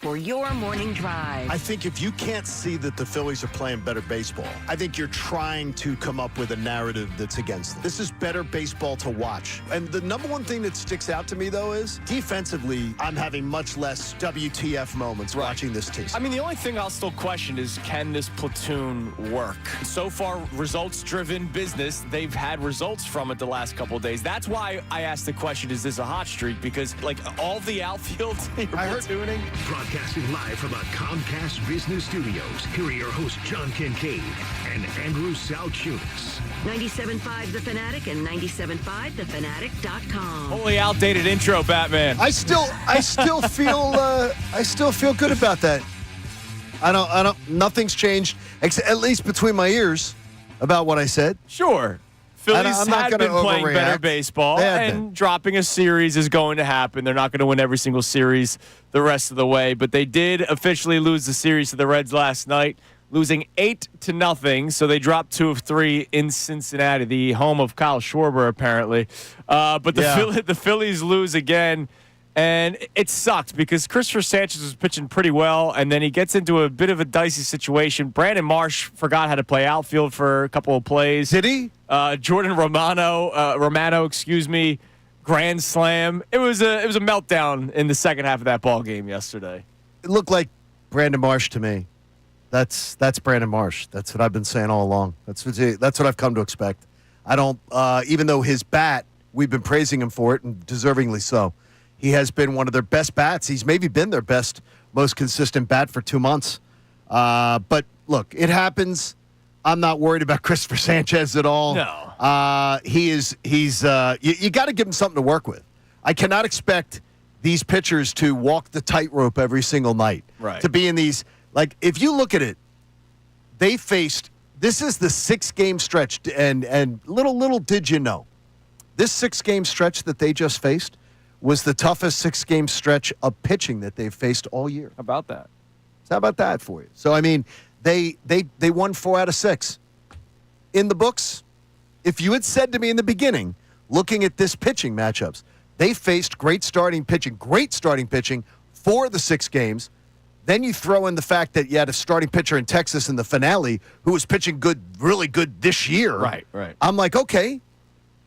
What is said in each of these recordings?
for your morning drive. I think if you can't see that the Phillies are playing better baseball, I think you're trying to come up with a narrative that's against them. This is better baseball to watch. And the number one thing that sticks out to me, though, is defensively, I'm having much less WTF moments watching this team. I mean, the only thing I'll still question is, can this platoon work? So far, results-driven business. They've had results from it the last couple of days. That's why I asked the question, is this a hot streak? Because, like, all the outfield platooning. Broadcasting live from the Comcast Business Studios, here are your hosts, John Kincade and Andrew Salciunas. 97.5 The Fanatic and 97.5thefanatic.com. Holy outdated intro, Batman. I still feel good about that. Nothing's changed, at least between my ears, about what I said. Sure. Phillies had been playing better baseball, and dropping a series is going to happen. They're not going to win every single series the rest of the way, but they did officially lose the series to the Reds last night, losing 8-0. So they dropped 2 of 3 in Cincinnati, the home of Kyle Schwarber, apparently. But the Phillies lose again. And it sucked because Christopher Sanchez was pitching pretty well, and then he gets into a bit of a dicey situation. Brandon Marsh forgot how to play outfield for a couple of plays. Did he? Jordan Romano, grand slam. It was a meltdown in the second half of that ball game yesterday. It looked like Brandon Marsh to me. That's Brandon Marsh. That's what I've been saying all along. That's what I've come to expect. I don't, even though his bat, we've been praising him for it, and deservingly so. He has been one of their best bats. He's maybe been their best, most consistent bat for 2 months. But look, it happens. I'm not worried about Christopher Sanchez at all. No. He's you got to give him something to work with. I cannot expect these pitchers to walk the tightrope every single night. Right. To be in these, like, if you look at it, they faced, this is the 6-game stretch, and little did you know, this 6-game stretch that they just faced was the toughest 6-game stretch of pitching that they've faced all year. How about that? So how about that for you? So, I mean, they won 4 out of 6. In the books, if you had said to me in the beginning, looking at this pitching matchups, they faced great starting pitching for the 6 games. Then you throw in the fact that you had a starting pitcher in Texas in the finale who was pitching good, really good this year. Right. I'm like, okay,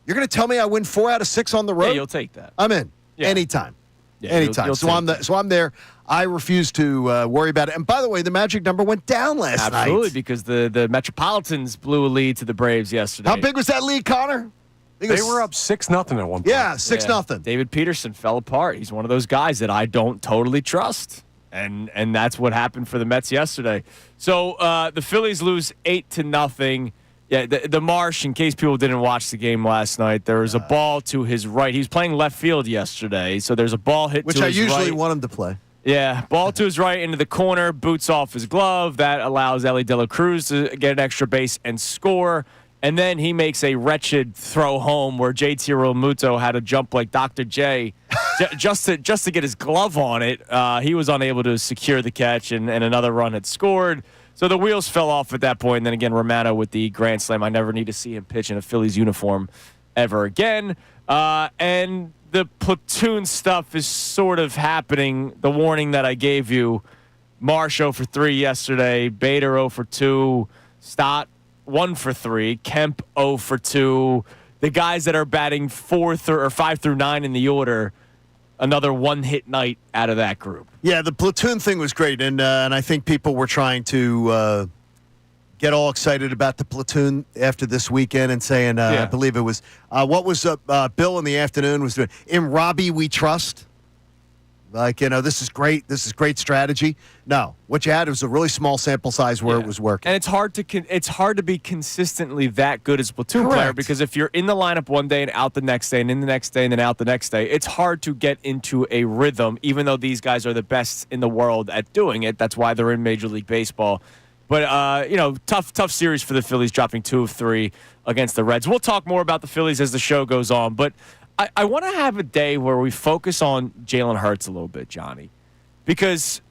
you're going to tell me I win 4 out of 6 on the road? Yeah, you'll take that. I'm in. Yeah. Anytime. Yeah, Anytime. You'll so I'm there. I refuse to worry about it. And by the way, the Magic number went down last night. Absolutely, because the Metropolitans blew a lead to the Braves yesterday. How big was that lead, Connor? They were up 6-0 at one point. Yeah, 6-0. David Peterson fell apart. He's one of those guys that I don't totally trust. And that's what happened for the Mets yesterday. So the Phillies lose 8-0. Yeah, the Marsh, in case people didn't watch the game last night, there was a ball to his right. He was playing left field yesterday, so there's a ball hit to his right. Which I usually want him to play. Yeah, ball to his right into the corner, boots off his glove. That allows Ellie De La Cruz to get an extra base and score. And then he makes a wretched throw home where JT Realmuto had to jump like Dr. J just to get his glove on it. He was unable to secure the catch, and another run had scored. So the wheels fell off at that point. And then again, Romano with the grand slam. I never need to see him pitch in a Phillies uniform ever again. And the platoon stuff is sort of happening. The warning that I gave you, Marsh 0 for 3 yesterday, Bader 0 for 2, Stott 1 for 3, Kemp 0 for 2. The guys that are batting 5 through 9 in the order, another one-hit night out of that group. Yeah, the platoon thing was great, and I think people were trying to get all excited about the platoon after this weekend and saying, I believe it was, what was Bill in the afternoon was doing, in Robbie we trust. Like, this is great. This is great strategy. No, what you had was a really small sample size where it was working. And it's hard to be consistently that good as a platoon player, because if you're in the lineup one day and out the next day and in the next day and then out the next day, it's hard to get into a rhythm, even though these guys are the best in the world at doing it. That's why they're in Major League Baseball. But, tough series for the Phillies, dropping 2 of 3 against the Reds. We'll talk more about the Phillies as the show goes on, but I want to have a day where we focus on Jalen Hurts a little bit, Johnny, because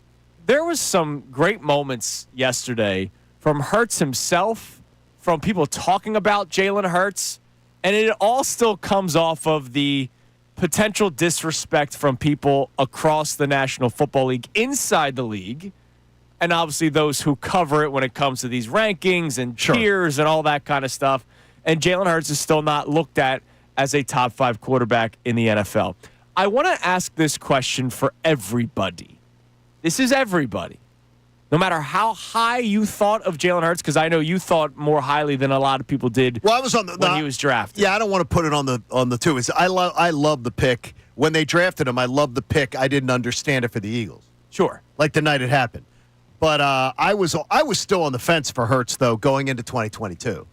there was some great moments yesterday from Hurts himself, from people talking about Jalen Hurts, and it all still comes off of the potential disrespect from people across the National Football League, inside the league, and obviously those who cover it when it comes to these rankings and tiers and all that kind of stuff. And Jalen Hurts is still not looked at as a top 5 quarterback in the NFL. I want to ask this question for everybody. This is everybody. No matter how high you thought of Jalen Hurts, because I know you thought more highly than a lot of people did I was on when he was drafted. Yeah, I don't want to put it on the two. I love the pick. When they drafted him, I loved the pick. I didn't understand it for the Eagles. Sure. Like the night it happened. But I was still on the fence for Hurts, though, going into 2022.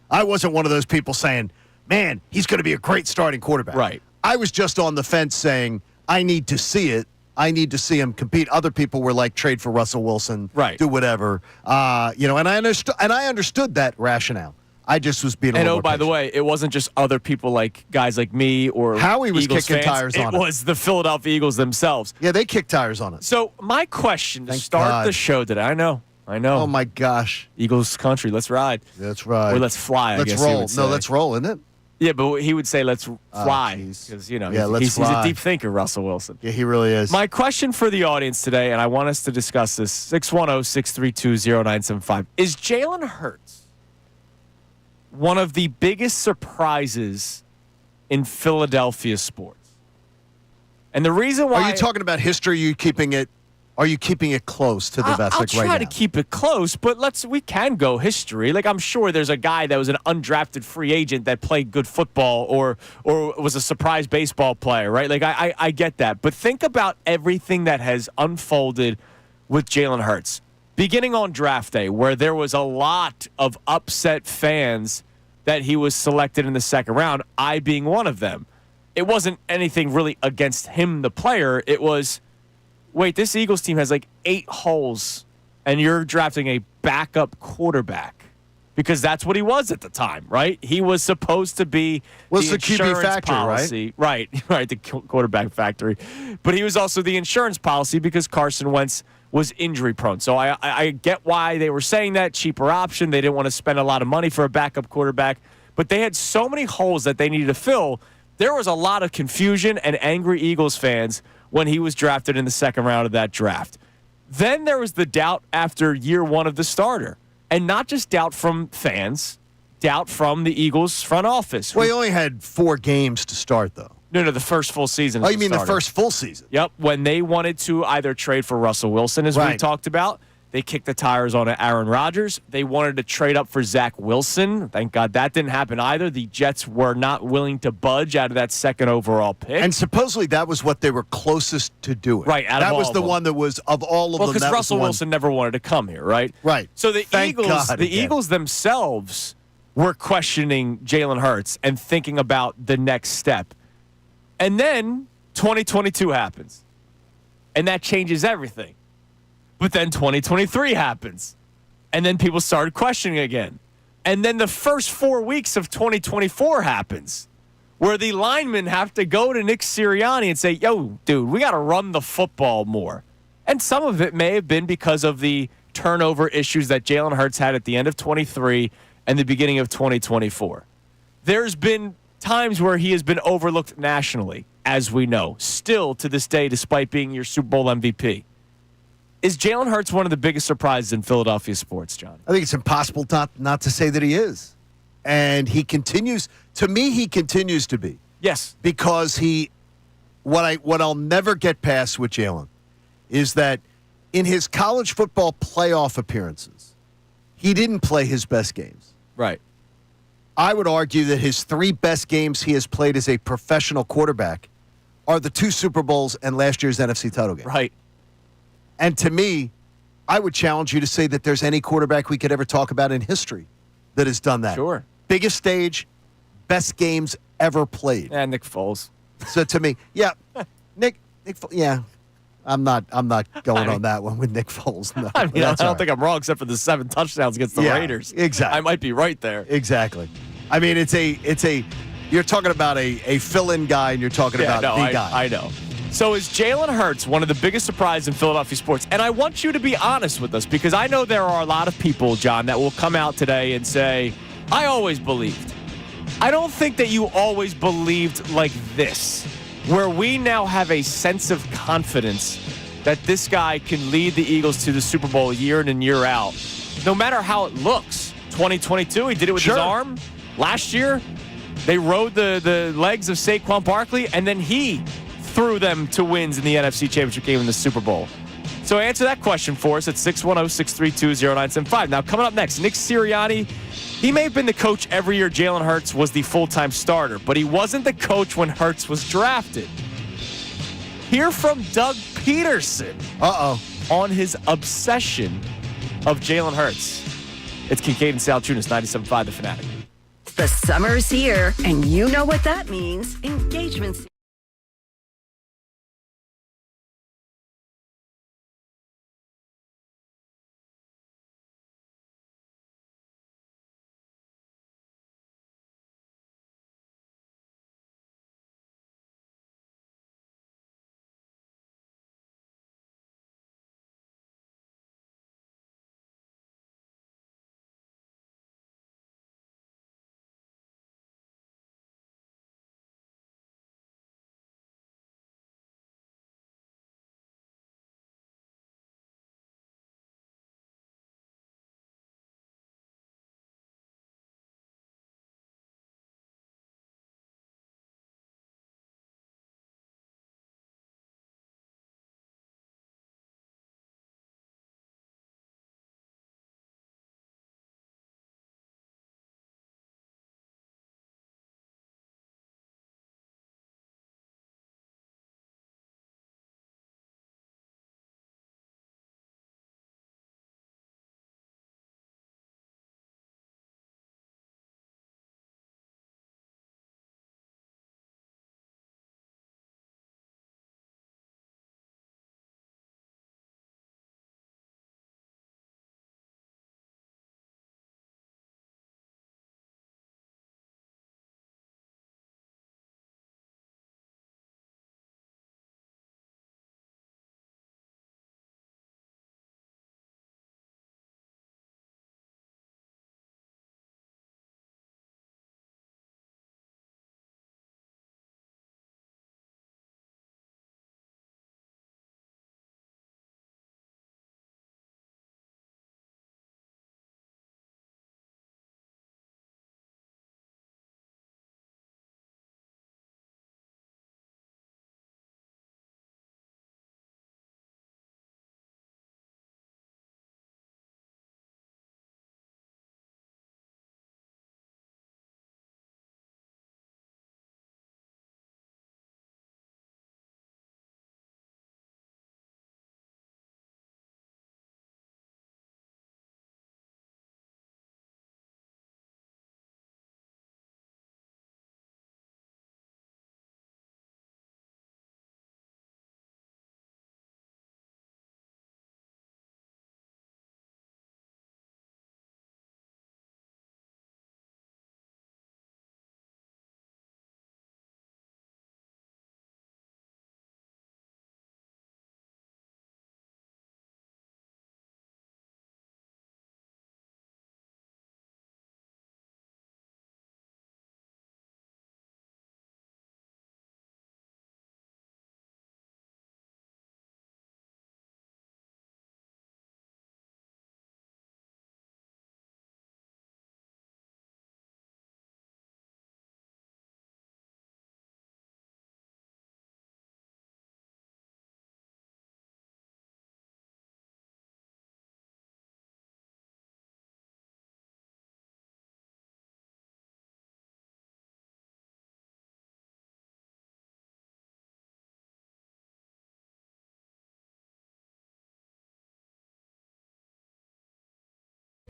I wasn't one of those people saying, man, he's going to be a great starting quarterback. Right. I was just on the fence saying, I need to see it. I need to see him compete. Other people were like, trade for Russell Wilson, right? Do whatever, and I understood that rationale. I just was being. And by the way, it wasn't just other people like guys like me or Howie was Eagles kicking fans. tires on it. It was the Philadelphia Eagles themselves. Yeah, they kicked tires on it. So my question to start the show today, I know. Oh my gosh, Eagles country, let's ride. That's right. Or let's fly. Let's roll. No, let's roll, isn't it? Yeah, but he would say let's fly because he's a deep thinker, Russell Wilson. Yeah, he really is. My question for the audience today, and I want us to discuss this, 610-632-0975, is Jalen Hurts one of the biggest surprises in Philadelphia sports? And the reason why... Are you talking about history? Are you keeping it close to the best right now? I'll try to keep it close, but we can go history. Like, I'm sure there's a guy that was an undrafted free agent that played good football or was a surprise baseball player, right? Like, I get that. But think about everything that has unfolded with Jalen Hurts. Beginning on draft day, where there was a lot of upset fans that he was selected in the second round, I being one of them. It wasn't anything really against him, the player. It was... wait, this Eagles team has like 8 holes, and you're drafting a backup quarterback because that's what he was at the time, right? He was supposed to be the QB factory, policy. Right, the quarterback factory. But he was also the insurance policy because Carson Wentz was injury prone. So I get why they were saying that, cheaper option. They didn't want to spend a lot of money for a backup quarterback, but they had so many holes that they needed to fill. There was a lot of confusion and angry Eagles fans when he was drafted in the second round of that draft. Then there was the doubt after year 1 of the starter. And not just doubt from fans, doubt from the Eagles front office. Well, he only had 4 games to start, though. No, the first full season. Oh, you mean the first full season? Yep. When they wanted to either trade for Russell Wilson, as we talked about, they kicked the tires on Aaron Rodgers. They wanted to trade up for Zach Wilson. Thank God that didn't happen either. The Jets were not willing to budge out of that second overall pick. And supposedly that was what they were closest to doing. Right. That was the one that was, of all of them, because Russell Wilson never wanted to come here, right? Right. So the Eagles themselves were questioning Jalen Hurts and thinking about the next step. And then 2022 happens. And that changes everything. But then 2023 happens. And then people started questioning again. And then the first 4 weeks of 2024 happens, where the linemen have to go to Nick Sirianni and say, yo, dude, we got to run the football more. And some of it may have been because of the turnover issues that Jalen Hurts had at the end of 23 and the beginning of 2024. There's been times where he has been overlooked nationally, as we know, still to this day, despite being your Super Bowl MVP. Is Jalen Hurts one of the biggest surprises in Philadelphia sports, John? I think it's impossible not to say that he is. And he continues to be. Yes. Because what I'll never get past with Jalen is that in his college football playoff appearances, he didn't play his best games. Right. I would argue that his 3 best games he has played as a professional quarterback are the 2 Super Bowls and last year's NFC title game. Right. And to me, I would challenge you to say that there's any quarterback we could ever talk about in history that has done that. Sure. Biggest stage, best games ever played. And Nick Foles. So to me, yeah, Nick Foles, yeah. I'm not going on that one with Nick Foles. No, I don't think I'm wrong, except for the 7 touchdowns against the Raiders. Exactly. I might be right there. Exactly. I mean, it's a. You're talking about a fill-in guy, and you're talking about the guy. I know. So is Jalen Hurts one of the biggest surprises in Philadelphia sports? And I want you to be honest with us, because I know there are a lot of people, John, that will come out today and say, I always believed. I don't think that you always believed like this. where we now have a sense of confidence that this guy can lead the Eagles to the Super Bowl year in and year out, no matter how it looks. 2022, he did it with his arm. Last year, they rode the legs of Saquon Barkley, and then he threw them to wins in the NFC Championship game in the Super Bowl. So answer that question for us at 610-632-0975. Now, coming up next, Nick Sirianni. He may have been the coach every year Jalen Hurts was the full-time starter, but he wasn't the coach when Hurts was drafted. Hear from Doug Peterson on his obsession of Jalen Hurts. It's Kincade and Salciunas, 97.5 The Fanatic. The summer's here, and you know what that means. Engagements.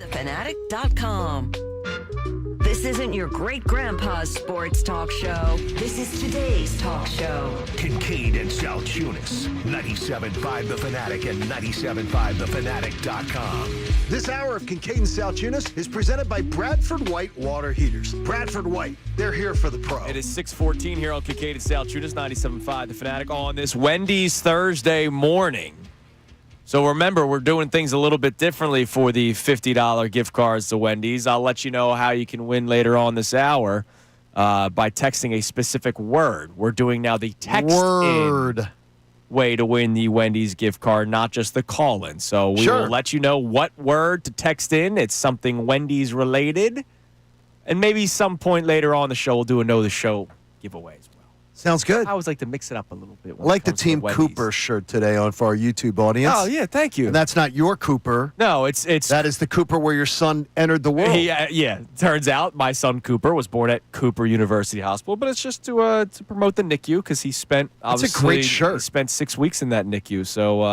TheFanatic.com. This isn't your great-grandpa's sports talk show. This is today's talk show. Kincade and Salciunas, 97.5 The Fanatic and 97.5thefanatic.com. This hour of Kincade and Salciunas is presented by Bradford White Water Heaters. Bradford White, they're here for the pro. It is 6:14 here on Kincade and Salciunas, 97.5 The Fanatic on this Wendy's Thursday morning. So remember, we're doing things a little bit differently for the $50 gift cards to Wendy's. I'll let you know how you can win later on this hour. by texting a specific word. We're doing now the text Word. way to win the Wendy's gift card, not just the call-in. So we Sure. will let you know what word to text in. It's something Wendy's related. And maybe some point later on the show, we'll do a Know the Show giveaway as well. Sounds good. I always like to mix it up a little bit. I like the Team Cooper shirt today on for our YouTube audience. Oh, yeah, thank you. And that's not your Cooper. No, it's That is the Cooper where your son entered the world. yeah. Turns out my son Cooper was born at Cooper University Hospital, but it's just to promote the NICU because he spent That's a great obviously shirt. he spent 6 weeks in that NICU. So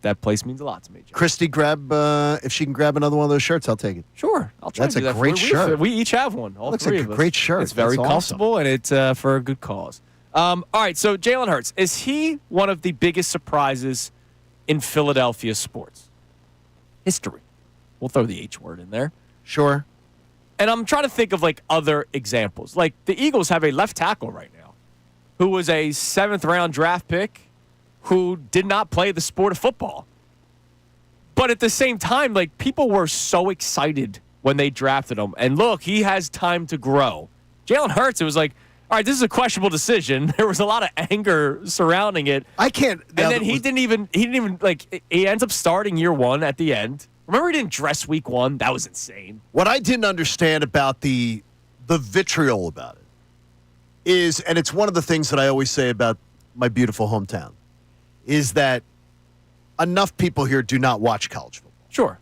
that place means a lot to me. John. Christy, if she can grab another one of those shirts, I'll take it. Sure, I'll try. That's to do a that great for you. shirt. We each have one. All Looks three like of a us. great shirt. It's very That's awesome. comfortable and it's for a good cause. All right, so Jalen Hurts, is he one of the biggest surprises in Philadelphia sports history? We'll throw the H word in there. Sure. And I'm trying to think of like other examples. Like the Eagles have a left tackle right now who was a 7th-round draft pick who did not play the sport of football. But at the same time, like people were so excited when they drafted him. And look, he has time to grow. Jalen Hurts, it was like, all right, this is a questionable decision. There was a lot of anger surrounding it. I can't. And then he didn't even like, he ends up starting year one at the end. Remember he didn't dress week one? That was insane. What I didn't understand about the vitriol about it is, and it's one of the things that I always say about my beautiful hometown, is that enough people here do not watch college football. Sure.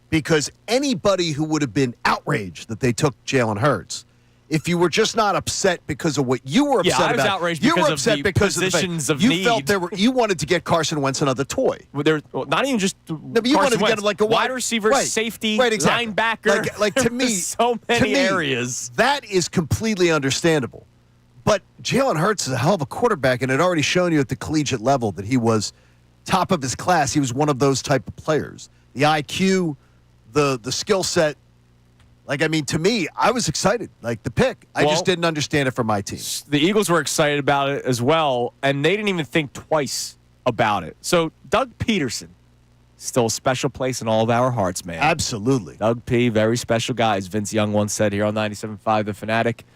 Because anybody who would have been outraged that they took Jalen Hurts, if you were just not upset because of what you were upset I was about, outraged you because were of upset the because positions of of you need. felt you wanted to get Carson Wentz another toy. Well, not even just but you wanted to get him like a wide receiver, right, safety, right, exactly. linebacker. Like to There me, was so many areas. That is completely understandable. But Jalen Hurts is a hell of a quarterback, and it already shown you at the collegiate level that he was top of his class. He was one of those type of players. The IQ, the skill set. Like, I mean, to me, I was excited. Like, the pick. I just didn't understand it for my team. The Eagles were excited about it as well, and they didn't even think twice about it. So, Doug Peterson, still a special place in all of our hearts, man. Absolutely. Doug P., very special guy, as Vince Young once said here on 97.5 The Fanatic.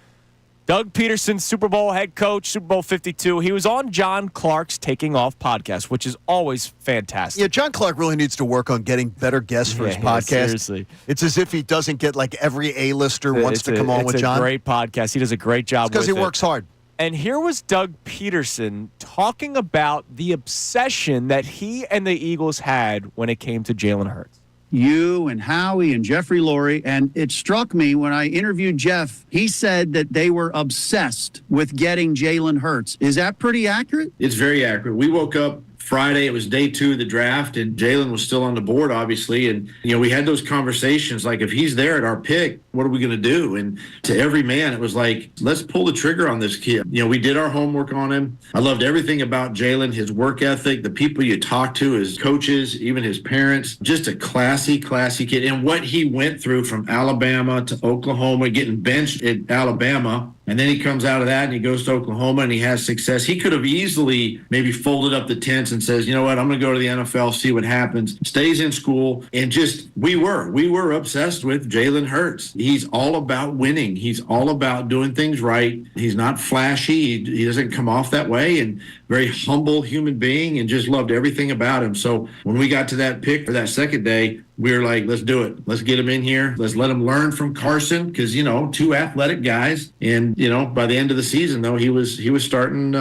Doug Peterson, Super Bowl head coach, Super Bowl 52. He was on John Clark's Taking Off podcast, which is always fantastic. Yeah, John Clark really needs to work on getting better guests for his podcast. Seriously. It's as if he doesn't get, like, every A-lister wants to come on with John. It's a great podcast. He does a great job with it. Because he works hard. And here was Doug Peterson talking about the obsession that he and the Eagles had when it came to Jalen Hurts. You and Howie and Jeffrey Lurie. And it struck me when I interviewed Jeff, he said that they were obsessed with getting Jalen Hurts. Is that pretty accurate? It's very accurate. We woke up Friday, it was day 2 of the draft, and Jalen was still on the board, obviously. And, we had those conversations like, if he's there at our pick, what are we going to do? And to every man, it was like, let's pull the trigger on this kid. We did our homework on him. I loved everything about Jalen, his work ethic, the people you talk to, his coaches, even his parents. Just a classy kid. And what he went through from Alabama to Oklahoma, getting benched at Alabama. And then he comes out of that and he goes to Oklahoma and he has success. He could have easily maybe folded up the tents and says, you know what, I'm going to go to the NFL, see what happens. Stays in school. And just, we were obsessed with Jalen Hurts. He's all about winning. He's all about doing things right. He's not flashy. He doesn't come off that way, and very humble human being, and just loved everything about him. So when we got to that pick for that second day, we were like, let's do it. Let's get him in here. Let's let him learn from Carson, because, 2 athletic guys. And, by the end of the season, though, he was starting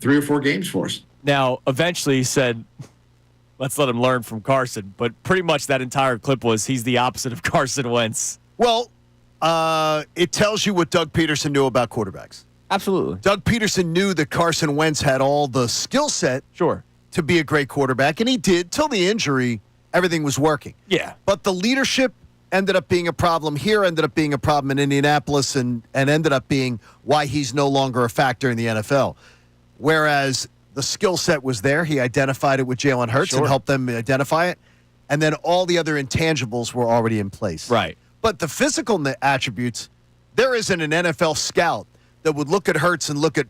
3 or 4 games for us. Now, eventually he said, let's let him learn from Carson. But pretty much that entire clip was he's the opposite of Carson Wentz. Well, it tells you what Doug Peterson knew about quarterbacks. Absolutely. Doug Peterson knew that Carson Wentz had all the skill set to be a great quarterback, and he did. Till the injury, everything was working. Yeah. But the leadership ended up being a problem here, ended up being a problem in Indianapolis, and ended up being why he's no longer a factor in the NFL. Whereas the skill set was there. He identified it with Jalen Hurts and helped them identify it. And then all the other intangibles were already in place. Right. But the physical attributes, there isn't an NFL scout that would look at Hurts and look at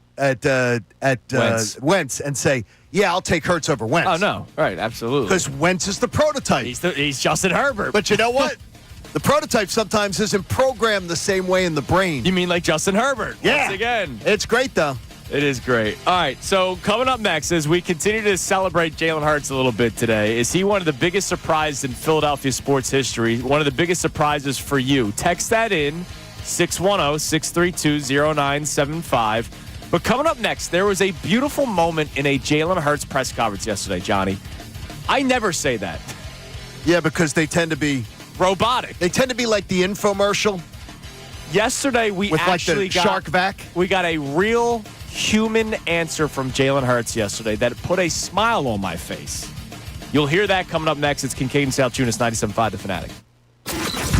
Wentz and say, yeah, I'll take Hurts over Wentz. Oh, no. Right, absolutely. Because Wentz is the prototype. He's Justin Herbert. But you know what? The prototype sometimes isn't programmed the same way in the brain. You mean like Justin Herbert? Yeah. Once again. It's great, though. It is great. All right, so coming up next, as we continue to celebrate Jalen Hurts a little bit today, is he one of the biggest surprises in Philadelphia sports history? One of the biggest surprises for you? Text that in, 610-632-0975. But coming up next, there was a beautiful moment in a Jalen Hurts press conference yesterday, Johnny. I never say that. Yeah, because they tend to be robotic. They tend to be like the infomercial. Yesterday, we with actually like the shark vac. We got a real human answer from Jalen Hurts yesterday that put a smile on my face. You'll hear that coming up next. It's Kincade Salciunas, 97.5 The Fanatic.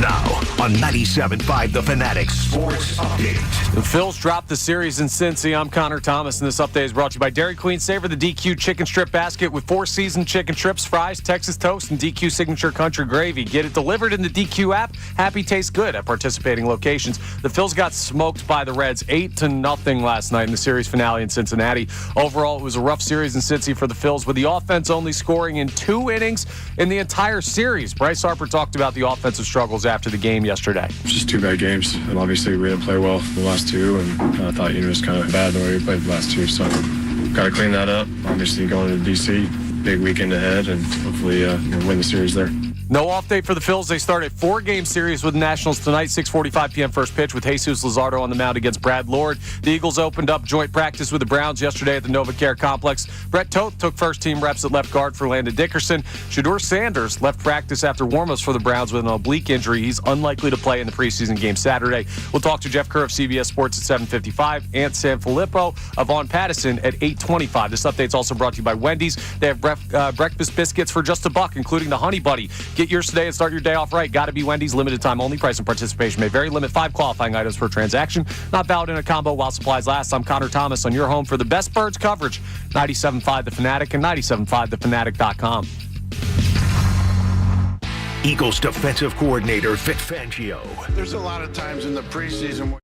Now on 97.5 The Fanatic Sports Update. The Phils dropped the series in Cincy. I'm Connor Thomas, and this update is brought to you by Dairy Queen. Savor the DQ chicken strip basket with 4 seasoned chicken strips, fries, Texas toast, and DQ signature country gravy. Get it delivered in the DQ app. Happy tastes good at participating locations. The Phils got smoked by the Reds 8-0 last night in the series finale in Cincinnati. Overall, it was a rough series in Cincy for the Phils, with the offense only scoring in 2 innings in the entire series. Bryce Harper talked about the offensive struggles after the game yesterday. Just 2 bad games, and obviously we didn't play well the last 2, and I thought it was kind of bad the way we played the last 2, so got to clean that up. Obviously going to D.C., big weekend ahead, and hopefully win the series there. No off day for the Phils. They start a 4-game series with the Nationals tonight, 6:45 p.m. first pitch with Jesus Luzardo on the mound against Brad Lord. The Eagles opened up joint practice with the Browns yesterday at the NovaCare Complex. Brett Toth took first-team reps at left guard for Landon Dickerson. Shedeur Sanders left practice after warm-ups for the Browns with an oblique injury. He's unlikely to play in the preseason game Saturday. We'll talk to Jeff Kerr of CBS Sports at 7:55 and Sanfilippo of On Pattison at 8:25. This update's also brought to you by Wendy's. They have breakfast biscuits for just $1, including the Honey Buddy. Get yours today and start your day off right. Got to be Wendy's. Limited time only. Price and participation may vary. Limit 5 qualifying items per transaction. Not valid in a combo while supplies last. I'm Connor Thomas on your home for the best Birds coverage. 97.5 The Fanatic and 97.5thefanatic.com. Eagles defensive coordinator Vic Fangio. There's a lot of times in the preseason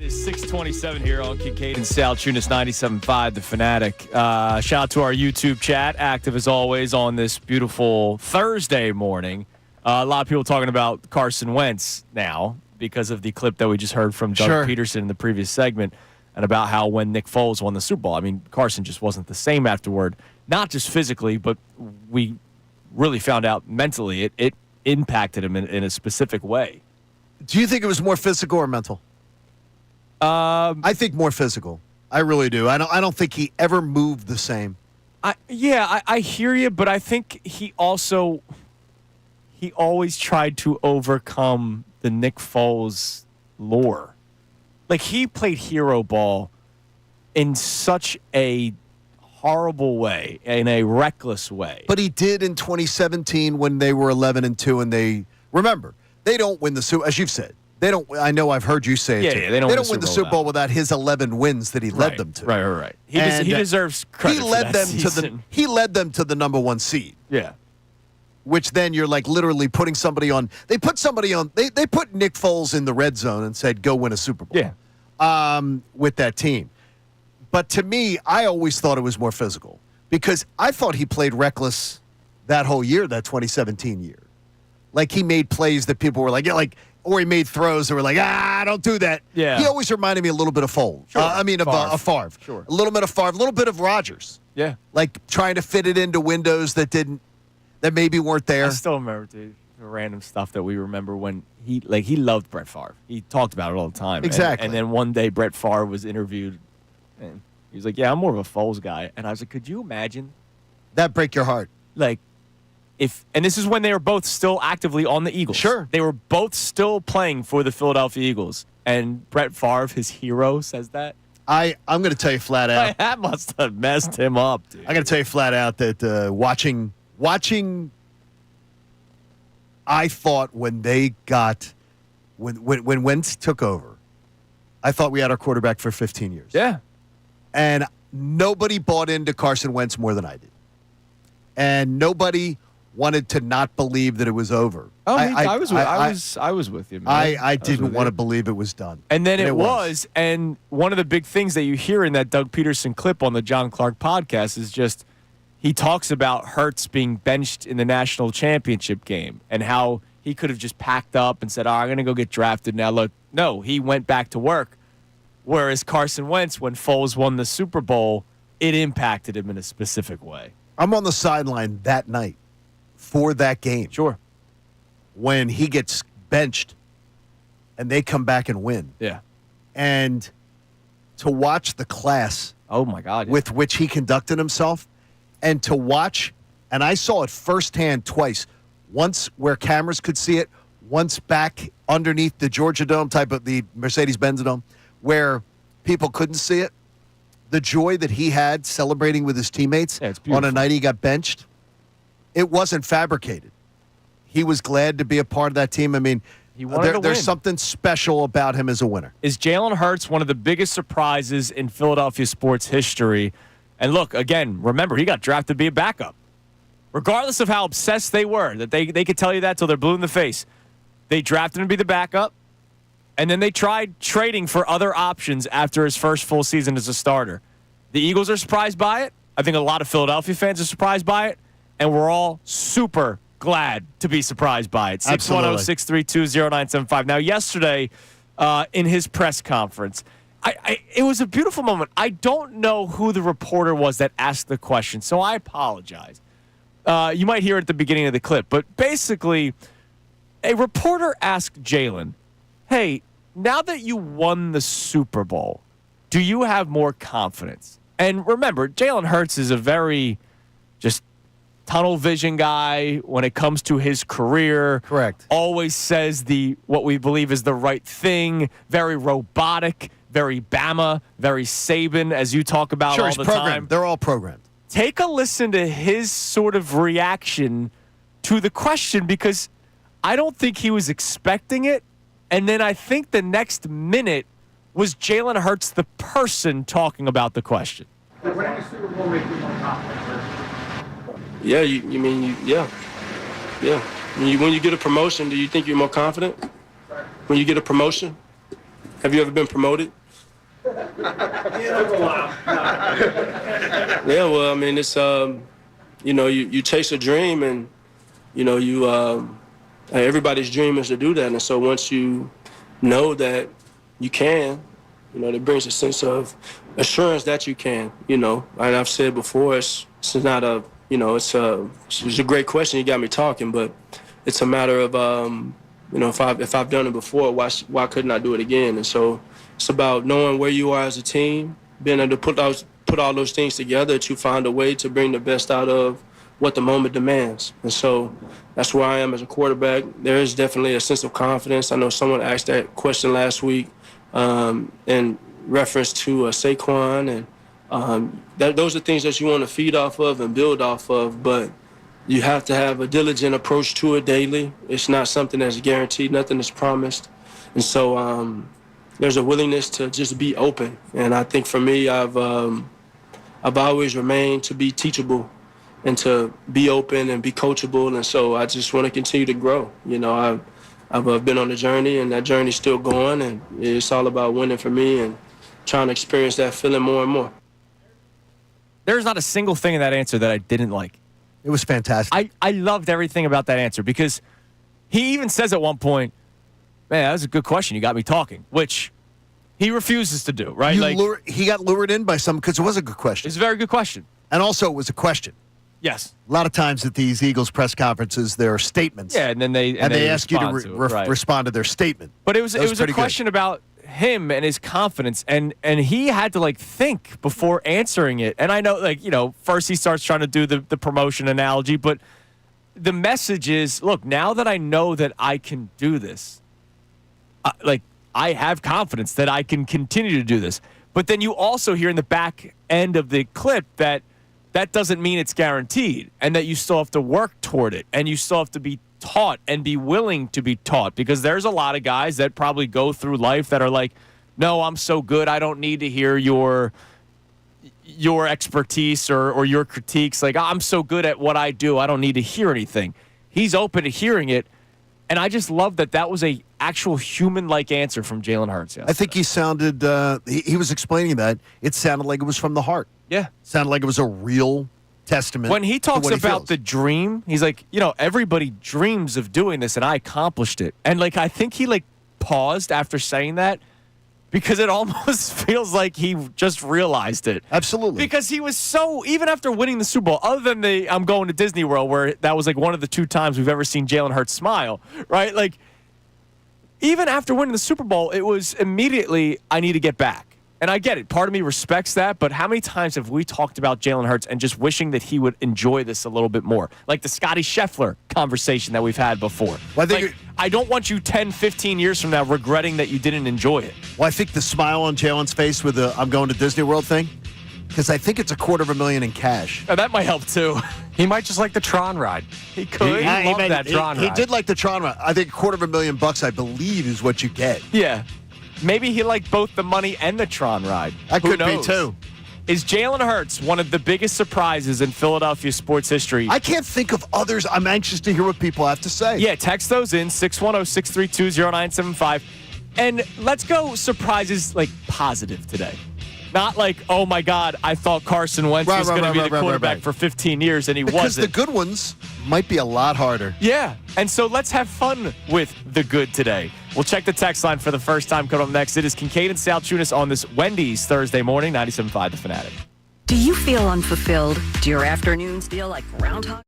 It's 6:27 here on Kincade and Salciunas 97.5, The Fanatic. Shout out to our YouTube chat, active as always on this beautiful Thursday morning. A lot of people talking about Carson Wentz now because of the clip that we just heard from Doug Peterson in the previous segment, and about how when Nick Foles won the Super Bowl, I mean, Carson just wasn't the same afterward, not just physically, but we really found out mentally it impacted him in a specific way. Do you think it was more physical or mental? I think more physical. I really do. I don't think he ever moved the same. I hear you, but I think he always tried to overcome the Nick Foles lore. Like, he played hero ball in such a horrible way, in a reckless way. But he did in 2017 when they were 11-2, and they don't win the Super. As you've said, they don't. I know I've heard you say it too. They don't win the Super Bowl without his 11 wins that he led them to. Right. He deserves credit. He led them to the number 1 seed. Yeah. Which then you're like literally putting somebody on. They put somebody on. They put Nick Foles in the red zone and said, "Go win a Super Bowl." Yeah. With that team. But to me, I always thought it was more physical because I thought he played reckless that whole year, that 2017 year. Like, he made plays that people were like, or he made throws that were like, don't do that. Yeah. He always reminded me a little bit of Foles. Sure. Of Favre. Sure. A little bit of Favre, a little bit of Rodgers. Yeah. Like, trying to fit it into windows that maybe weren't there. I still remember, dude, the random stuff that we remember when he loved Brett Favre. He talked about it all the time. Exactly. And then one day Brett Favre was interviewed, and he was like, "Yeah, I'm more of a Foles guy." And I was like, "Could you imagine that break your heart?" Like, and this is when they were both still actively on the Eagles. Sure. They were both still playing for the Philadelphia Eagles. And Brett Favre, his hero, says that. I'm going to tell you flat out. That must have messed him up, dude. I'm going to tell you flat out that watching, I thought when Wentz took over, I thought we had our quarterback for 15 years. Yeah. And nobody bought into Carson Wentz more than I did. And nobody wanted to not believe that it was over. Oh, I was with you, man. I didn't want to believe it was done. And then it was. And one of the big things that you hear in that Doug Peterson clip on the John Clark podcast is just he talks about Hurts being benched in the national championship game and how he could have just packed up and said, I'm going to go get drafted now. Look, no, he went back to work. Whereas Carson Wentz, when Foles won the Super Bowl, it impacted him in a specific way. I'm on the sideline that night for that game. Sure. When he gets benched and they come back and win. Yeah. And to watch the class oh my God, yeah. with which he conducted himself, and to watch, and I saw it firsthand twice, once where cameras could see it, once back underneath the Georgia Dome type of the Mercedes-Benz Dome, where people couldn't see it. The joy that he had celebrating with his teammates on a night he got benched, it wasn't fabricated. He was glad to be a part of that team. I mean, there's something special about him as a winner. Is Jalen Hurts one of the biggest surprises in Philadelphia sports history? And look, again, remember, he got drafted to be a backup. Regardless of how obsessed they were, that they could tell you that till they're blue in the face. They drafted him to be the backup, and then they tried trading for other options after his first full season as a starter. The Eagles are surprised by it. I think a lot of Philadelphia fans are surprised by it, and we're all super glad to be surprised by it. 610-632-0975. Now, yesterday, in his press conference, it was a beautiful moment. I don't know who the reporter was that asked the question, so I apologize. You might hear it at the beginning of the clip, but basically, a reporter asked Jalen, hey, now that you won the Super Bowl, do you have more confidence? And remember, Jalen Hurts is a very just tunnel vision guy when it comes to his career. Correct. Always says what we believe is the right thing. Very robotic, very Bama, very Saban, as you talk about all the time. They're all programmed. Take a listen to his sort of reaction to the question, because I don't think he was expecting it. And then I think the next minute was Jalen Hurts, the person, talking about the question. Winning a Super Bowl makes you more confident. Yeah, yeah. When you get a promotion, do you think you're more confident? When you get a promotion? Have you ever been promoted? Yeah, well, I mean, it's, you chase a dream and, everybody's dream is to do that. And so once you know that you can, it brings a sense of assurance that you can, And I've said before, it's not a, it's a great question. You got me talking, but it's a matter of, if I've done it before, why couldn't I do it again? And so it's about knowing where you are as a team, being able to put all those things together to find a way to bring the best out of what the moment demands. And so that's where I am as a quarterback. There is definitely a sense of confidence. I know someone asked that question last week in reference to Saquon, and those are things that you want to feed off of and build off of, but you have to have a diligent approach to it daily. It's not something that's guaranteed. Nothing is promised. And so there's a willingness to just be open. And I think for me, I've always remained to be teachable and to be open and be coachable. And so I just want to continue to grow. I've been on a journey, and that journey's still going. And it's all about winning for me and trying to experience that feeling more and more. There's not a single thing in that answer that I didn't like. It was fantastic. I loved everything about that answer because he even says at one point, man, that was a good question. You got me talking, which he refuses to do, right? He got lured in by some because it was a good question. It's a very good question. And also, it was a question. Yes. A lot of times at these Eagles press conferences, there are statements. Yeah, and then they ask you to right. respond to their statement. But it was a question about him and his confidence, and he had to think before answering it. And I know first he starts trying to do the promotion analogy, but the message is, look, now that I know that I can do this, I have confidence that I can continue to do this. But then you also hear in the back end of the clip that doesn't mean it's guaranteed, and that you still have to work toward it, and you still have to be taught and be willing to be taught, because there's a lot of guys that probably go through life that are like, no, I'm so good, I don't need to hear your expertise or your critiques. I'm so good at what I do, I don't need to hear anything. He's open to hearing it, and I just love that was a actual human-like answer from Jalen Hurts. I think he sounded, he was explaining that. It sounded like it was from the heart. Yeah. Sounded like it was a real testament. When he talks about feels. the dream, he's like, everybody dreams of doing this, and I accomplished it. And I think he paused after saying that, because it almost feels like he just realized it. Absolutely. Because he was so, even after winning the Super Bowl, other than the I'm going to Disney World, where that was one of the 2 times we've ever seen Jalen Hurts smile, right? Even after winning the Super Bowl, it was immediately, I need to get back. And I get it. Part of me respects that. But how many times have we talked about Jalen Hurts and just wishing that he would enjoy this a little bit more? Like the Scotty Scheffler conversation that we've had before. Well, I don't want you 10, 15 years from now regretting that you didn't enjoy it. Well, I think the smile on Jalen's face with the I'm going to Disney World thing, because I think it's $250,000 in cash. Oh, that might help, too. He might just like the Tron ride. He could. He loved that Tron ride. He did like the Tron ride. I think $250,000, I believe, is what you get. Yeah. Maybe he liked both the money and the Tron ride. That Who could knows? be, too. Is Jalen Hurts one of the biggest surprises in Philadelphia sports history? I can't think of others. I'm anxious to hear what people have to say. Yeah, text those in, 610-632-0975. And let's go surprises positive today. Not oh my God, I thought Carson Wentz was going to be the quarterback for 15 years, and he wasn't. Because the good ones might be a lot harder. Yeah, and so let's have fun with the good today. We'll check the text line for the first time. Coming up next, it is Kincade and Salciunas on this Wendy's Thursday morning, 97.5 The Fanatic. Do you feel unfulfilled? Do your afternoons feel like Groundhog?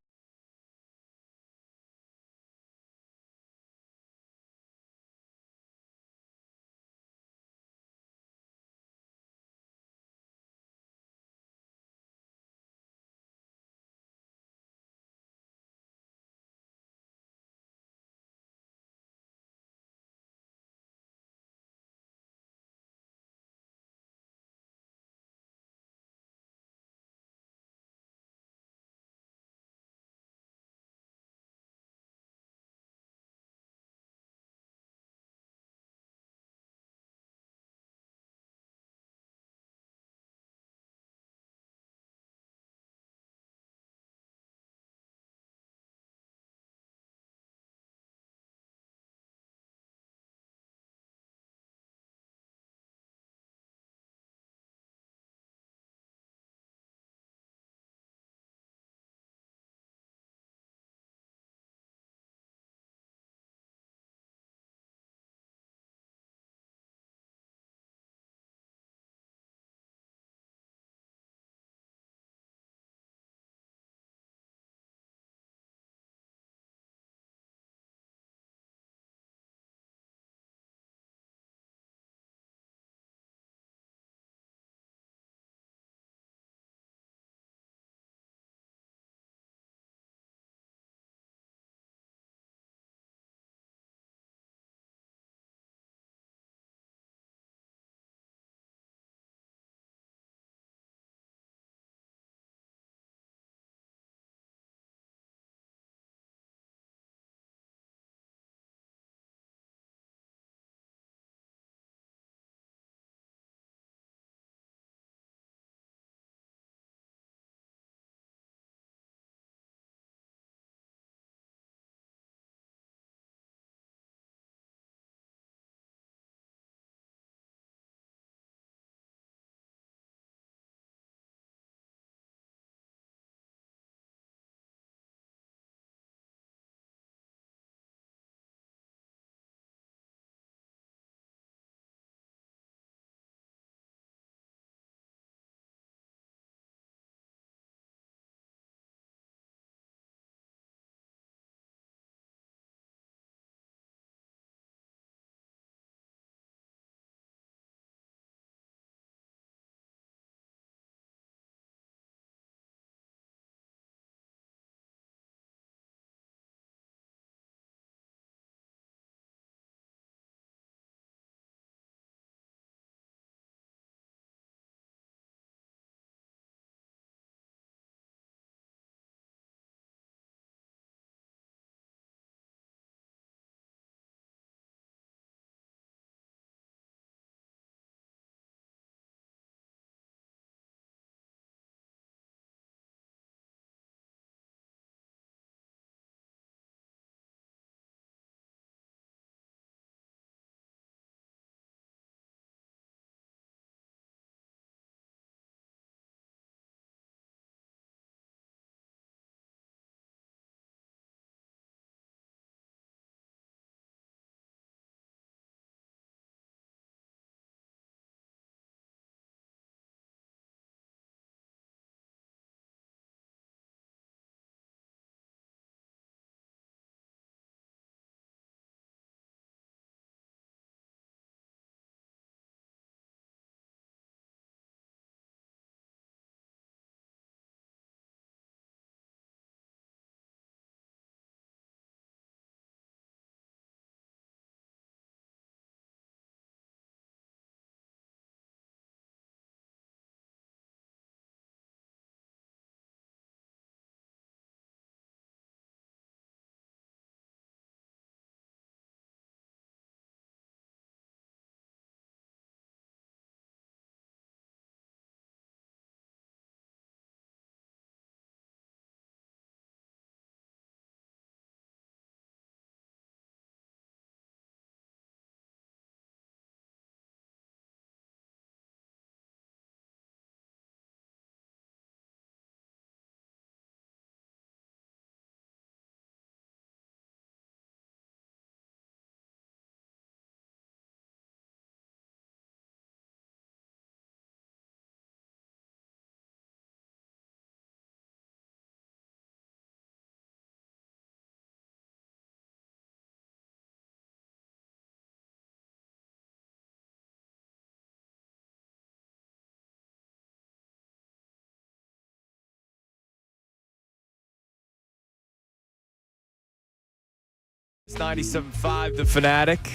It's 97.5 The Fanatic.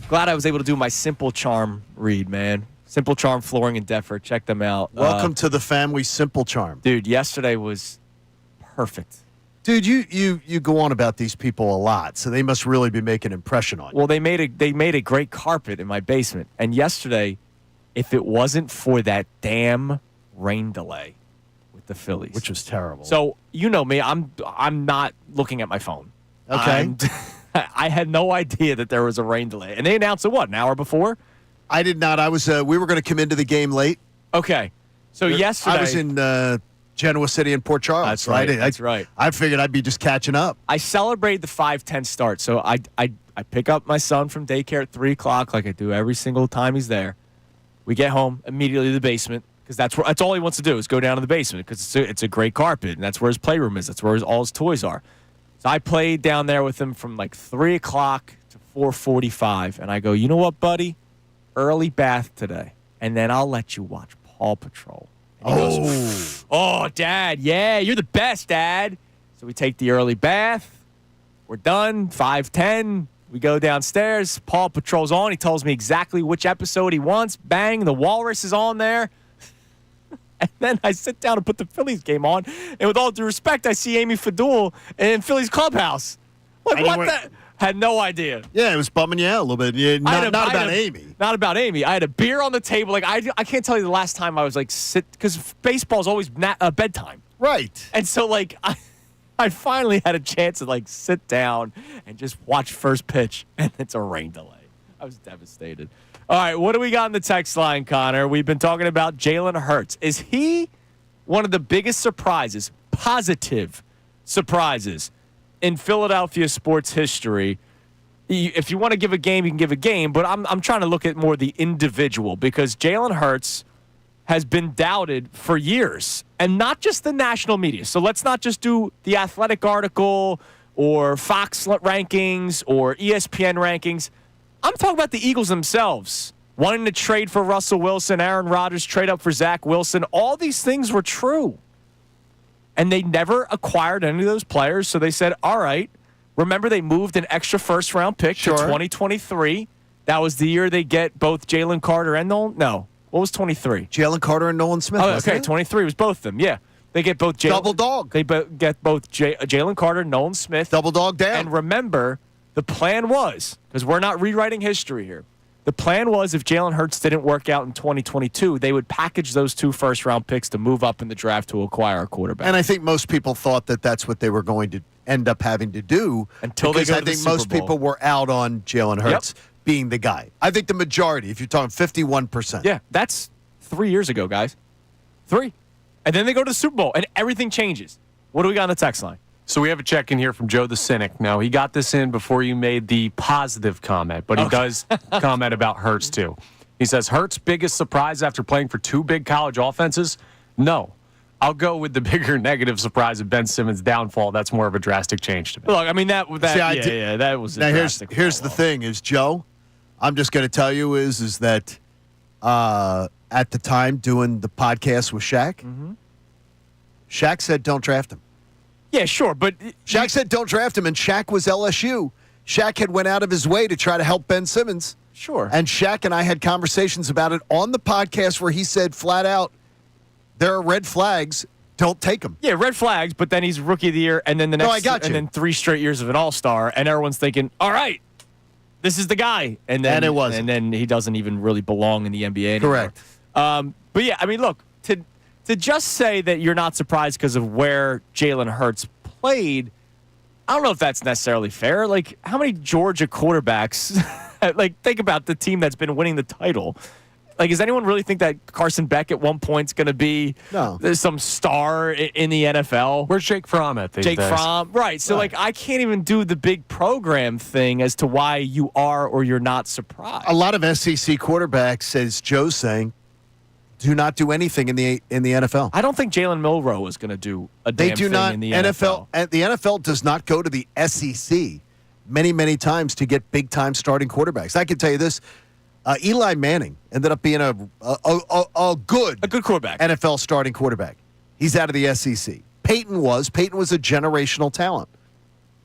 Glad I was able to do my Simple Charm read, man. Simple Charm Flooring and Deptford. Check them out. Welcome to the family, Simple Charm. Dude, yesterday was perfect. Dude, you go on about these people a lot, so they must really be making an impression on you. Well, they made a great carpet in my basement. And yesterday, if it wasn't for that damn rain delay with the Phillies, Which was terrible. So you know me, I'm not looking at my phone. Okay. I had no idea that there was a rain delay, and they announced it an hour before. I did not. I was. We were going to come into the game late. Okay, so yesterday I was in Genoa City and Port Charles. That's right. That's right. I figured I'd be just catching up. I celebrated the 5:10 start, so I pick up my son from daycare at 3:00, like I do every single time he's there. We get home immediately to the basement because that's all he wants to do is go down to the basement because it's a great carpet and that's where his playroom is. That's where all his toys are. So I played down there with him from like 3:00 to 4:45, and I go, you know what, buddy? Early bath today, and then I'll let you watch Paw Patrol. And he goes, oh, Dad, yeah, you're the best, Dad. So we take the early bath. We're done. 5:10. We go downstairs. Paw Patrol's on. He tells me exactly which episode he wants. Bang, the walrus is on there. And then I sit down and put the Phillies game on. And with all due respect, I see Amy Fadul in Phillies clubhouse. Like, what the? Had no idea. Yeah, it was bumming you out a little bit. Yeah, not about Amy. Not about Amy. I had a beer on the table. Like I can't tell you the last time I was like because baseball's always bedtime. Right. And so like I finally had a chance to like sit down and just watch first pitch, and it's a rain delay. I was devastated. All right, what do we got in the text line, Connor? We've been talking about Jalen Hurts. Is he one of the biggest surprises, positive surprises, in Philadelphia sports history? If you want to give a game, you can give a game, but I'm trying to look at more the individual because Jalen Hurts has been doubted for years, and not just the national media. So let's not just do the Athletic article or Fox rankings or ESPN rankings. I'm talking about the Eagles themselves, wanting to trade for Russell Wilson, Aaron Rodgers, trade up for Zach Wilson. All these things were true. And they never acquired any of those players, so they said, all right. Remember, they moved an extra first-round pick to 2023. That was the year they get both Jalen Carter and Nolan. No, what was 23? Jalen Carter and Nolan Smith. Oh, okay, 23 was both of them. Yeah, they get both double dog. They get both Jalen Carter, Nolan Smith, double dog down. And remember, the plan was, because we're not rewriting history here. The plan was if Jalen Hurts didn't work out in 2022, they would package those 2 first-round picks to move up in the draft to acquire a quarterback. And I think most people thought that that's what they were going to end up having to do until they go to I think most people were out on Jalen Hurts being the guy. I think the majority, if you're talking 51%. Yeah, that's 3 years ago, guys. 3. And then they go to the Super Bowl, and everything changes. What do we got on the text line? So we have a check in here from Joe the Cynic. Now, he got this in before you made the positive comment, but he does comment about Hurts, too. He says, Hurts' biggest surprise after playing for 2 big college offenses? No. I'll go with the bigger negative surprise of Ben Simmons' downfall. That's more of a drastic change to me. Look, I mean, that was a drastic here's the thing is, Joe, I'm just going to tell you is that at the time doing the podcast with Shaq, Shaq said don't draft him. Yeah, sure, but Shaq said don't draft him, and Shaq was LSU. Shaq had went out of his way to try to help Ben Simmons. Sure. And Shaq and I had conversations about it on the podcast where he said flat out, there are red flags. Don't take him. Yeah, red flags, but then he's rookie of the year, and then the next, and then 3 straight years of an all-star, and everyone's thinking, all right, this is the guy. And then it wasn't. And then he doesn't even really belong in the NBA anymore. Correct. But yeah, I mean, look, to just say that you're not surprised because of where Jalen Hurts played, I don't know if that's necessarily fair. Like, how many Georgia quarterbacks, like, think about the team that's been winning the title. Like, does anyone really think that Carson Beck at one point is going to be some star in the NFL? Where's Jake Fromm at these days? Jake Fromm, right. So, like, I can't even do the big program thing as to why you are or you're not surprised. A lot of SEC quarterbacks, as Joe's saying, do not do anything in the NFL. I don't think Jalen Milroe is going to do a damn thing in the NFL. And the NFL does not go to the SEC many, many times to get big-time starting quarterbacks. I can tell you this. Eli Manning ended up being a good quarterback, NFL starting quarterback. He's out of the SEC. Peyton was a generational talent.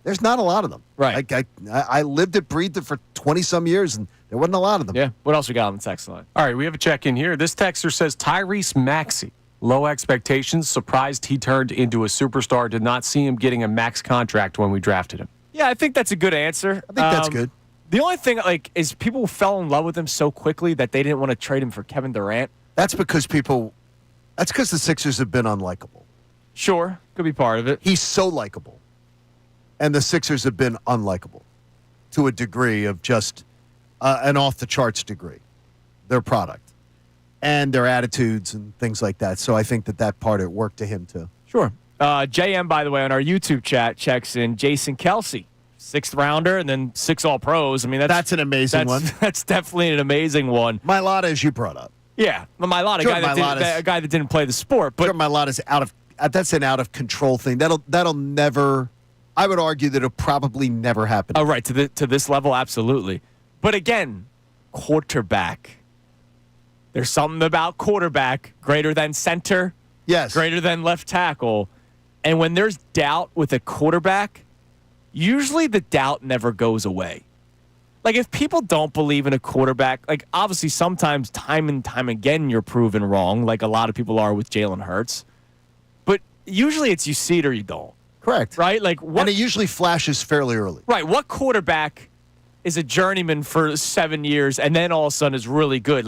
There's not a lot of them. Right. I lived it, breathed it for 20-some years, and there wasn't a lot of them. Yeah. What else we got on the text line? All right, we have a check-in here. This texter says Tyrese Maxey. Low expectations, surprised he turned into a superstar, did not see him getting a max contract when we drafted him. Yeah, I think that's a good answer. I think that's good. The only thing, is people fell in love with him so quickly that they didn't want to trade him for Kevin Durant. That's because the Sixers have been unlikable. Sure, could be part of it. He's so likable. And the Sixers have been unlikable to a degree of just an off-the-charts degree, their product, and their attitudes and things like that. So I think that part of it worked to him, too. Sure. JM, by the way, on our YouTube chat, checks in Jason Kelsey, 6th rounder, and then 6 All-Pros. I mean, that's an amazing one. That's definitely an amazing one. Mailata, as you brought up. Yeah, Mailata, a guy that didn't play the sport. But Mailata's that's an out-of-control thing. That'll never... I would argue that it'll probably never happen. Oh, right, to this level, absolutely. But again, quarterback. There's something about quarterback greater than center, yes, greater than left tackle. And when there's doubt with a quarterback, usually the doubt never goes away. Like, if people don't believe in a quarterback, obviously sometimes time and time again you're proven wrong, like a lot of people are with Jalen Hurts. But usually it's you see it or you don't. Correct. Right? And it usually flashes fairly early. Right. What quarterback is a journeyman for 7 years and then all of a sudden is really good?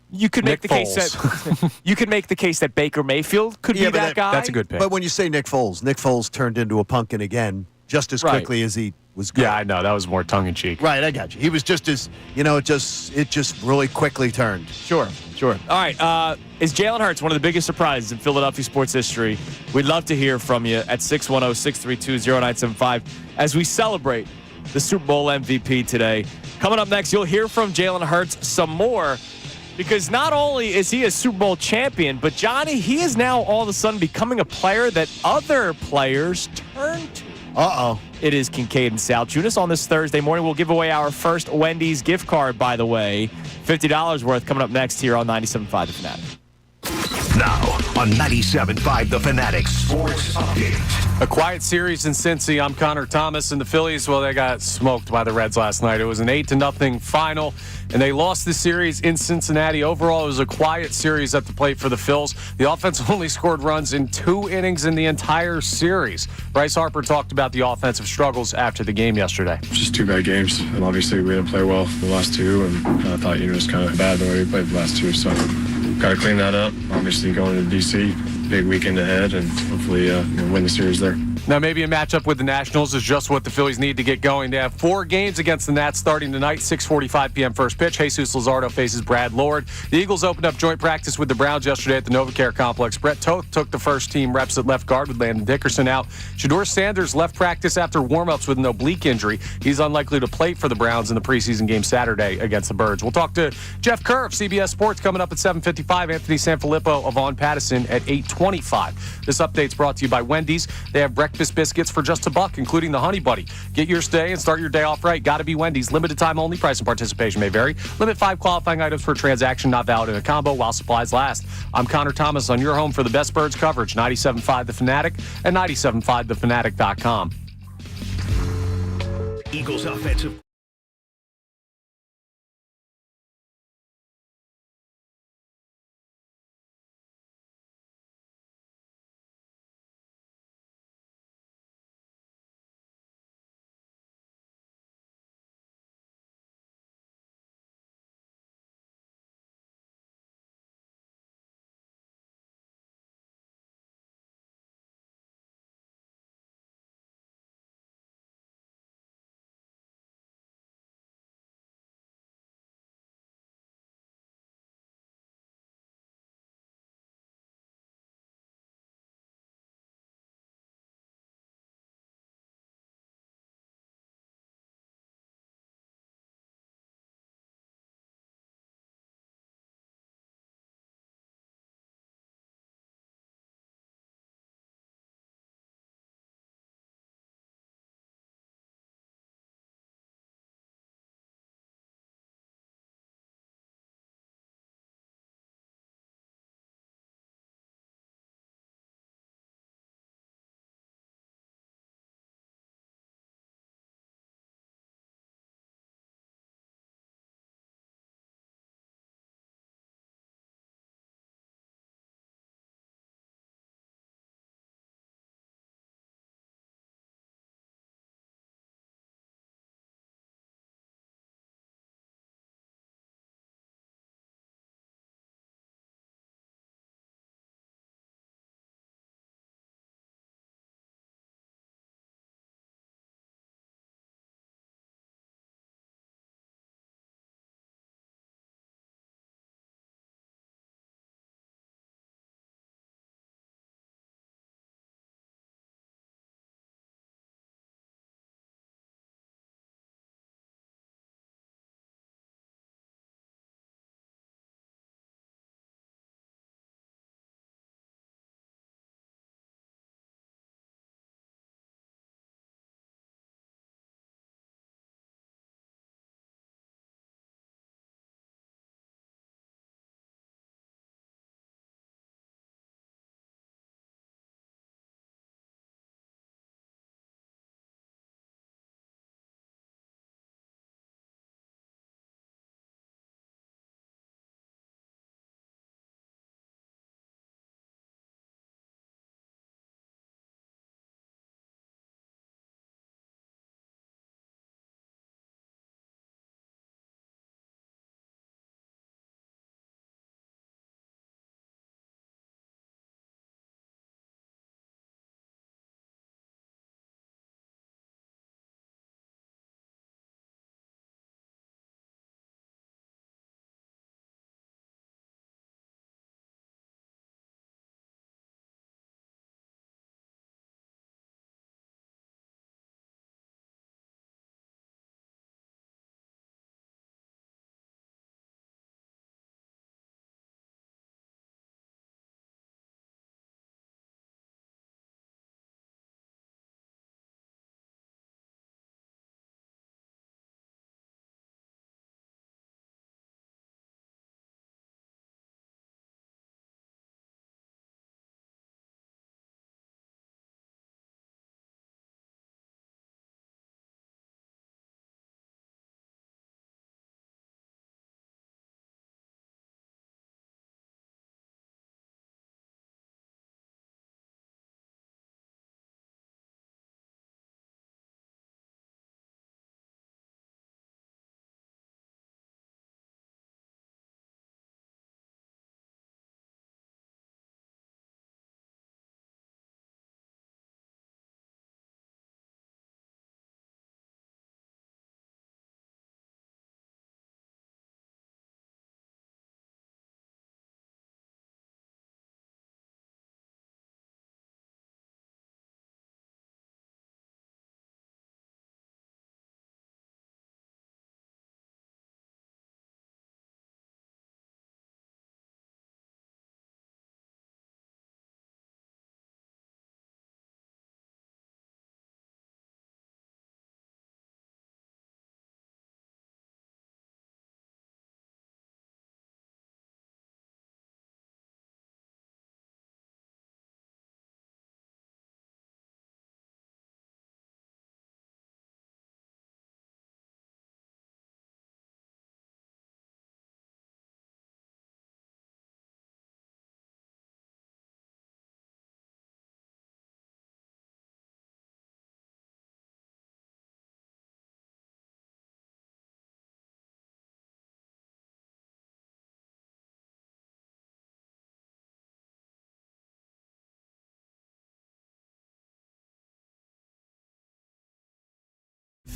You could make the case that you could make the case that Baker Mayfield could be that guy. That's a good pick. But when you say Nick Foles turned into a pumpkin again just as quickly as he was good. Yeah, I know. That was more tongue-in-cheek. Right, I got you. He was just as, it just really quickly turned. Sure. All right. Is Jalen Hurts one of the biggest surprises in Philadelphia sports history? We'd love to hear from you at 610-632-0975 as we celebrate the Super Bowl MVP today. Coming up next, you'll hear from Jalen Hurts some more because not only is he a Super Bowl champion, but Johnny, he is now all of a sudden becoming a player that other players turn to. Uh-oh. It is Kincade Salciunas on this Thursday morning. We'll give away our first Wendy's gift card, by the way. $50 worth coming up next here on 97.5 The Fanatic. Now on 97.5 The Fanatic Sports Update. A quiet series in Cincy. I'm Connor Thomas, and the Phillies, well, they got smoked by the Reds last night. It was an 8-0 final, and they lost the series in Cincinnati. Overall, it was a quiet series at the plate for the Phils. The offense only scored runs in 2 innings in the entire series. Bryce Harper talked about the offensive struggles after the game yesterday. Just 2 bad games, and obviously we didn't play well the last 2, and I thought, it was kind of bad the way we played the last 2, so got to clean that up. Obviously going to D.C., big weekend ahead, and hopefully win the series there. Now, maybe a matchup with the Nationals is just what the Phillies need to get going. They have 4 games against the Nats starting tonight, 6:45 p.m. first pitch. Jesus Luzardo faces Brad Lord. The Eagles opened up joint practice with the Browns yesterday at the NovaCare Complex. Brett Toth took the first team reps at left guard with Landon Dickerson out. Shador Sanders left practice after warmups with an oblique injury. He's unlikely to play for the Browns in the preseason game Saturday against the Birds. We'll talk to Jeff Kerr of CBS Sports coming up at 7:55. Anthony Sanfilippo of On Pattison at 8:25. This update's brought to you by Wendy's. They have breakfast biscuits for just $1, including the Honey Buddy. Get yours today and start your day off right. Gotta be Wendy's. Limited time only. Price and participation may vary. Limit 5 qualifying items per transaction. Not valid in a combo while supplies last. I'm Connor Thomas on your home for the best Birds coverage. 97.5 The Fanatic and 97.5thefanatic.com. Eagles offensive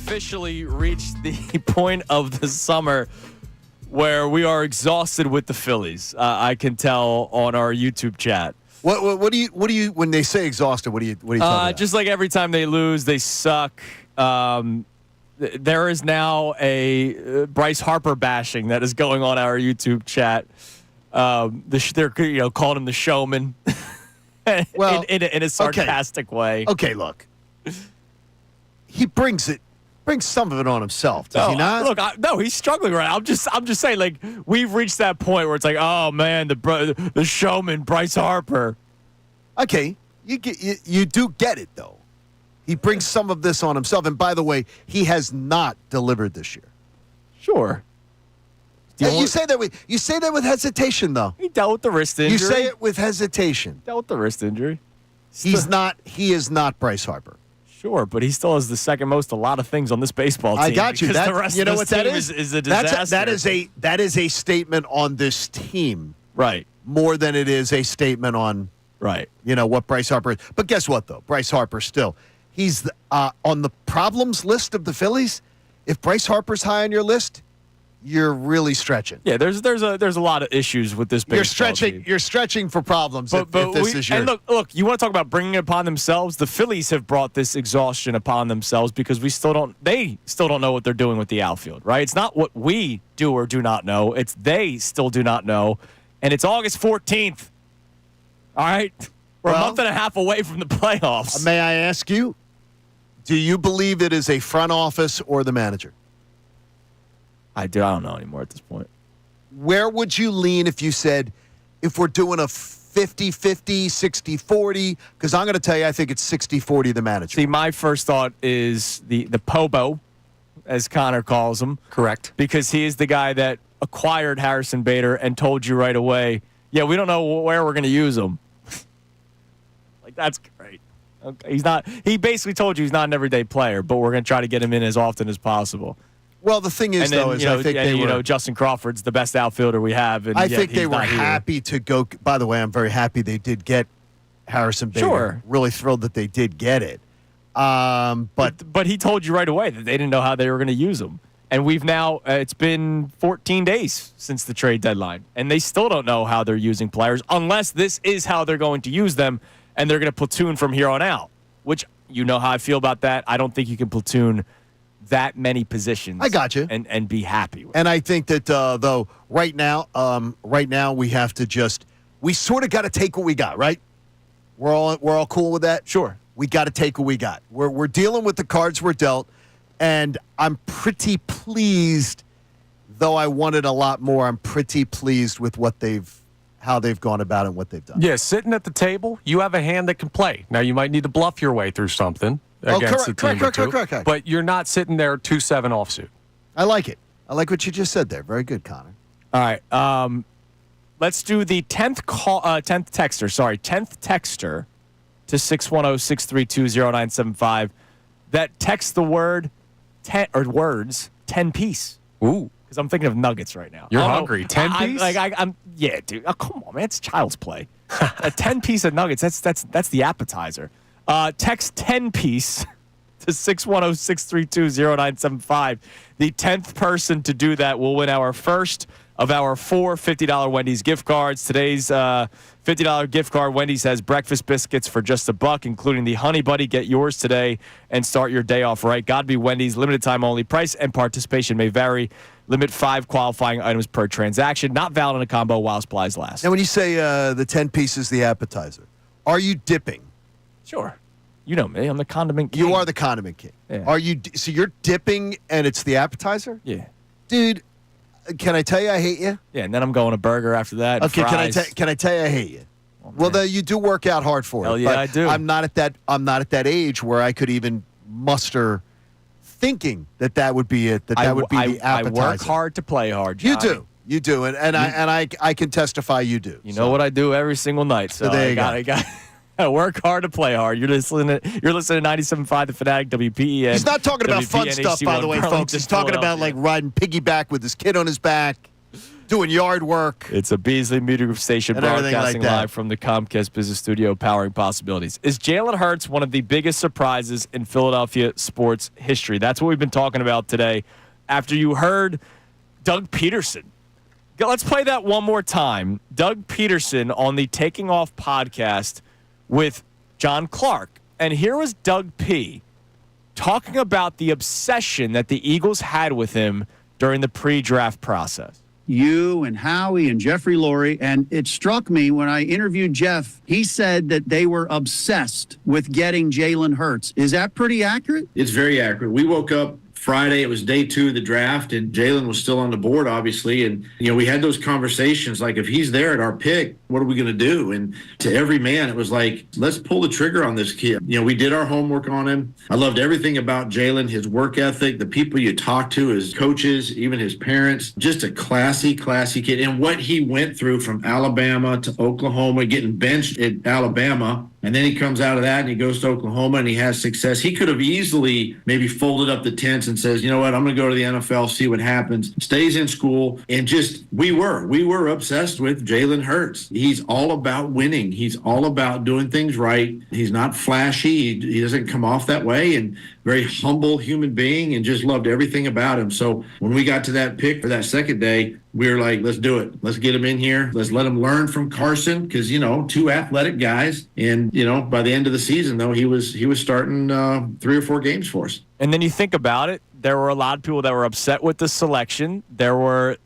officially reached the point of the summer where we are exhausted with the Phillies. I can tell on our YouTube chat. What do you when they say exhausted? What do you tell me? Just like every time they lose, they suck. There is now a Bryce Harper bashing that is going on our YouTube chat. They're calling him the showman. Well, in a sarcastic way. Okay, look. He brings some of it on himself, does he not? Look, no, he's struggling right now. I'm just saying, like, we've reached that point where it's like, oh man, the showman, Bryce Harper. Okay, you do get it though. He brings some of this on himself, and by the way, he has not delivered this year. Sure. You say that with hesitation, though. He dealt with the wrist injury. You say it with hesitation. Dealt with the wrist injury. He is not Bryce Harper. Sure, but he still has the second most a lot of things on this baseball team. I got you. The rest of this team is a disaster. That is a statement on this team, right? More than it is a statement on what Bryce Harper is. But guess what, though? Bryce Harper still. He's on the problems list of the Phillies. If Bryce Harper's high on your list, you're really stretching. Yeah, there's a lot of issues with this baseball team. You're stretching for problems. If this is your... And look, you want to talk about bringing it upon themselves? The Phillies have brought this exhaustion upon themselves because they still don't know what they're doing with the outfield, right? It's not what we do or do not know. It's they still do not know, and it's August 14th. All right, we're a month and a half away from the playoffs. May I ask you? Do you believe it is a front office or the manager? I don't know anymore at this point. Where would you lean if you said, if we're doing a 50-50, 60-40? Because I'm going to tell you, I think it's 60-40 the manager. See, my first thought is the Pobo, as Connor calls him. Correct. Because he is the guy that acquired Harrison Bader and told you right away, yeah, we don't know where we're going to use him. Like, that's great. Okay, he basically told you he's not an everyday player, but we're going to try to get him in as often as possible. Well, the thing is, though, I think Justin Crawford's the best outfielder we have. And I think they were happy to go. By the way, I'm very happy they did get Harrison Bader. Sure. Really thrilled that they did get it. But he told you right away that they didn't know how they were going to use him. And we've now, it's been 14 days since the trade deadline, and they still don't know how they're using players unless this is how they're going to use them. And they're going to platoon from here on out, which you know how I feel about that. I don't think you can platoon that many positions. I got you. And be happy with it. And I think that, though, right now we have to we sort of got to take what we got, right? We're all cool with that? Sure. We got to take what we got. We're dealing with the cards we're dealt, and I'm pretty pleased, though I wanted a lot more, I'm pretty pleased with how they've gone about it and what they've done. Yeah, sitting at the table, you have a hand that can play. Now, you might need to bluff your way through something against the team correct. But you're not sitting there 2-7 offsuit. I like it. I like what you just said there. Very good, Connor. All right. Let's do the 10th texter to 610-632-0975. That text the word 10 or words 10 piece. Ooh. Because I'm thinking of nuggets right now. You're hungry. 10 piece? Yeah, dude. Oh, come on, man. It's child's play. A 10 piece of nuggets. That's the appetizer. Text 10 piece to 610-632-0975. The 10th person to do that will win our first of our 4 $50 Wendy's gift cards. Today's $50 gift card, Wendy's has breakfast biscuits for just $1, including the Honey Buddy. Get yours today and start your day off right. Gotta be Wendy's. Limited time only. Price and participation may vary. Limit 5 qualifying items per transaction. Not valid in a combo while supplies last. Now, when you say the 10 pieces, the appetizer, are you dipping? Sure. You know me. I'm the condiment king. You are the condiment king. Yeah. So you're dipping and it's the appetizer? Yeah. Dude, can I tell you I hate you? Yeah, and then I'm going a burger after that. Okay, fries. can I tell you I hate you? Well, you do work out hard for it. Hell yeah, I do. I'm not at that age where I could even muster thinking that would be it. That would be the appetizer. I work hard to play hard, Johnny. You do, and I can testify you do. You know what I do every single night. So there you go. I work hard to play hard. You're listening to 97.5 The Fanatic, WPEN. He's not talking about fun WPN stuff, by the way, folks. He's talking about like riding piggyback with his kid on his back. doing yard work. It's a Beasley Media Group station And everything broadcasting like that. live from the Comcast Business Studio, powering possibilities. Is Jalen Hurts one of the biggest surprises in Philadelphia sports history? That's what we've been talking about today. After you heard Doug Peterson. Let's play that one more time. Doug Peterson on the Taking Off podcast with John Clark. And here was Doug P. talking about the obsession that the Eagles had with him during the pre-draft process. You and Howie and Jeffrey Lurie. And it struck me when I interviewed Jeff, he said that they were obsessed with getting Jalen Hurts. Is that pretty accurate? It's very accurate. We woke up Friday, it was day 2 of the draft, and Jalen was still on the board, obviously. And, we had those conversations like, if he's there at our pick, what are we going to do? And to every man, it was like, let's pull the trigger on this kid. We did our homework on him. I loved everything about Jalen, his work ethic, the people you talk to, his coaches, even his parents. Just a classy kid. And what he went through from Alabama to Oklahoma, getting benched at Alabama, and then he comes out of that and he goes to Oklahoma and he has success. He could have easily maybe folded up the tents and says, you know what, I'm going to go to the NFL, see what happens. Stays in school. And we were obsessed with Jalen Hurts. He's all about winning. He's all about doing things right. He's not flashy. He doesn't come off that way, and very humble human being, and just loved everything about him. So when we got to that pick for that second day, we were like, let's do it. Let's get him in here. Let's let him learn from Carson, because, 2 athletic guys. And, by the end of the season, though, he was starting 3 or 4 games for us. And then you think about it, there were a lot of people that were upset with the selection. There were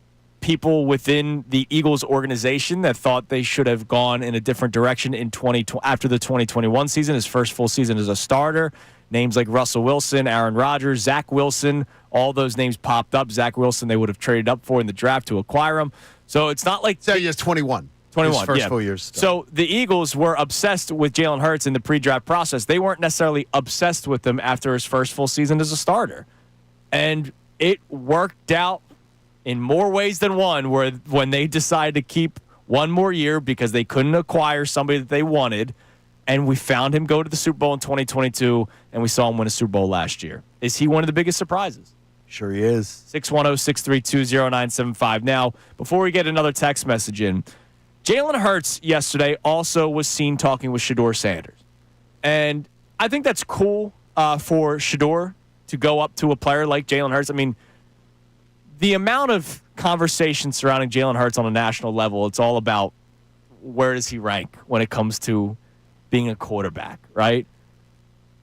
people within the Eagles organization that thought they should have gone in a different direction in after the 2021 season, his first full season as a starter. Names like Russell Wilson, Aaron Rodgers, Zach Wilson, all those names popped up. Zach Wilson they would have traded up for in the draft to acquire him. So it's not like... So he has 21. 21, his first yeah. full years. So the Eagles were obsessed with Jalen Hurts in the pre-draft process. They weren't necessarily obsessed with him after his first full season as a starter. And it worked out in more ways than one, where when they decided to keep one more year because they couldn't acquire somebody that they wanted, and we found him go to the Super Bowl in 2022, and we saw him win a Super Bowl last year. Is he one of the biggest surprises? Sure he is. 610-632-0975. Now, before we get another text message in, Jalen Hurts yesterday also was seen talking with Shedeur Sanders. And I think that's cool for Shedeur to go up to a player like Jalen Hurts. I mean, the amount of conversation surrounding Jalen Hurts on a national level, it's all about where does he rank when it comes to being a quarterback, right?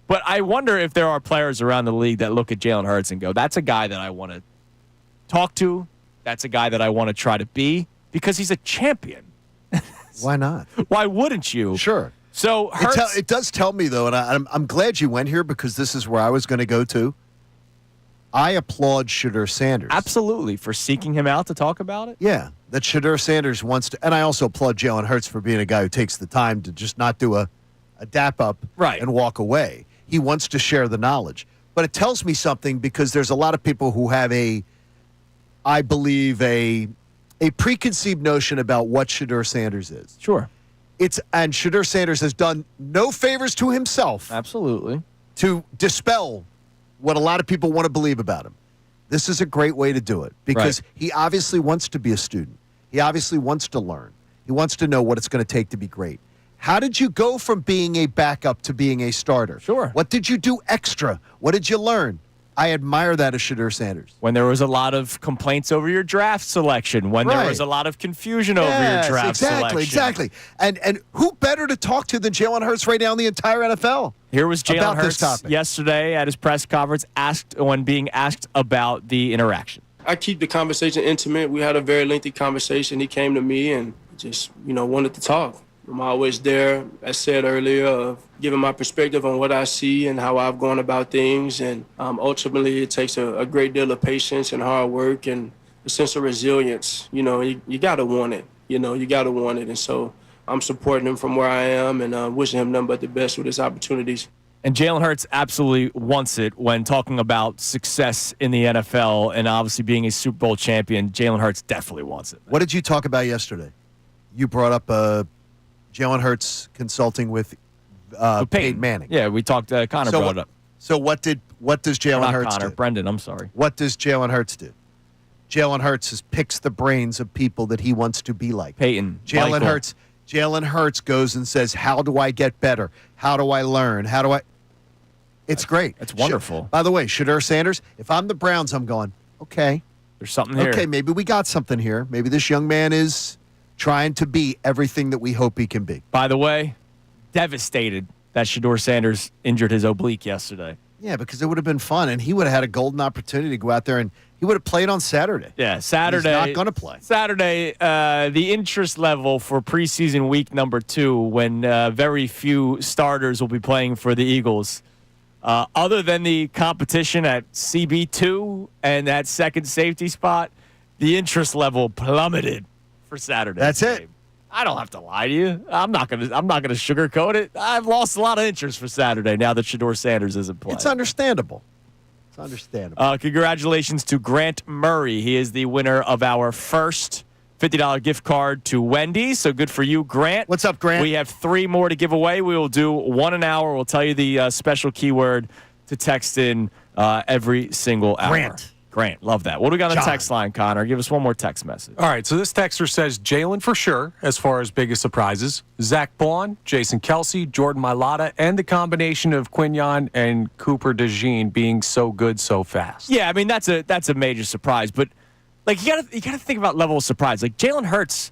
But I wonder if there are players around the league that look at Jalen Hurts and go, that's a guy that I want to talk to. That's a guy that I want to try to be, because he's a champion. Why not? Why wouldn't you? Sure. So Hurts, it does tell me, though, and I'm glad you went here, because this is where I was going to go to. I applaud Shedeur Sanders. Absolutely, for seeking him out to talk about it. Yeah, that Shedeur Sanders wants to, and I also applaud Jalen Hurts for being a guy who takes the time to just not do a dap up and walk away. He wants to share the knowledge. But it tells me something, because there's a lot of people who have I believe, a preconceived notion about what Shedeur Sanders is. Sure. And Shedeur Sanders has done no favors to himself. Absolutely. To dispel what a lot of people want to believe about him. This is a great way to do it, because he obviously wants to be a student. He obviously wants to learn. He wants to know what it's going to take to be great. How did you go from being a backup to being a starter? Sure. What did you do extra? What did you learn? I admire that of Shedeur Sanders. When there was a lot of complaints over your draft selection, when there was a lot of confusion over your draft selection. Exactly. And who better to talk to than Jalen Hurts right now in the entire NFL? Here was Jalen Hurts yesterday at his press conference when being asked about the interaction. I keep the conversation intimate. We had a very lengthy conversation. He came to me and just, wanted to talk. I'm always there, as said earlier, of giving my perspective on what I see and how I've gone about things. And ultimately, it takes a great deal of patience and hard work and a sense of resilience. You got to want it. You got to want it. And so I'm supporting him from where I am and wishing him nothing but the best with his opportunities. And Jalen Hurts absolutely wants it when talking about success in the NFL and obviously being a Super Bowl champion. Jalen Hurts definitely wants it. What did you talk about yesterday? You brought up Jalen Hurts consulting with Peyton Manning. Yeah, we talked. Connor brought it up. So what does Jalen Hurts do? Brendan, I'm sorry. What does Jalen Hurts do? Jalen Hurts picks the brains of people that he wants to be like. Peyton, Jalen Michael. Hurts. Jalen Hurts goes and says, "How do I get better? How do I learn? How do I?" It's great. That's wonderful. By the way, Shedeur Sanders. If I'm the Browns, I'm going, okay. There's something here. Okay, maybe we got something here. Maybe this young man is trying to be everything that we hope he can be. By the way, devastated that Shedeur Sanders injured his oblique yesterday. Yeah, because it would have been fun, and he would have had a golden opportunity to go out there, and he would have played on Saturday. Yeah, Saturday. He's not going to play. Saturday, the interest level for preseason week number 2, when very few starters will be playing for the Eagles, other than the competition at CB2 and that second safety spot, the interest level plummeted for Saturday. That's it. I don't have to lie to you. I'm not gonna sugarcoat it. I've lost a lot of interest for Saturday now that Shedeur Sanders isn't playing. It's understandable. It's understandable. Congratulations to Grant Murray. He is the winner of our first $50 gift card to Wendy's. So good for you, Grant. What's up, Grant? We have 3 more to give away. We will do 1 an hour. We'll tell you the special keyword to text in every single hour. Grant, love that. What do we got on the text line, Connor? Give us one more text message. All right, so this texter says Jalen for sure, as far as biggest surprises. Zach Bond, Jason Kelsey, Jordan Mailata, and the combination of Quinyon and Cooper DeJean being so good so fast. Yeah, I mean that's a major surprise, but like you gotta think about level of surprise. Like Jalen Hurts,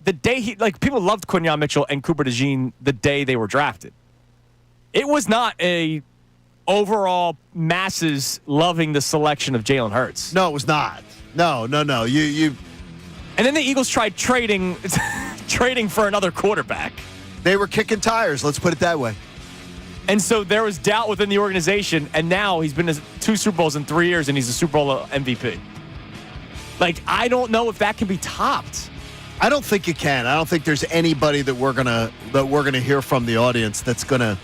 the day people loved Quinyon Mitchell and Cooper DeJean the day they were drafted. It was not a overall masses loving the selection of Jalen Hurts. No, it was not. No. You. And then the Eagles tried trading for another quarterback. They were kicking tires. Let's put it that way. And so there was doubt within the organization, and now he's been to 2 Super Bowls in 3 years, and he's a Super Bowl MVP. Like, I don't know if that can be topped. I don't think you can. I don't think there's anybody that we're gonna hear from the audience that's gonna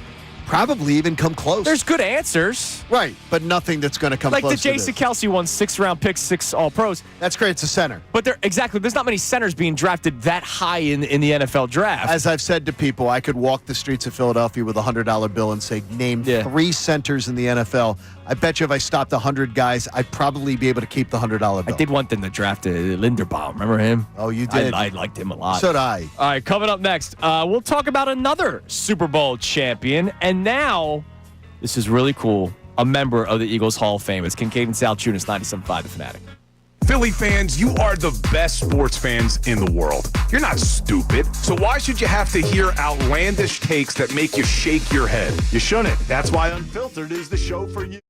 probably even come close. There's good answers. Right, but nothing that's going to come like close the Jason Kelsey one, 6th-round pick, 6 All-Pros. That's great. It's a center. But there's not many centers being drafted that high in the NFL draft. As I've said to people, I could walk the streets of Philadelphia with a $100 bill and say, name 3 centers in the NFL. I bet you if I stopped 100 guys, I'd probably be able to keep the $100 bill. I did one thing to draft Linderbaum. Remember him? Oh, you did? I liked him a lot. So did I. All right, coming up next, we'll talk about another Super Bowl champion. And now, this is really cool, a member of the Eagles Hall of Fame. It's Kincade Salciunas, 97.5 The Fanatic. Philly fans, you are the best sports fans in the world. You're not stupid, so why should you have to hear outlandish takes that make you shake your head? You shouldn't. That's why Unfiltered is the show for you.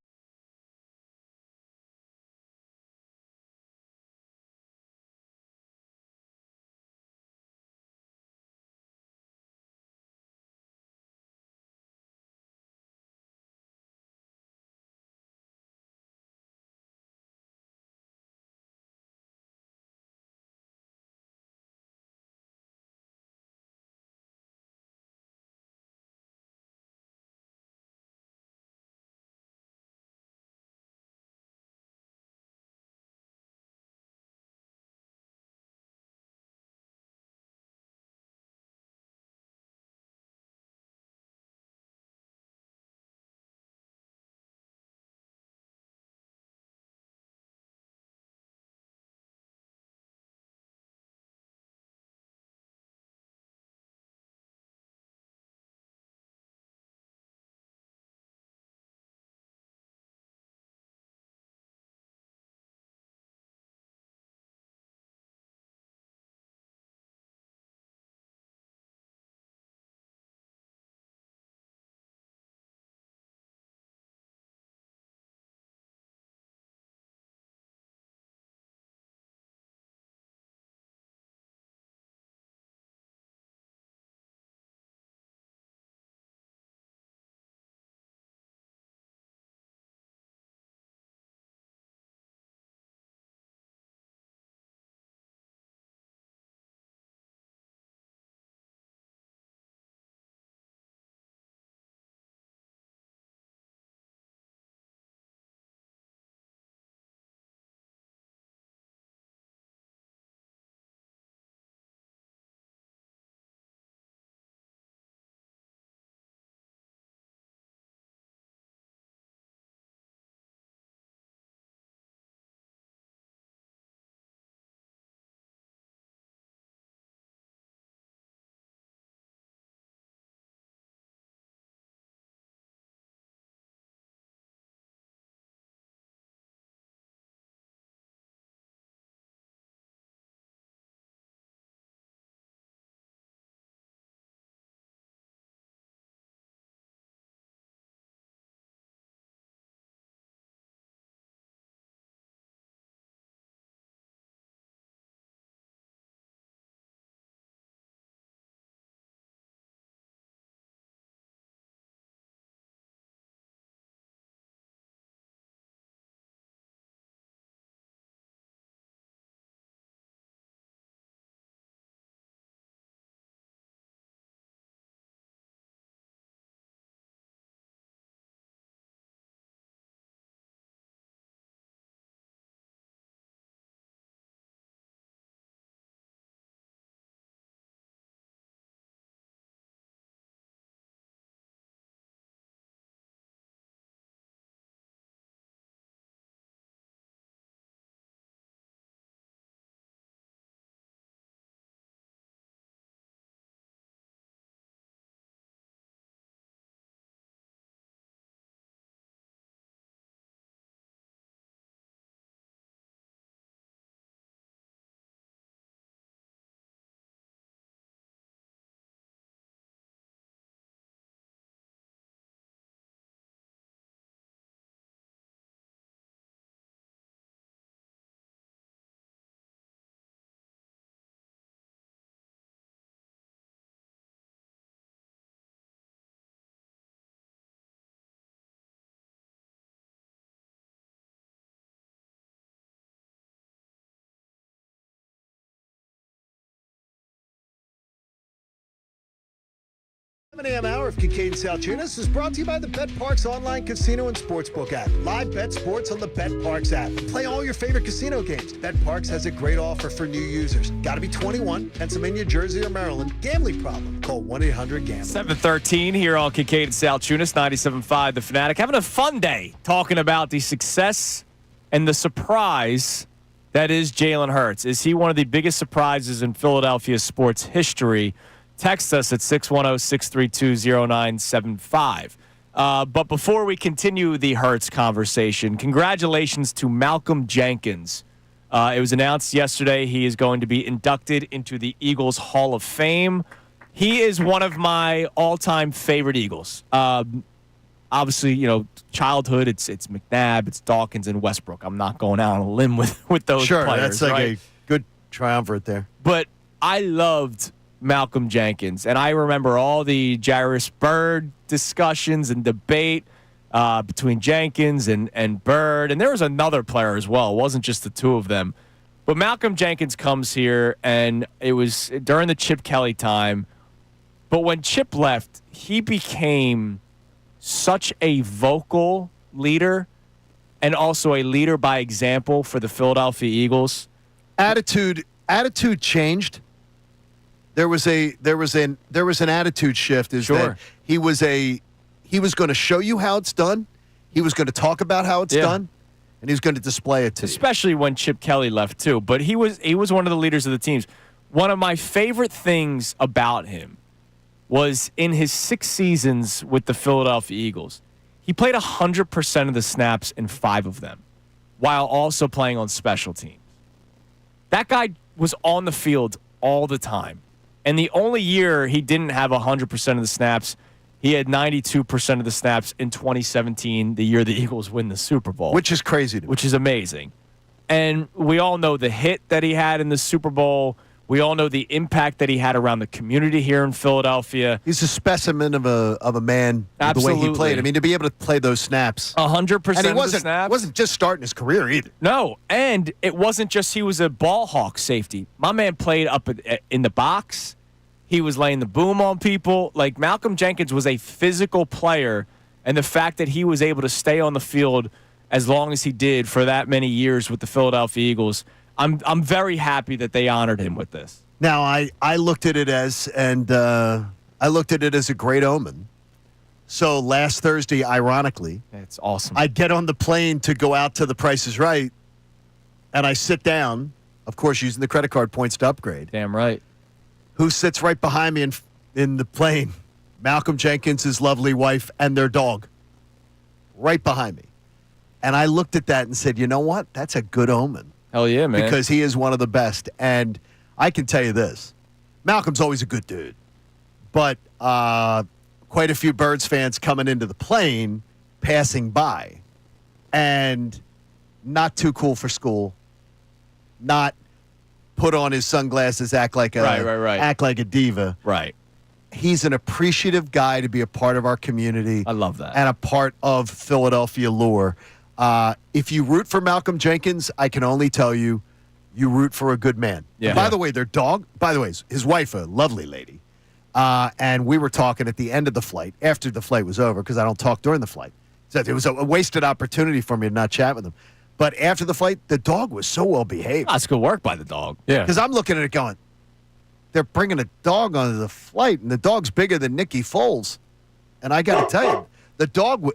7 a.m. hour of Kincade Salciunas is brought to you by the Bet Parks online casino and sportsbook app. Live bet sports on the Bet Parks app. Play all your favorite casino games. Bet Parks has a great offer for new users. Got to be 21, Pennsylvania, Jersey, or Maryland. Gambling problem? Call 1-800-GAMBLER. 7:13 here on Kincade Salciunas, 97.5 The Fanatic. Having a fun day talking about the success and the surprise that is Jalen Hurts. Is he one of the biggest surprises in Philadelphia sports history? Text us at 610-632-0975. But before we continue the Hurts conversation, congratulations to Malcolm Jenkins. It was announced yesterday he is going to be inducted into the Eagles Hall of Fame. He is one of my all-time favorite Eagles. Obviously, childhood, it's McNabb, it's Dawkins, and Westbrook. I'm not going out on a limb with those players. Sure, that's like right? a good triumvirate there. But I loved Malcolm Jenkins, and I remember all the Jairus Byrd discussions and debate between Jenkins and Byrd, and there was another player as well. It wasn't just the two of them. But Malcolm Jenkins comes here, and it was during the Chip Kelly time. But when Chip left, he became such a vocal leader and also a leader by example for the Philadelphia Eagles. Attitude changed. There was an attitude shift. That he was going to show you how it's done. He was going to talk about how it's done, and he was going to display it to you. Especially when Chip Kelly left too. But he was one of the leaders of the teams. One of my favorite things about him was in his 6 seasons with the Philadelphia Eagles, he played 100% of the snaps in 5 of them, while also playing on special teams. That guy was on the field all the time. And the only year he didn't have 100% of the snaps, he had 92% of the snaps in 2017, the year the Eagles win the Super Bowl. Which is crazy to me. Which is amazing. And we all know the hit that he had in the Super Bowl. We all know the impact that he had around the community here in Philadelphia. He's a specimen of a man. Absolutely. The way he played. I mean, to be able to play those snaps. 100% and he of the snaps. wasn't just starting his career either. No, and it wasn't just he was a ball hawk safety. My man played up in the box. He was laying the boom on people. Like, Malcolm Jenkins was a physical player, and the fact that he was able to stay on the field as long as he did for that many years with the Philadelphia Eagles, I'm very happy that they honored him with this. Now, I looked at it as a great omen. So last Thursday, ironically, it's awesome. I get on the plane to go out to The Price is Right, and I sit down, of course, using the credit card points to upgrade. Damn right. Who sits right behind me in the plane? Malcolm Jenkins, his lovely wife, and their dog. Right behind me. And I looked at that and said, you know what? That's a good omen. Hell yeah, man. Because he is one of the best. And I can tell you this. Malcolm's always a good dude. But quite a few Birds fans coming into the plane, passing by. And not too cool for school. Not put on his sunglasses, act like a diva. Right. He's an appreciative guy to be a part of our community. I love that. And a part of Philadelphia lore. If you root for Malcolm Jenkins, I can only tell you, you root for a good man. Yeah. By the way, their dog, his wife, a lovely lady. And we were talking at the end of the flight, after the flight was over, because I don't talk during the flight. So it was a wasted opportunity for me to not chat with him. But after the flight, the dog was so well behaved. That's good work by the dog. Yeah. Because I'm looking at it going, they're bringing a dog onto the flight, and the dog's bigger than Nicky Foles. And I got to tell you, the dog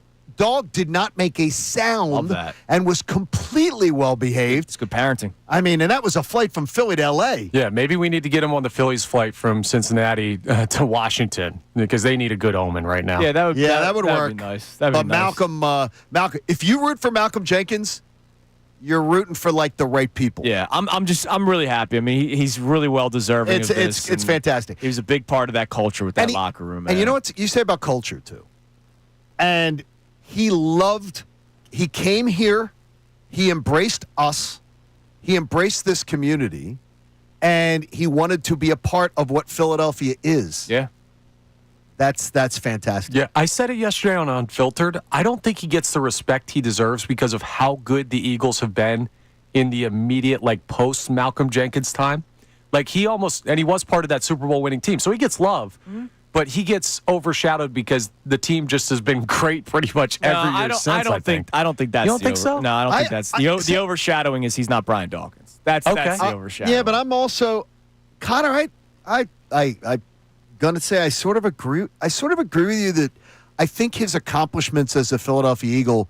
did not make a sound. Love that. And was completely well behaved. It's good parenting. I mean, and that was a flight from Philly to L.A. Yeah, maybe we need to get him on the Phillies flight from Cincinnati to Washington because they need a good omen right now. Yeah, that would work. Be nice. That'd be nice. Malcolm, if you root for Malcolm Jenkins, you're rooting for like the right people. Yeah, I'm really happy. I mean, he's really well deserving of this. It's fantastic. He was a big part of that culture with that locker room. Man. And you know what you say about culture too. And he came here, he embraced us, he embraced this community, and he wanted to be a part of what Philadelphia is. Yeah. That's fantastic. Yeah, I said it yesterday on Unfiltered. I don't think he gets the respect he deserves because of how good the Eagles have been in the immediate, post-Malcolm Jenkins time. He was part of that Super Bowl winning team, so he gets love. Mm-hmm. but he gets overshadowed because the team just has been great pretty much every year since. I don't think that's. You don't think so? No, I don't think that's the overshadowing. Is he's not Brian Dawkins? That's the overshadowing. Yeah, but I'm also Connor. I gonna say I sort of agree. I sort of agree with you that I think his accomplishments as a Philadelphia Eagle.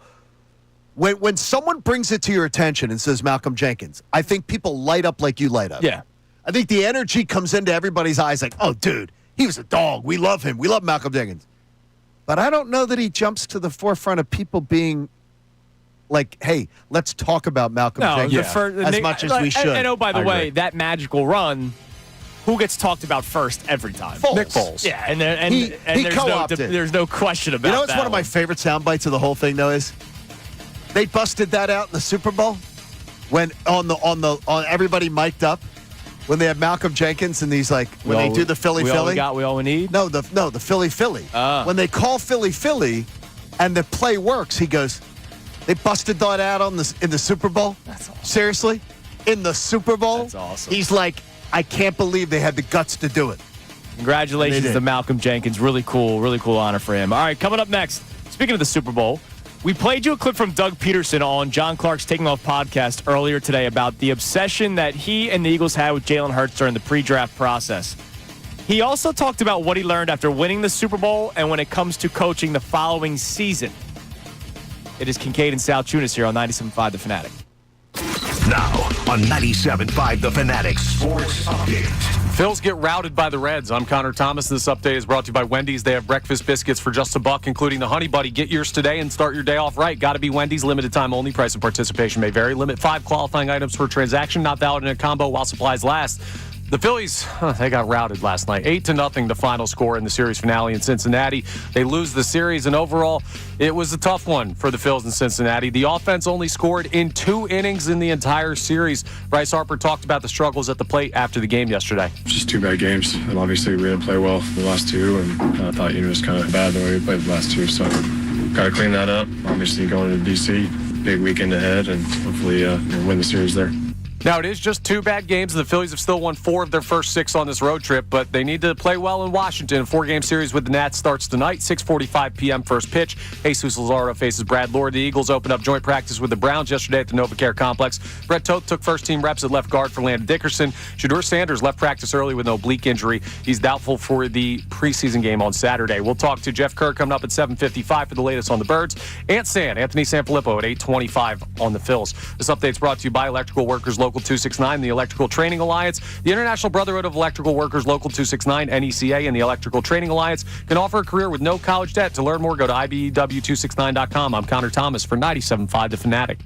When someone brings it to your attention and says Malcolm Jenkins, I think people light up like you light up. Yeah. I think the energy comes into everybody's eyes like, oh, dude, he was a dog. We love him. We love Malcolm Jenkins. But I don't know that he jumps to the forefront of people being like, hey, let's talk about Malcolm Jenkins as much as we should. And oh, by the way, that magical run, who gets talked about first every time? Foles. Nick Foles. Yeah, and he there's no question about that. You know what's one of my favorite sound bites of the whole thing, though, is they busted that out in the Super Bowl when on everybody mic'd up when they had Malcolm Jenkins and these when they do the Philly. We all we need. No, the Philly. When they call Philly, and the play works, he goes, they busted that out in the Super Bowl. That's awesome. Seriously, in the Super Bowl. That's awesome. He's like, I can't believe they had the guts to do it. Congratulations to Malcolm Jenkins. Really cool honor for him. All right, coming up next. Speaking of the Super Bowl. We played you a clip from Doug Peterson on John Clark's Taking Off podcast earlier today about the obsession that he and the Eagles had with Jalen Hurts during the pre-draft process. He also talked about what he learned after winning the Super Bowl and when it comes to coaching the following season. It is Kincade and Salciunas here on 97.5 The Fanatic. Now on 97.5 The Fanatic Sports Update. Phils get routed by the Reds. I'm Connor Thomas. This update is brought to you by Wendy's. They have breakfast biscuits for just $1, including the Honey Buddy. Get yours today and start your day off right. Got to be Wendy's. Limited time only. Price and participation may vary. Limit 5 qualifying items per transaction. Not valid in a combo while supplies last. The Phillies, they got routed last night. 8-0, the final score in the series finale in Cincinnati. They lose the series, and overall, it was a tough one for the Phils in Cincinnati. The offense only scored in 2 innings in the entire series. Bryce Harper talked about the struggles at the plate after the game yesterday. Just 2 bad games. And obviously, we didn't play well the last 2, and I thought, it was kind of bad the way we played the last 2. So, got to clean that up. Obviously, going to D.C., big weekend ahead, and hopefully win the series there. Now, it is just 2 bad games. The Phillies have still won 4 of their first 6 on this road trip, but they need to play well in Washington. A 4-game series with the Nats starts tonight, 6:45 p.m. first pitch. Jesus Luzardo faces Brad Lord. The Eagles opened up joint practice with the Browns yesterday at the NovaCare Complex. Brett Toth took first-team reps at left guard for Landon Dickerson. Shedeur Sanders left practice early with an oblique injury. He's doubtful for the preseason game on Saturday. We'll talk to Jeff Kerr coming up at 7:55 for the latest on the Birds. Anthony Sanfilippo at 8:25 on the Phils. This update's brought to you by Electrical Workers Local 269, the Electrical Training Alliance. The International Brotherhood of Electrical Workers Local 269, NECA, and the Electrical Training Alliance can offer a career with no college debt. To learn more, go to IBEW269.com. I'm Connor Thomas for 97.5 The Fanatic.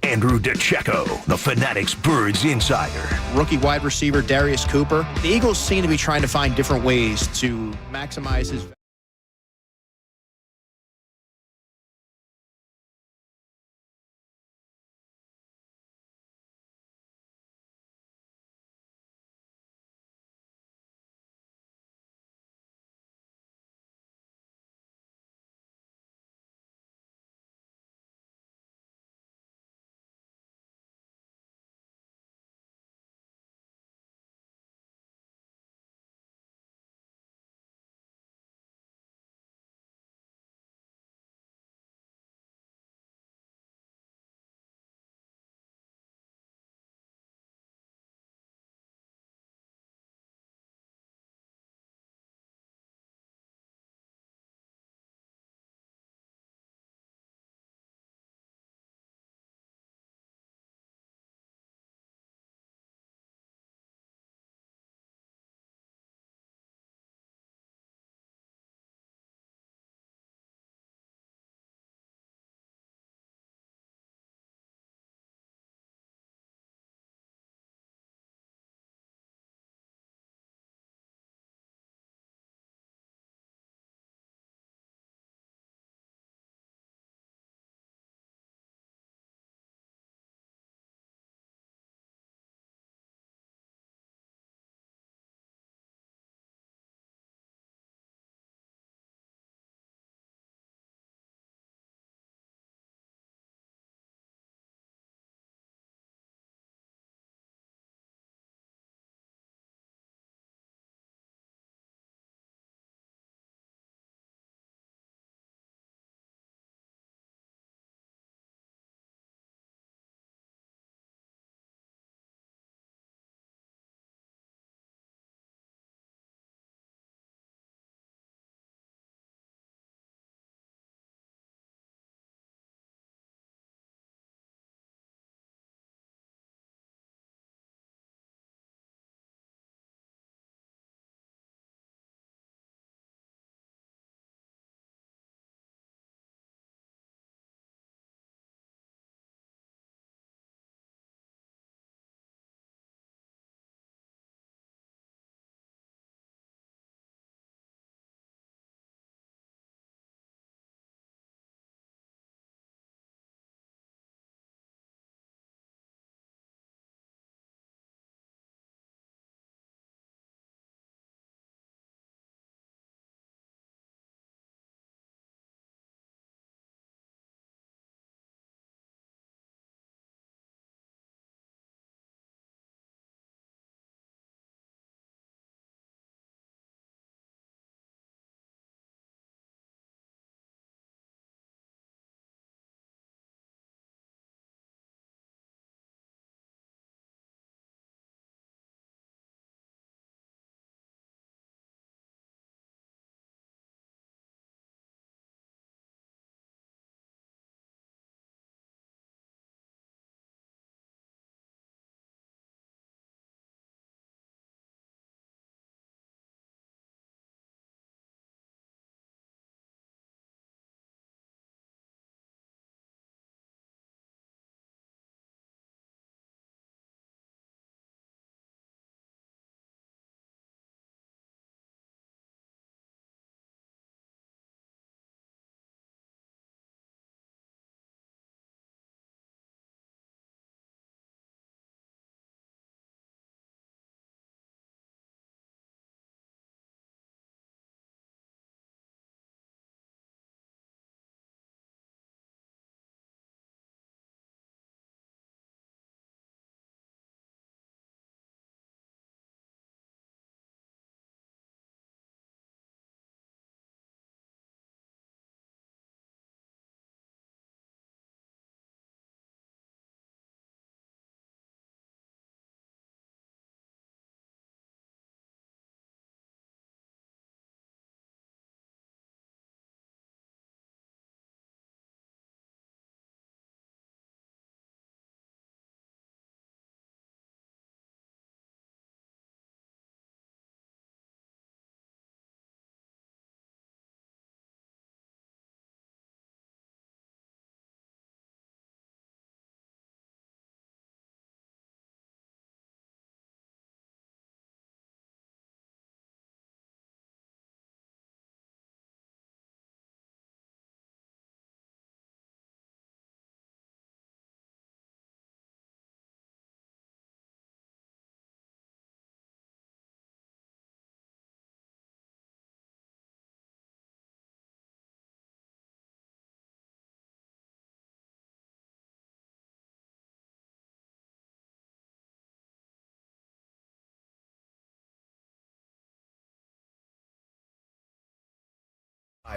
Andrew DeCecco, the Fanatics Birds Insider. Rookie wide receiver Darius Cooper. The Eagles seem to be trying to find different ways to maximize his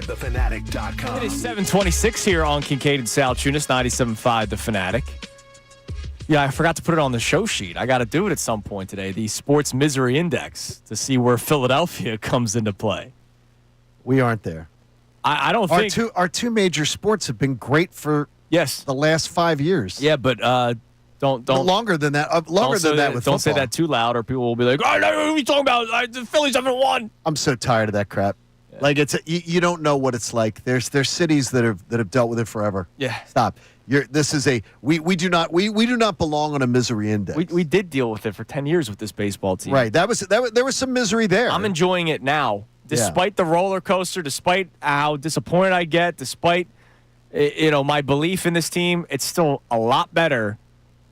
TheFanatic.com. It is 7:26 here on Kincade Salciunas, 97.5 The Fanatic. Yeah, I forgot to put it on the show sheet. I got to do it at some point today. The Sports Misery Index to see where Philadelphia comes into play. We aren't there. I don't think our two major sports have been great for the last 5 years. Yeah, but don't longer than that. Longer than that with Don't say football. that too loud, or people will be like, "Oh, no, what are you talking about? The Phillies haven't won." I'm so tired of that crap. Yeah. Like you don't know what it's like. There's cities that have dealt with it forever. Yeah, stop. We do not belong on a misery index. We did deal with it for 10 years with this baseball team. Right. There was some misery there. I'm enjoying it now, despite the roller coaster, despite how disappointed I get, despite my belief in this team. It's still a lot better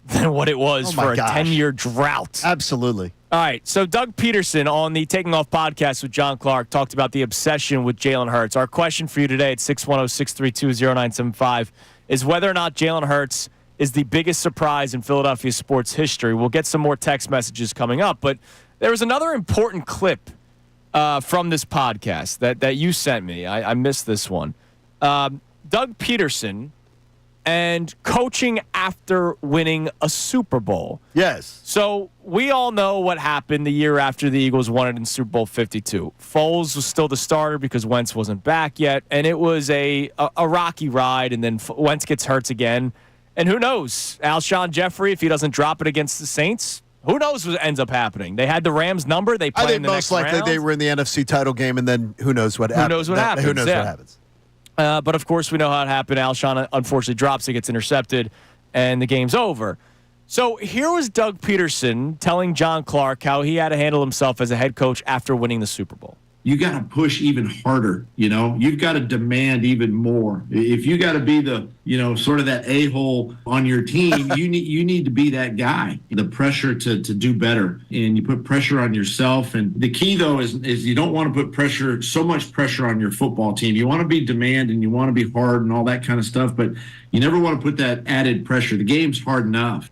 than what it was for a 10-year drought. Absolutely. All right, so Doug Peterson on the Taking Off podcast with John Clark talked about the obsession with Jalen Hurts. Our question for you today at 610-632-0975 is whether or not Jalen Hurts is the biggest surprise in Philadelphia sports history. We'll get some more text messages coming up, but there was another important clip from this podcast that you sent me. I missed this one. Doug Peterson and coaching after winning a Super Bowl. Yes. So we all know what happened the year after the Eagles won it in Super Bowl 52. Foles was still the starter because Wentz wasn't back yet, and it was a rocky ride, and then Wentz gets hurt again. And who knows? Alshon Jeffrey, if he doesn't drop it against the Saints, who knows what ends up happening? They had the Rams number. They play in the next round. Most likely they were in the NFC title game, and then who knows what happens. Who knows what happens. But, of course, we know how it happened. Alshon, unfortunately, drops. He gets intercepted, and the game's over. So here was Doug Peterson telling John Clark how he had to handle himself as a head coach after winning the Super Bowl. You got to push even harder, You've got to demand even more. If you got to be the, sort of that a-hole on your team, you need to be that guy. The pressure to do better, and you put pressure on yourself. And the key, though, is you don't want to put so much pressure on your football team. You want to be demand and you want to be hard and all that kind of stuff, but you never want to put that added pressure. The game's hard enough.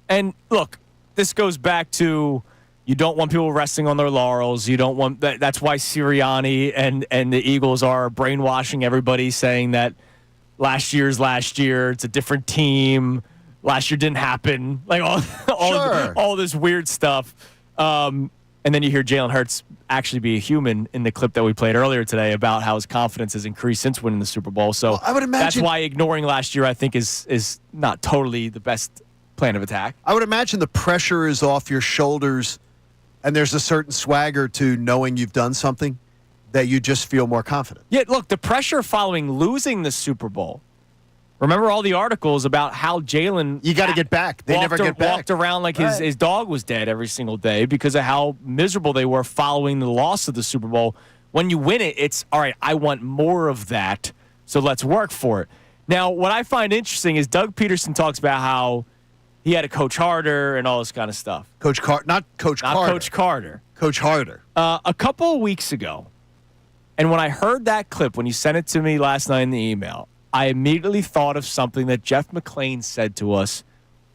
And look, this goes back to you don't want people resting on their laurels. You don't want that. That's why Sirianni and the Eagles are brainwashing everybody, saying that last year's last year. It's a different team. Last year didn't happen. Like all this weird stuff. And then you hear Jalen Hurts actually be a human in the clip that we played earlier today about how his confidence has increased since winning the Super Bowl. So I would imagine that's why ignoring last year, I think, is not totally the best plan of attack. I would imagine the pressure is off your shoulders, and there's a certain swagger to knowing you've done something that you just feel more confident. Yeah, look, the pressure following losing the Super Bowl. Remember all the articles about how Jalen... You got to get back. They never get back. Walked around like his dog was dead every single day because of how miserable they were following the loss of the Super Bowl. When you win it, it's, all right, I want more of that, so let's work for it. Now, what I find interesting is Doug Peterson talks about how he had to coach harder and all this kind of stuff. Not Coach Carter. Coach Harder. A couple of weeks ago, and when I heard that clip, when you sent it to me last night in the email, I immediately thought of something that Jeff McClain said to us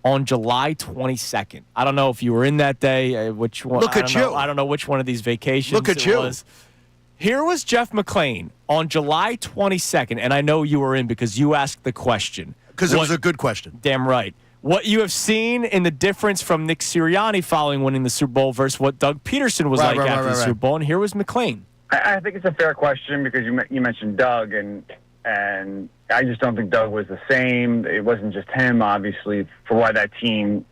on July 22nd. I don't know if you were in that day, which one. Look at you. I don't know which one of these vacations it was. Here was Jeff McClain on July 22nd, and I know you were in because you asked the question. Because it was a good question. Damn right. What you have seen in the difference from Nick Sirianni following winning the Super Bowl versus what Doug Peterson was after the Super Bowl, and here was McClain. I think it's a fair question because you mentioned Doug, and I just don't think Doug was the same. It wasn't just him, obviously, for why that team,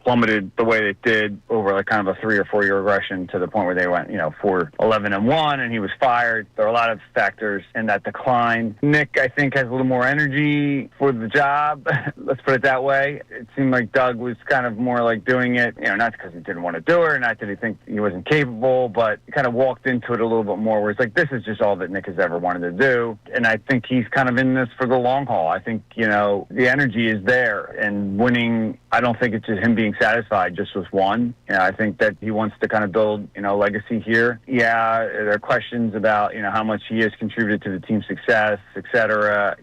plummeted the way it did over like kind of a 3 or 4 year regression to the point where they went, 4-11-1, and he was fired. There are a lot of factors in that decline. Nick, I think, has a little more energy for the job. Let's put it that way. It seemed like Doug was kind of more like doing it, not because he didn't want to do it, or not that he think he wasn't capable, but he kind of walked into it a little bit more where it's like, this is just all that Nick has ever wanted to do. And I think he's kind of in this for the long haul. I think, the energy is there, and winning I don't think it's just him being satisfied just with one. I think that he wants to kind of build, legacy here. Yeah, there are questions about, how much he has contributed to the team's success, et cetera.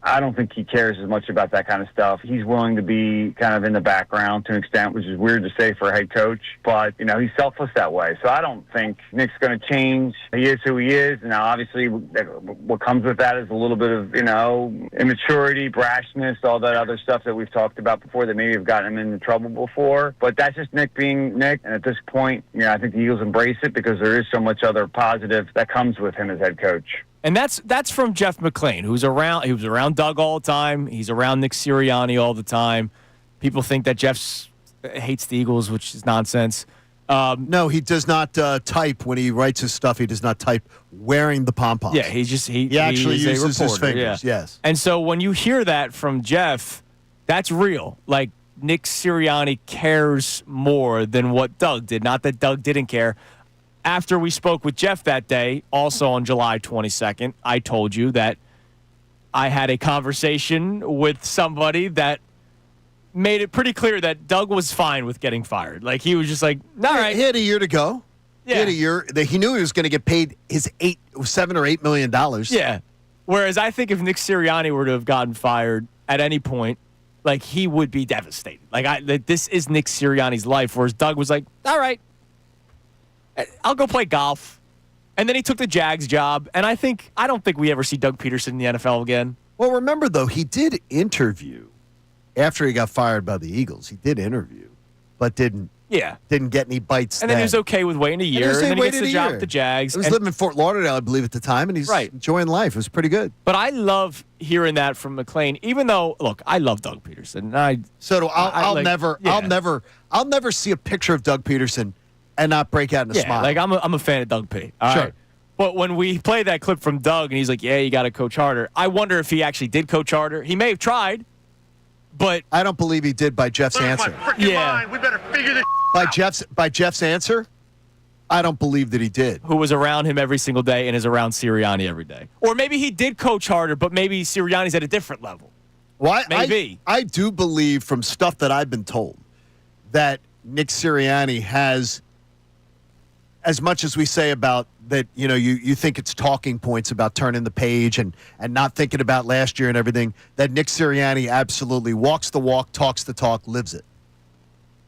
I don't think he cares as much about that kind of stuff. He's willing to be kind of in the background to an extent, which is weird to say for a head coach, but, he's selfless that way. So I don't think Nick's going to change. He is who he is. Now, obviously, what comes with that is a little bit of, immaturity, brashness, all that other stuff that we've talked about before that maybe have gotten him into trouble before. But that's just Nick being Nick. And at this point, I think the Eagles embrace it because there is so much other positive that comes with him as head coach. And that's from Jeff McClain, who's around. He was around Doug all the time. He's around Nick Sirianni all the time. People think that Jeff hates the Eagles, which is nonsense. No, he does not type when he writes his stuff. He does not type wearing the pom-poms. Yeah, he actually uses his reporter, fingers. yeah. Yes. And so when you hear that from Jeff, that's real. Like, Nick Sirianni cares more than what Doug did. Not that Doug didn't care. After we spoke with Jeff that day, also on July 22nd, I told you that I had a conversation with somebody that made it pretty clear that Doug was fine with getting fired. Like, he was just like, all right. He had a year to go. Yeah. He had a year. He knew he was going to get paid his $7 or $8 million. Yeah. Whereas I think if Nick Sirianni were to have gotten fired at any point, like, he would be devastated. Like, this is Nick Sirianni's life, whereas Doug was like, all right, I'll go play golf. And then he took the Jags job, and I don't think we ever see Doug Peterson in the NFL again. Well, remember, though, he did interview after he got fired by the Eagles. He did interview, but didn't get any bites. And then he was okay with waiting a year, and then he gets the job at the Jags. He was living in Fort Lauderdale, I believe, at the time, and he's enjoying life. It was pretty good. But I love hearing that from McClain, even though, look, I love Doug Peterson. I'll never see a picture of Doug Peterson and not break out in a smile. Like, I'm a fan of Doug P. All sure. right. But when we play that clip from Doug, and he's like, yeah, you got to coach harder, I wonder if he actually did coach harder. He may have tried, but I don't believe he did by Jeff's answer. Mind. We better figure this by Jeff's answer, I don't believe that he did. Who was around him every single day and is around Sirianni every day. Or maybe he did coach harder, but maybe Sirianni's at a different level. Well, maybe. I do believe from stuff that I've been told that Nick Sirianni has, as much as we say about that, you think it's talking points about turning the page and not thinking about last year and everything, that Nick Sirianni absolutely walks the walk, talks the talk, lives it.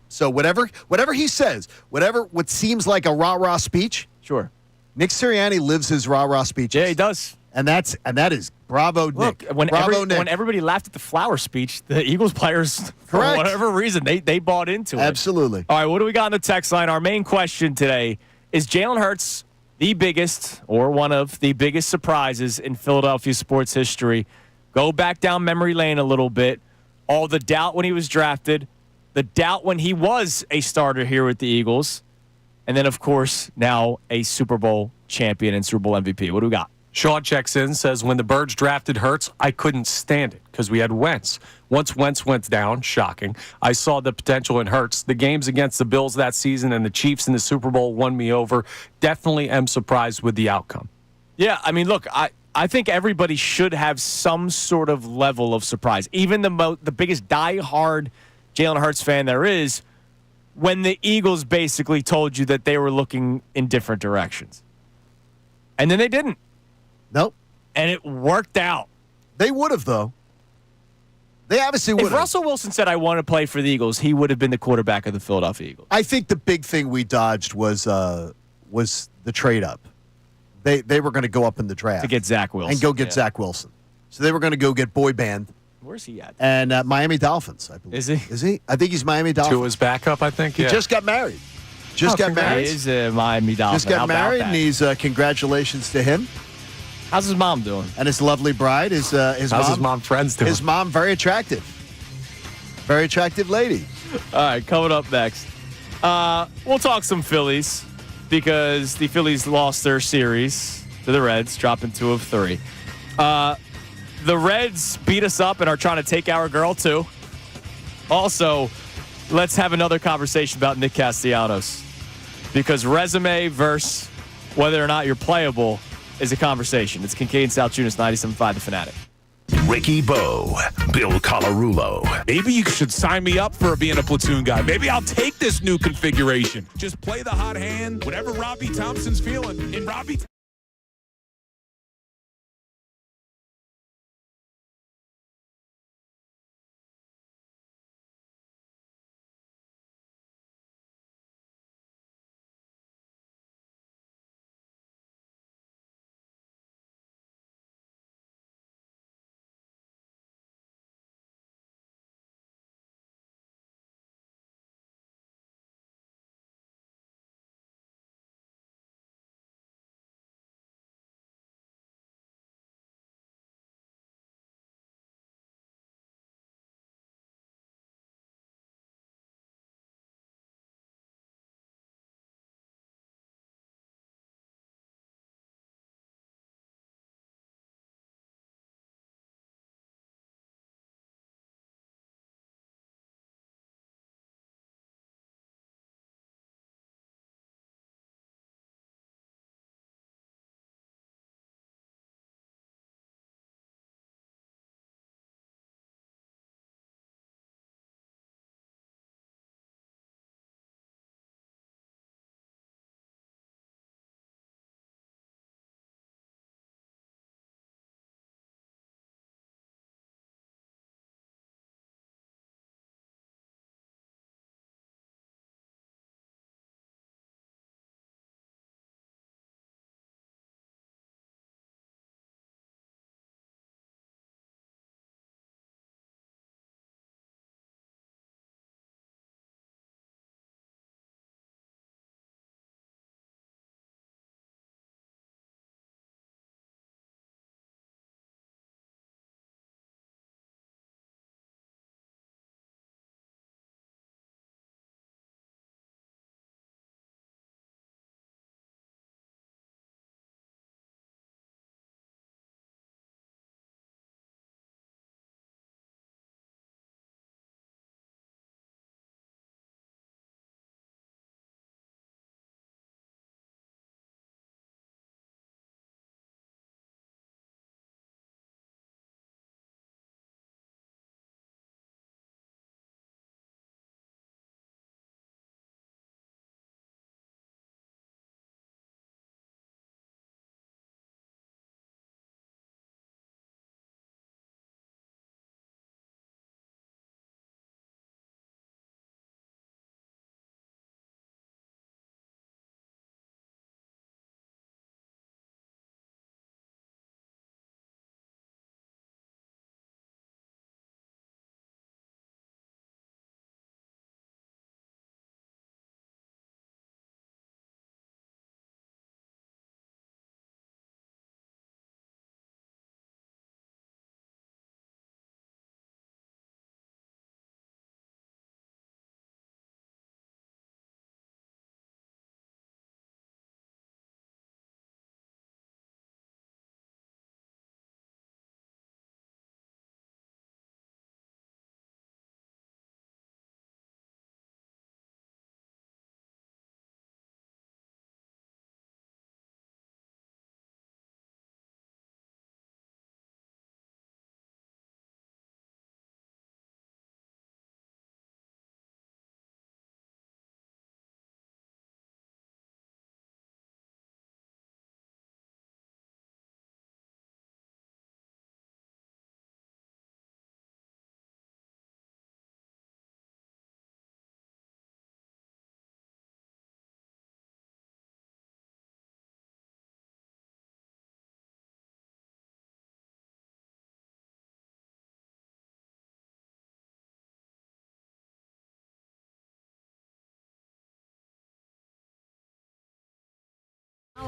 So whatever he says, what seems like a rah-rah speech, sure, Nick Sirianni lives his rah-rah speeches. Yeah, he does. And that is bravo, Nick. Look, Nick. When everybody laughed at the flower speech, the Eagles players, for whatever reason, they bought into it. Absolutely. All right, what do we got on the text line? Our main question today is Jalen Hurts the biggest or one of the biggest surprises in Philadelphia sports history? Go back down memory lane a little bit. All the doubt when he was drafted, the doubt when he was a starter here with the Eagles, and then, of course, now a Super Bowl champion and Super Bowl MVP. What do we got? Sean checks in, says, when the Birds drafted Hurts, I couldn't stand it because we had Wentz. Once Wentz went down, shocking, I saw the potential in Hurts. The games against the Bills that season and the Chiefs in the Super Bowl won me over. Definitely am surprised with the outcome. Yeah, I mean, look, I think everybody should have some sort of level of surprise. Even the biggest diehard Jalen Hurts fan there is, when the Eagles basically told you that they were looking in different directions. And then they didn't. Nope. And it worked out. They would have, though. They obviously would have. If Russell Wilson said, I want to play for the Eagles, he would have been the quarterback of the Philadelphia Eagles. I think the big thing we dodged was the trade up. They were going to go up in the draft. To get Zach Wilson. And go get Zach Wilson. So they were going to go get boy band. Where's he at? And Miami Dolphins, I believe. Is he? Is he? I think he's Miami Dolphins. To his backup, I think. He just got married. He is Miami Dolphin. Just got married, and he's congratulations to him. How's his mom doing? And his lovely bride, his How's mom. his mom friends doing? His mom, very attractive. Very attractive lady. All right, coming up next. We'll talk some Phillies because the Phillies lost their series to the Reds, dropping 2 of 3. The Reds beat us up and are trying to take our girl, too. Also, let's have another conversation about Nick Castellanos because resume versus whether or not you're playable is a conversation. It's Kincade Salciunas, 97.5 The Fanatic. Ricky Bo, Bill Colarulo. Maybe you should sign me up for being a platoon guy. Maybe I'll take this new configuration. Just play the hot hand, whatever Robbie Thompson's feeling. And Robbie.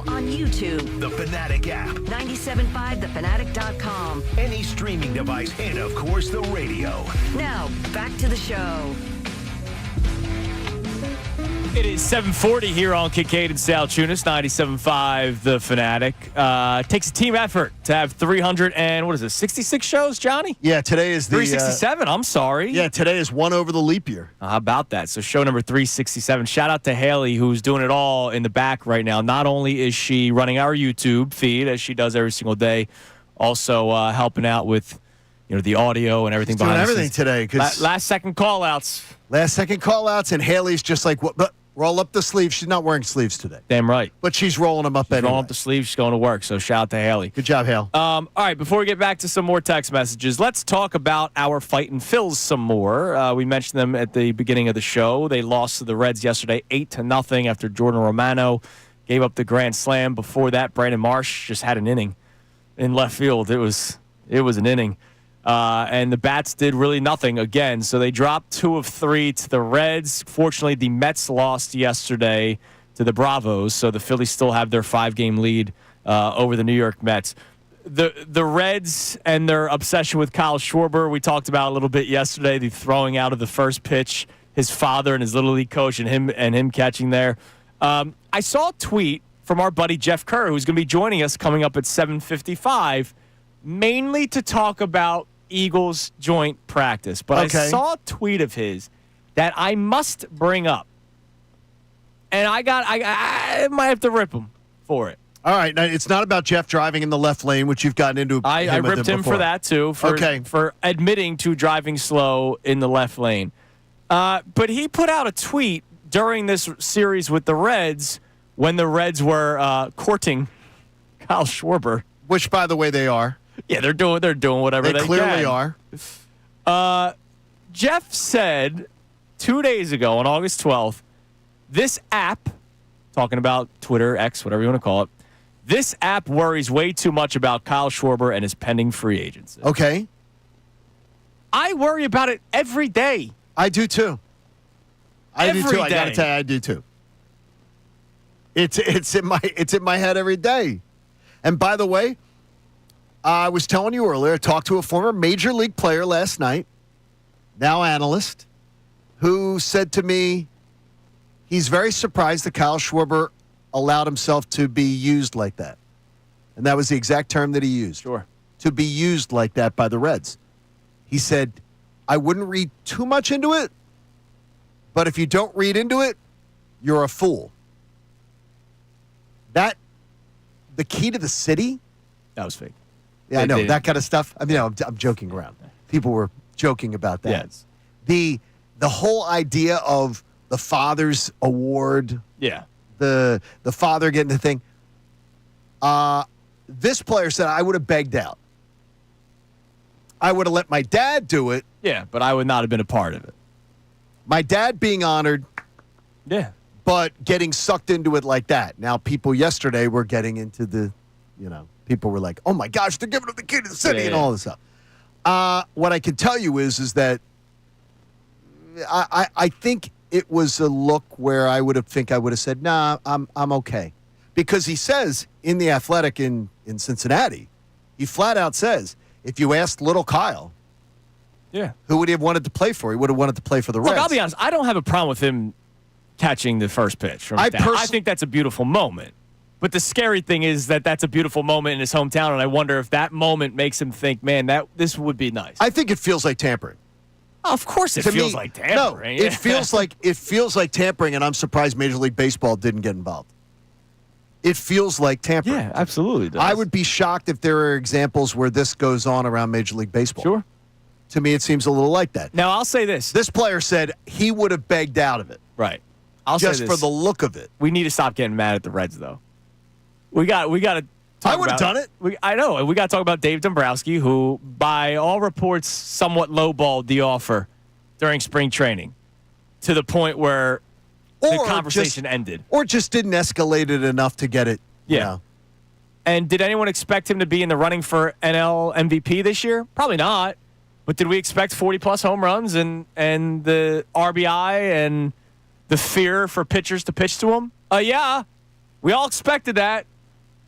On YouTube, The Fanatic app, 97.5 thefanatic.com. any streaming device, and of course the radio. Now, back to the show. It is 7:40 here on Kincade Salciunas, 97.5 The Fanatic. Takes a team effort to have 66 shows, Johnny? Yeah, today is the 367. I'm sorry. Yeah, today is one over the leap year. How about that? So show number 367. Shout out to Haley, who's doing it all in the back right now. Not only is she running our YouTube feed, as she does every single day, also helping out with the audio and everything He's doing behind everything the scenes. today. 'Cause Last second call outs. last second call outs, and Haley's just like, what? Roll up the sleeves. She's not wearing sleeves today. Damn right. But she's rolling them up anyway. Rolling up the sleeves. She's going to work. So shout out to Haley. Good job, Hale. All right, before we get back to some more text messages, let's talk about our Fightin' Phils some more. We mentioned them at the beginning of the show. They lost to the Reds yesterday 8-0 after Jordan Romano gave up the grand slam. Before that, Brandon Marsh just had an inning in left field. It was an inning. And the Bats did really nothing again. So they dropped 2 of 3 to the Reds. Fortunately, the Mets lost yesterday to the Bravos, so the Phillies still have their 5-game lead over the New York Mets. The Reds and their obsession with Kyle Schwarber, we talked about a little bit yesterday, the throwing out of the first pitch, his father and his Little League coach and him catching there. I saw a tweet from our buddy Jeff Kerr, who's going to be joining us coming up at 7:55, mainly to talk about Eagles joint practice. But Okay. I saw a tweet of his that I must bring up. And I might have to rip him for it. All right. Now, it's not about Jeff driving in the left lane, which you've gotten into. I with ripped him before. for that, too, for admitting to driving slow in the left lane. But he put out a tweet during this series with the Reds when the Reds were courting Kyle Schwarber. Which, by the way, they are. Yeah, they're doing whatever they clearly can. are. Jeff said 2 days ago on August 12th, this app, talking about Twitter, X, whatever you want to call it, this app worries way too much about Kyle Schwarber and his pending free agency. Okay. I worry about it every day. I do too. I do too. I day. gotta tell you, I do too. It's in my head every day. And by the way, I was telling you earlier, I talked to a former major league player last night, now analyst, who said to me he's very surprised that Kyle Schwarber allowed himself to be used like that. And that was the exact term that he used. Sure. To be used like that by the Reds. He said, I wouldn't read too much into it, but if you don't read into it, you're a fool. The key to the city? That was fake. Yeah, I know, that kind of stuff. I mean, I'm joking around. People were joking about that. Yes. The whole idea of the father's award, Yeah. the father getting the thing. This player said, I would have begged out. I would have let my dad do it. Yeah, but I would not have been a part of it. My dad being honored, Yeah. but getting sucked into it like that. Now, people yesterday were getting into people were like, oh my gosh, they're giving him the key to the city and all this stuff. What I can tell you is that I think it was a look where I would have said, nah, I'm okay. Because he says in The Athletic in Cincinnati, he flat out says, if you asked little Kyle, Yeah. who would he have wanted to play for? He would have wanted to play for the Reds. Look, I'll be honest. I don't have a problem with him catching the first pitch from his dad. I think that's a beautiful moment. But the scary thing is that that's a beautiful moment in his hometown, and I wonder if that moment makes him think, man, this would be nice. I think it feels like tampering. Of course it feels like tampering. No, it feels like tampering, and I'm surprised Major League Baseball didn't get involved. It feels like tampering. Yeah, absolutely does. I would be shocked if there are examples where this goes on around Major League Baseball. Sure. To me, it seems a little like that. Now, I'll say this. This player said he would have begged out of it. Right. I'll just say for this. the look of it. We need to stop getting mad at the Reds, though. We got to talk I would have done it. I know. And we got to talk about Dave Dombrowski, who, by all reports, somewhat lowballed the offer during spring training to the point where the conversation ended. Or just didn't escalate it enough to get it. Yeah. You know. And did anyone expect him to be in the running for NL MVP this year? Probably not. But did we expect 40-plus home runs and the RBI and the fear for pitchers to pitch to him? Yeah. We all expected that.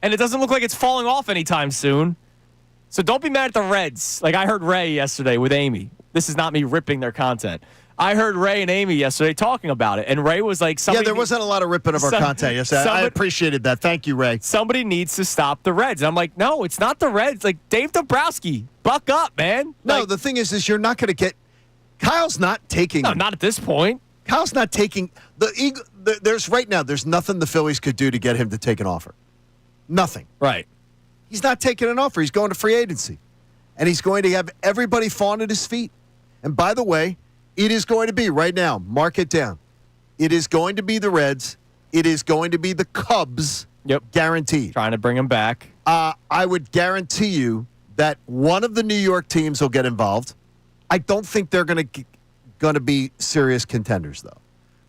And it doesn't look like it's falling off anytime soon. So don't be mad at the Reds. Like I heard Ray yesterday with Amy. This is not me ripping their content. I heard Ray and Amy yesterday talking about it. And Ray was like, there wasn't a lot of ripping of our content yesterday. I appreciated that. Thank you, Ray. Somebody needs to stop the Reds. And I'm like, no, it's not the Reds. Like, Dave Dombrowski, buck up, man. No, the thing is you're not going to get – Kyle's not taking – No, not at this point. Kyle's not taking – there's nothing the Phillies could do to get him to take an offer. Nothing. Right. He's not taking an offer. He's going to free agency. and he's going to have everybody fawn at his feet. And by the way, it is going to be right now, mark it down. It is going to be the Reds. It is going to be the Cubs. Yep. Guaranteed. Trying to bring him back. I would guarantee you that one of the New York teams will get involved. I don't think they're going to be serious contenders, though,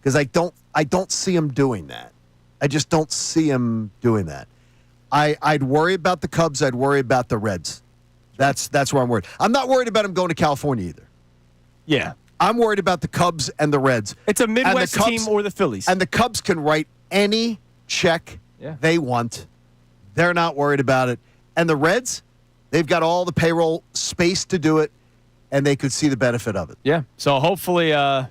because I don't see them doing that. I just don't see them doing that. I'd worry about the Cubs. I'd worry about the Reds. That's where I'm worried. I'm not worried about them going to California either. Yeah. I'm worried about the Cubs and the Reds. It's a Midwest team or the Phillies. And the Cubs can write any check they want. They're not worried about it. And the Reds, they've got all the payroll space to do it, and they could see the benefit of it. Yeah. So hopefully the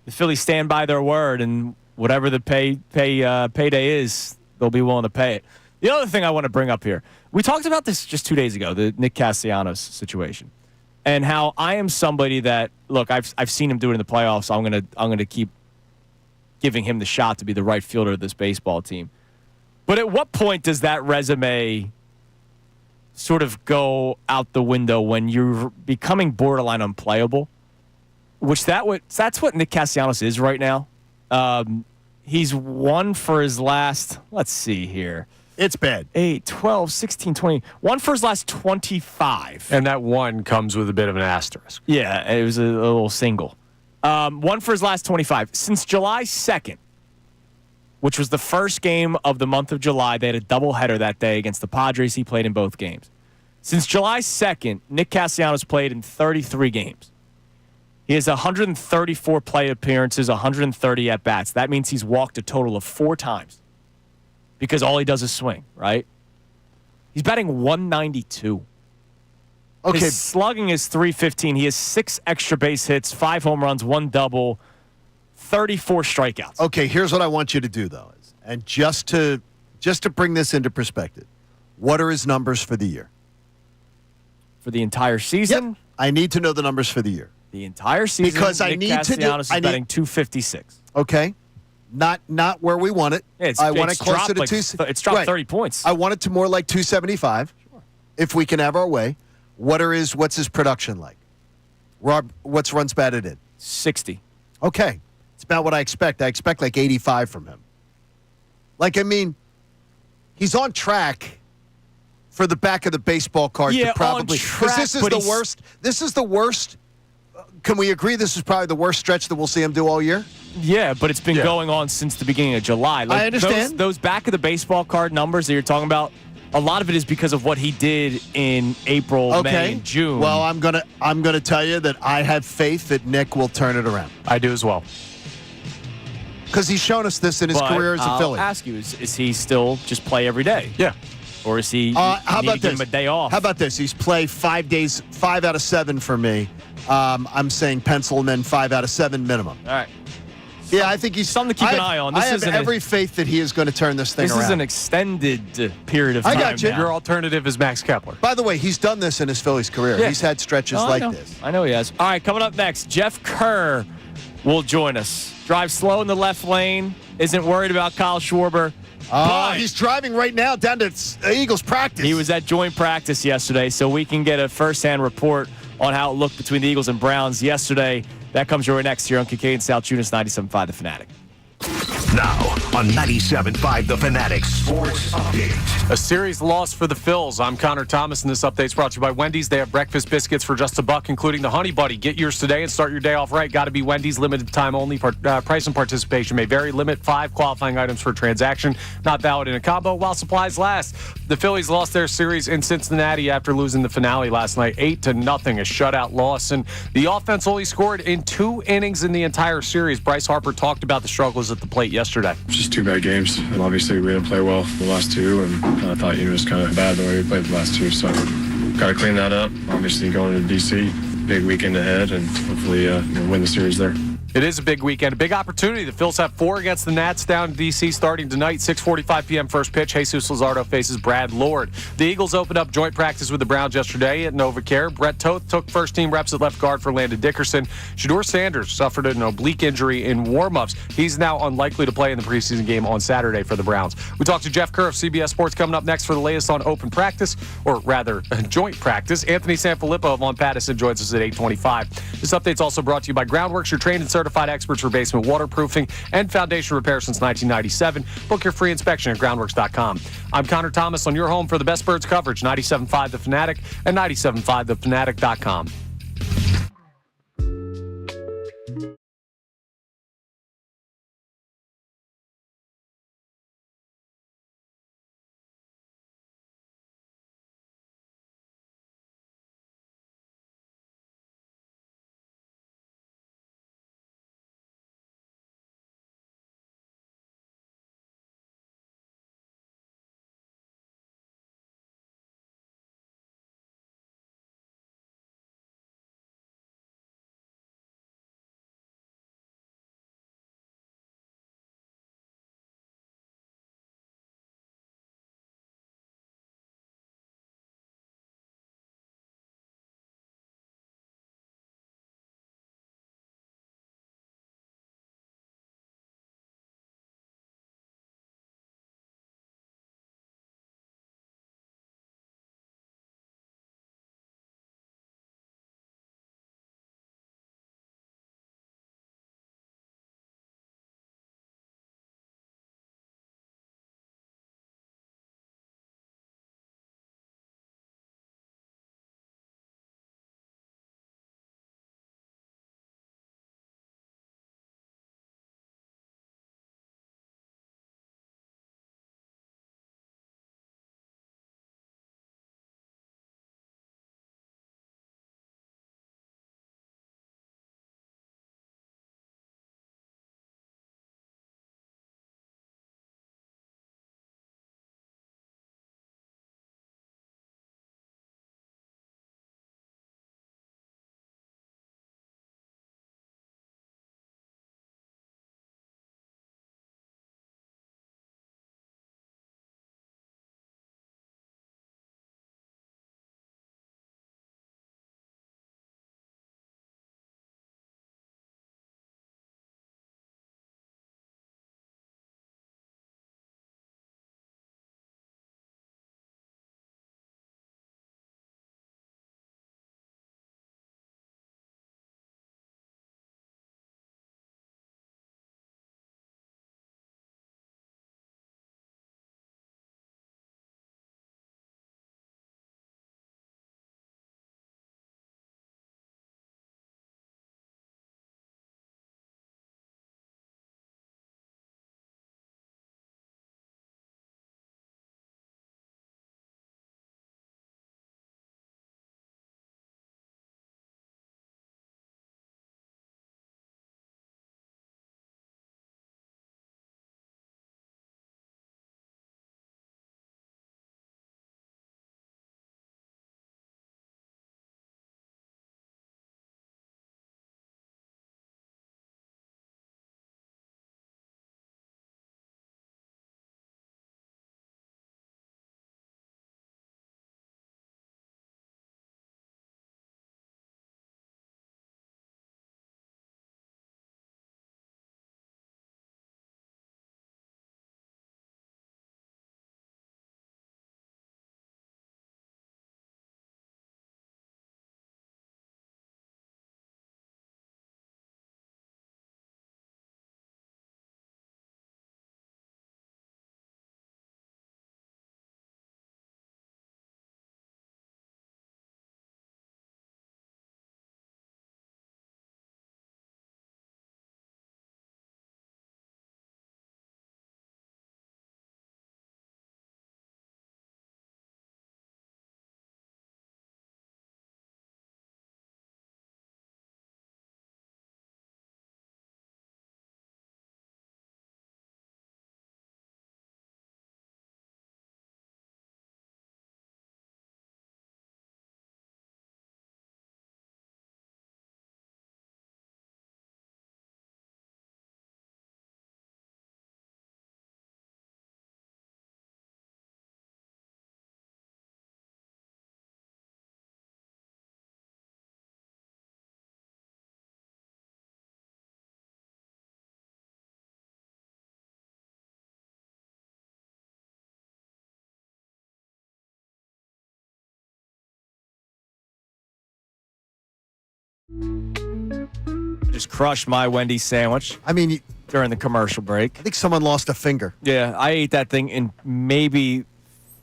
Phillies stand by their word, and whatever the payday is, they'll be willing to pay it. The other thing I want to bring up here, we talked about this just 2 days ago, the Nick Castellanos situation, and how I am somebody that, look, I've seen him do it in the playoffs. So I'm gonna keep giving him the shot to be the right fielder of this baseball team. But at what point does that resume sort of go out the window when you're becoming borderline unplayable? That's what Nick Castellanos is right now. He's won for his last, let's see here. It's bad. 8, 12, 16, 20. Won for his last 25. And that one comes with a bit of an asterisk. Yeah, it was a little single. Won for his last 25. Since July 2nd, which was the first game of the month of July, they had a doubleheader that day against the Padres. He played in both games. Since July 2nd, Nick Castellanos played in 33 games. He has 134 play appearances, 130 at-bats. That means he's walked a total of 4 times because all he does is swing, right? He's batting 192. Okay. His slugging is 315. He has 6 extra base hits, 5 home runs, 1 double, 34 strikeouts. Okay, here's what I want you to do, though. And just to bring this into perspective, what are his numbers for the year? For the entire season? Yep. I need to know the numbers for the year. The entire season, because Nick Castellanos is batting 256. Okay. Not where we want it. Yeah, I want it closer to It's dropped 30 points. I want it to more like 275. Sure. If we can have our way. What's his production like? What's runs batted in? 60. Okay. It's about what I expect. I expect like 85 from him. He's on track for the back of the baseball card to probably, because this is the worst. This is the worst. Can we agree this is probably the worst stretch that we'll see him do all year? Yeah, but it's been going on since the beginning of July. I understand. Those back of the baseball card numbers that you're talking about, a lot of it is because of what he did in April, May, and June. Well, I'm gonna tell you that I have faith that Nick will turn it around. I do as well. Because he's shown us this in his career as a Philly. I'll ask you, is he still just play every day? Yeah. Or is he how about give him a day off? How about this? He's played 5 days, 5 out of 7 for me. I'm saying pencil him in 5 out of 7 minimum. All right. Yeah, I think he's something to keep an eye on. I have every faith that he is going to turn this thing around. This is an extended period of time. I got you. Now. Your alternative is Max Kepler. By the way, he's done this in his Phillies career. Yeah. He's had stretches like this. I know he has. All right, coming up next, Jeff Kerr will join us. Drives slow in the left lane. Isn't worried about Kyle Schwarber. He's driving right now down to Eagles practice. He was at joint practice yesterday, so we can get a first-hand report on how it looked between the Eagles and Browns yesterday. That comes your way next here on Kincade Salciunas 97.5 The Fanatic. Now on 97.5 The Fanatic Sports Update. A series loss for the Phils. I'm Connor Thomas, and this update's brought to you by Wendy's. They have breakfast biscuits for just $1, including the Honey Buddy. Get yours today and start your day off right. Got to be Wendy's. Limited time only. Price and participation may vary. Limit 5 qualifying items per transaction. Not valid in a combo while supplies last. The Phillies lost their series in Cincinnati after losing the finale last night, 8-0, a shutout loss. And the offense only scored in 2 innings in the entire series. Bryce Harper talked about the struggles at the plate yesterday. Just 2 bad games. And obviously, we didn't play well the last 2, and I thought it was kind of bad the way we played the last 2. So, got to clean that up. Obviously, going to D.C., big weekend ahead, and hopefully win the series there. It is a big weekend, a big opportunity. The Phils have 4 against the Nats down in D.C. starting tonight, 6:45 p.m. first pitch. Jesus Luzardo faces Brad Lord. The Eagles opened up joint practice with the Browns yesterday at NovaCare. Brett Toth took first-team reps at left guard for Landon Dickerson. Shedeur Sanders suffered an oblique injury in warm-ups. He's now unlikely to play in the preseason game on Saturday for the Browns. We talked to Jeff Kerr of CBS Sports coming up next for the latest on open practice, or rather, joint practice. Anthony Sanfilippo of Von Pattison joins us at 8:25. This update's also brought to you by Groundworks, your trained and certified experts for basement waterproofing and foundation repair since 1997. Book your free inspection at groundworks.com. I'm Connor Thomas on your home for the best Birds coverage, 97.5 The Fanatic and 97.5thefanatic.com. Just crushed my Wendy's sandwich. I mean, during the commercial break. I think someone lost a finger. Yeah, I ate that thing in maybe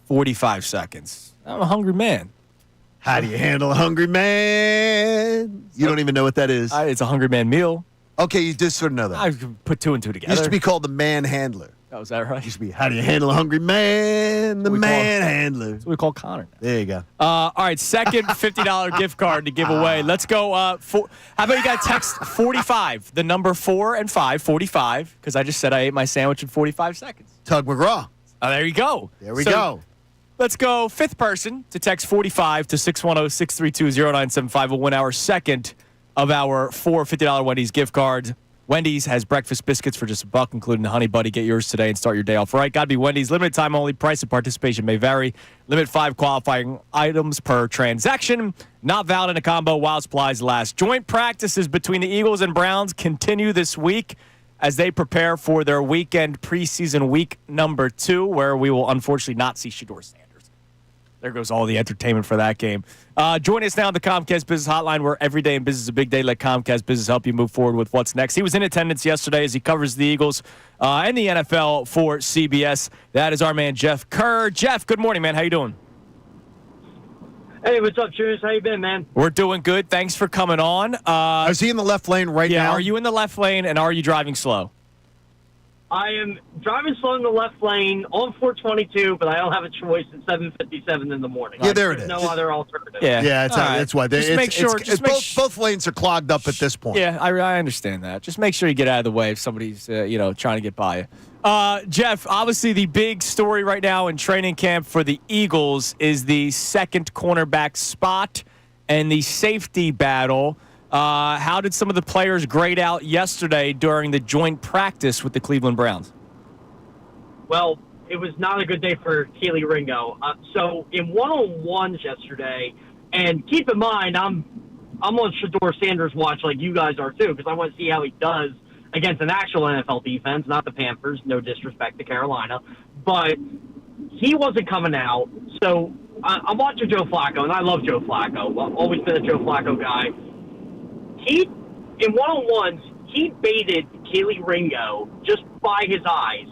45 seconds. I'm a hungry man. How do you handle a hungry man? You don't even know what that is. It's a hungry man meal. Okay, you just sort of know that. I put two and two together. Used to be called the man handler. Oh, is that right? Used to be, how do you handle a hungry man? The man handler. That's what we call Connor now. There you go. All right, second $50 gift card to give away. Let's go. How about you guys text 45, the number 4 and 5, 45, because I just said I ate my sandwich in 45 seconds. Tug McGraw. Oh, there you go. There we go. Let's go. Fifth person to text 45 to 610-632-0975 will win our second of our four $50 Wendy's gift cards. Wendy's has breakfast biscuits for just $1, including the Honey Buddy. Get yours today and start your day off right. Gotta be Wendy's. Limited time only. Price and participation may vary. Limit 5 qualifying items per transaction. Not valid in a combo while supplies last. Joint practices between the Eagles and Browns continue this week as they prepare for their weekend preseason week number 2, where we will unfortunately not see Shedeur Sanders. There goes all the entertainment for that game. Join us now on the Comcast Business Hotline, where every day in business is a big day. Let Comcast Business help you move forward with what's next. He was in attendance yesterday as he covers the Eagles and the NFL for CBS. That is our man, Jeff Kerr. Jeff, good morning, man. How you doing? Hey, what's up, Julius? How you been, man? We're doing good. Thanks for coming on. Is he in the left lane right now? Yeah, are you in the left lane, and are you driving slow? I am driving slow in the left lane on 422, but I don't have a choice at 7:57 in the morning. Yeah, there it There's is. No other alternative. Yeah, right. that's why. Just make sure. Both lanes are clogged up at this point. Yeah, I understand that. Just make sure you get out of the way if somebody's trying to get by you. Jeff, obviously the big story right now in training camp for the Eagles is the second cornerback spot and the safety battle. How did some of the players grade out yesterday during the joint practice with the Cleveland Browns? Well, it was not a good day for Keely Ringo. So in one-on-ones yesterday, and keep in mind, I'm on Shedeur Sanders' watch like you guys are too, because I want to see how he does against an actual NFL defense, not the Panthers. No disrespect to Carolina, but he wasn't coming out. So I'm watching Joe Flacco, and I love Joe Flacco. I've always been a Joe Flacco guy. He, in one-on-ones, he baited Keely Ringo just by his eyes.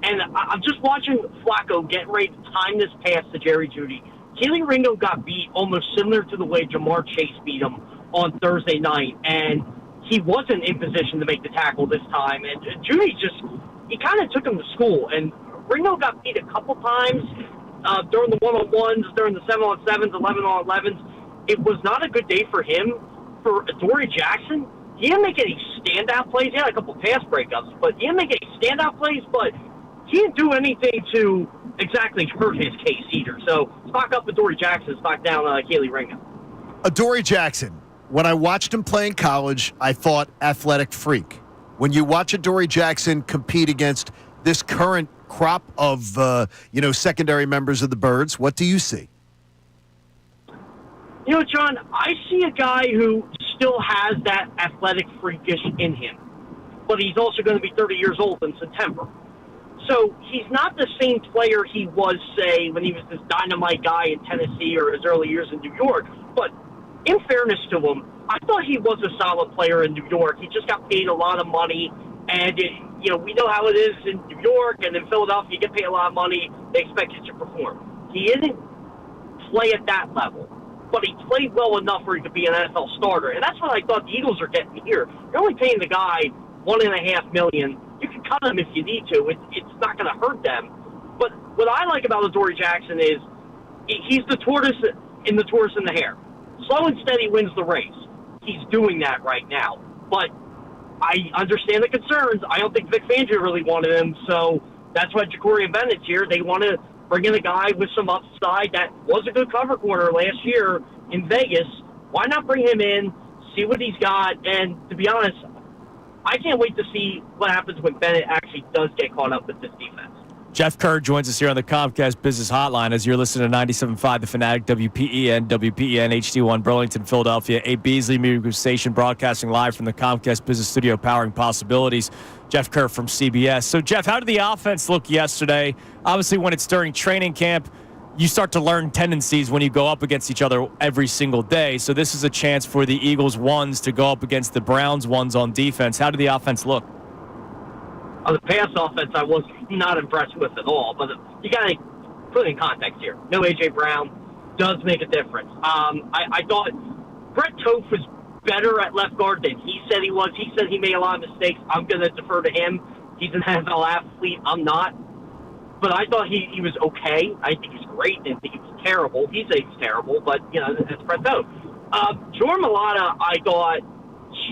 And I'm just watching Flacco get ready to time this pass to Jerry Jeudy. Keely Ringo got beat almost similar to the way Jamar Chase beat him on Thursday night. And he wasn't in position to make the tackle this time. And Jeudy he kind of took him to school. And Ringo got beat a couple times during the one-on-ones, during the 7-on-7s, 11-on-11s. It was not a good day for him. For Adoree Jackson, he didn't make any standout plays. He had a couple pass breakups, but he didn't make any standout plays, but he didn't do anything to exactly hurt his case either. So stock up Adoree Jackson, stock down Keely Ringo. Adoree Jackson, when I watched him play in college, I thought athletic freak. When you watch Adoree Jackson compete against this current crop of secondary members of the Birds, what do you see? You know, John, I see a guy who still has that athletic freakish in him, but he's also going to be 30 years old in September. So he's not the same player he was, say, when he was this dynamite guy in Tennessee or his early years in New York. But in fairness to him, I thought he was a solid player in New York. He just got paid a lot of money, and we know how it is in New York and in Philadelphia. You get paid a lot of money, they expect you to perform. He didn't play at that level, but he played well enough where he could be an NFL starter. And that's what I thought the Eagles are getting here. You're only paying the guy $1.5 million. You can cut him if you need to. It's not going to hurt them. But what I like about Adoree Jackson is he's the tortoise in the hare. Slow and steady wins the race. He's doing that right now. But I understand the concerns. I don't think Vic Fangio really wanted him, so that's why Ja'Cory Bennett's here. They want to bring in a guy with some upside that was a good cover corner last year in Vegas. Why not bring him in, see what he's got? And to be honest, I can't wait to see what happens when Bennett actually does get caught up with this defense. Jeff Kerr joins us here on the Comcast Business Hotline as you're listening to 97.5 The Fanatic, WPEN HD1, Burlington, Philadelphia, a Beasley Media Station, broadcasting live from the Comcast Business Studio, powering possibilities. Jeff Kerr from CBS. So, Jeff, how did the offense look yesterday? Obviously, when it's during training camp, you start to learn tendencies when you go up against each other every single day. So this is a chance for the Eagles ones to go up against the Browns ones on defense. How did the offense look? On the pass offense, I was not impressed with at all. But you got to put it in context here. No A.J. Brown does make a difference. I thought Brett Toth was better at left guard than he said he was. He said he made a lot of mistakes. I'm going to defer to him. He's an NFL athlete. I'm not. But I thought he was okay. I think he's great. I think he was terrible. He said he's terrible, but, it's Brett Toth. Jordan Mailata, I thought,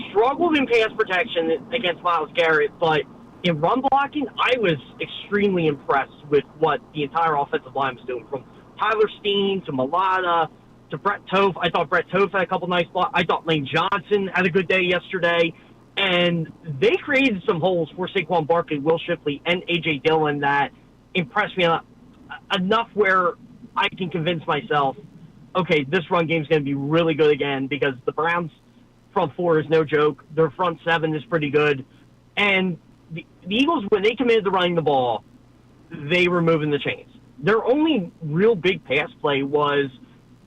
struggled in pass protection against Myles Garrett, but in run blocking, I was extremely impressed with what the entire offensive line was doing, from Tyler Steen to Mailata to Brett Toth. I thought Brett Toth had a couple nice blocks. I thought Lane Johnson had a good day yesterday. And they created some holes for Saquon Barkley, Will Shipley, and A.J. Dillon that impressed me enough where I can convince myself, okay, this run game is going to be really good again, because the Browns' front four is no joke. Their front seven is pretty good. And the Eagles, when they committed to running the ball, they were moving the chains. Their only real big pass play was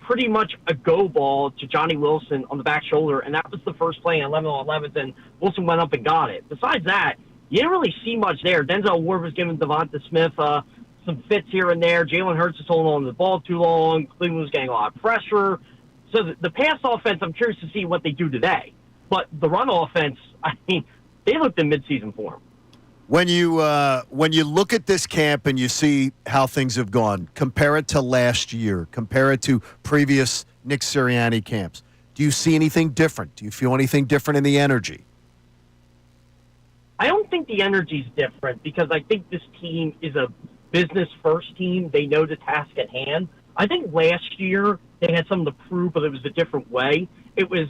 pretty much a go ball to Johnny Wilson on the back shoulder, and that was the first play in 11-on-11, and Wilson went up and got it. Besides that, you didn't really see much there. Denzel Ward was giving Devonta Smith some fits here and there. Jalen Hurts was holding on to the ball too long. Cleveland was getting a lot of pressure. So the pass offense, I'm curious to see what they do today. But the run offense, I mean, they looked in midseason form. When you look at this camp and you see how things have gone, compare it to last year, compare it to previous Nick Sirianni camps, do you see anything different? Do you feel anything different in the energy? I don't think the energy's different, because I think this team is a business-first team. They know the task at hand. I think last year they had something to prove, but it was a different way. It was,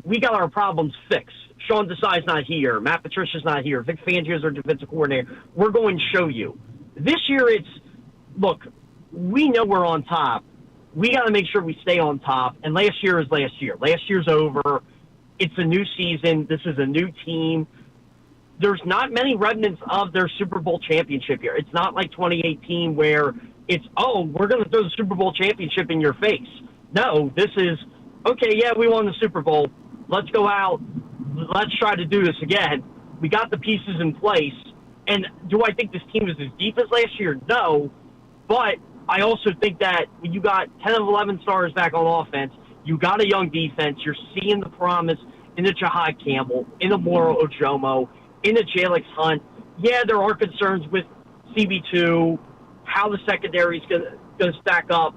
we got our problems fixed. Sean Desai's not here. Matt Patricia's not here. Vic Fangio's our defensive coordinator. We're going to show you. This year it's, look, we know we're on top. We got to make sure we stay on top. And last year is last year. Last year's over. It's a new season. This is a new team. There's not many remnants of their Super Bowl championship here. It's not like 2018 where it's, we're going to throw the Super Bowl championship in your face. No, this is, okay, yeah, we won the Super Bowl. Let's go out. Let's try to do this again. We got the pieces in place. And do I think this team is as deep as last year? No. But I also think that when you got 10 of 11 stars back on offense, you got a young defense, you're seeing the promise in the Jahad Campbell, in the Moro Ojomo, in the Jalix Hunt. Yeah, there are concerns with CB2, how the secondary is going to stack up.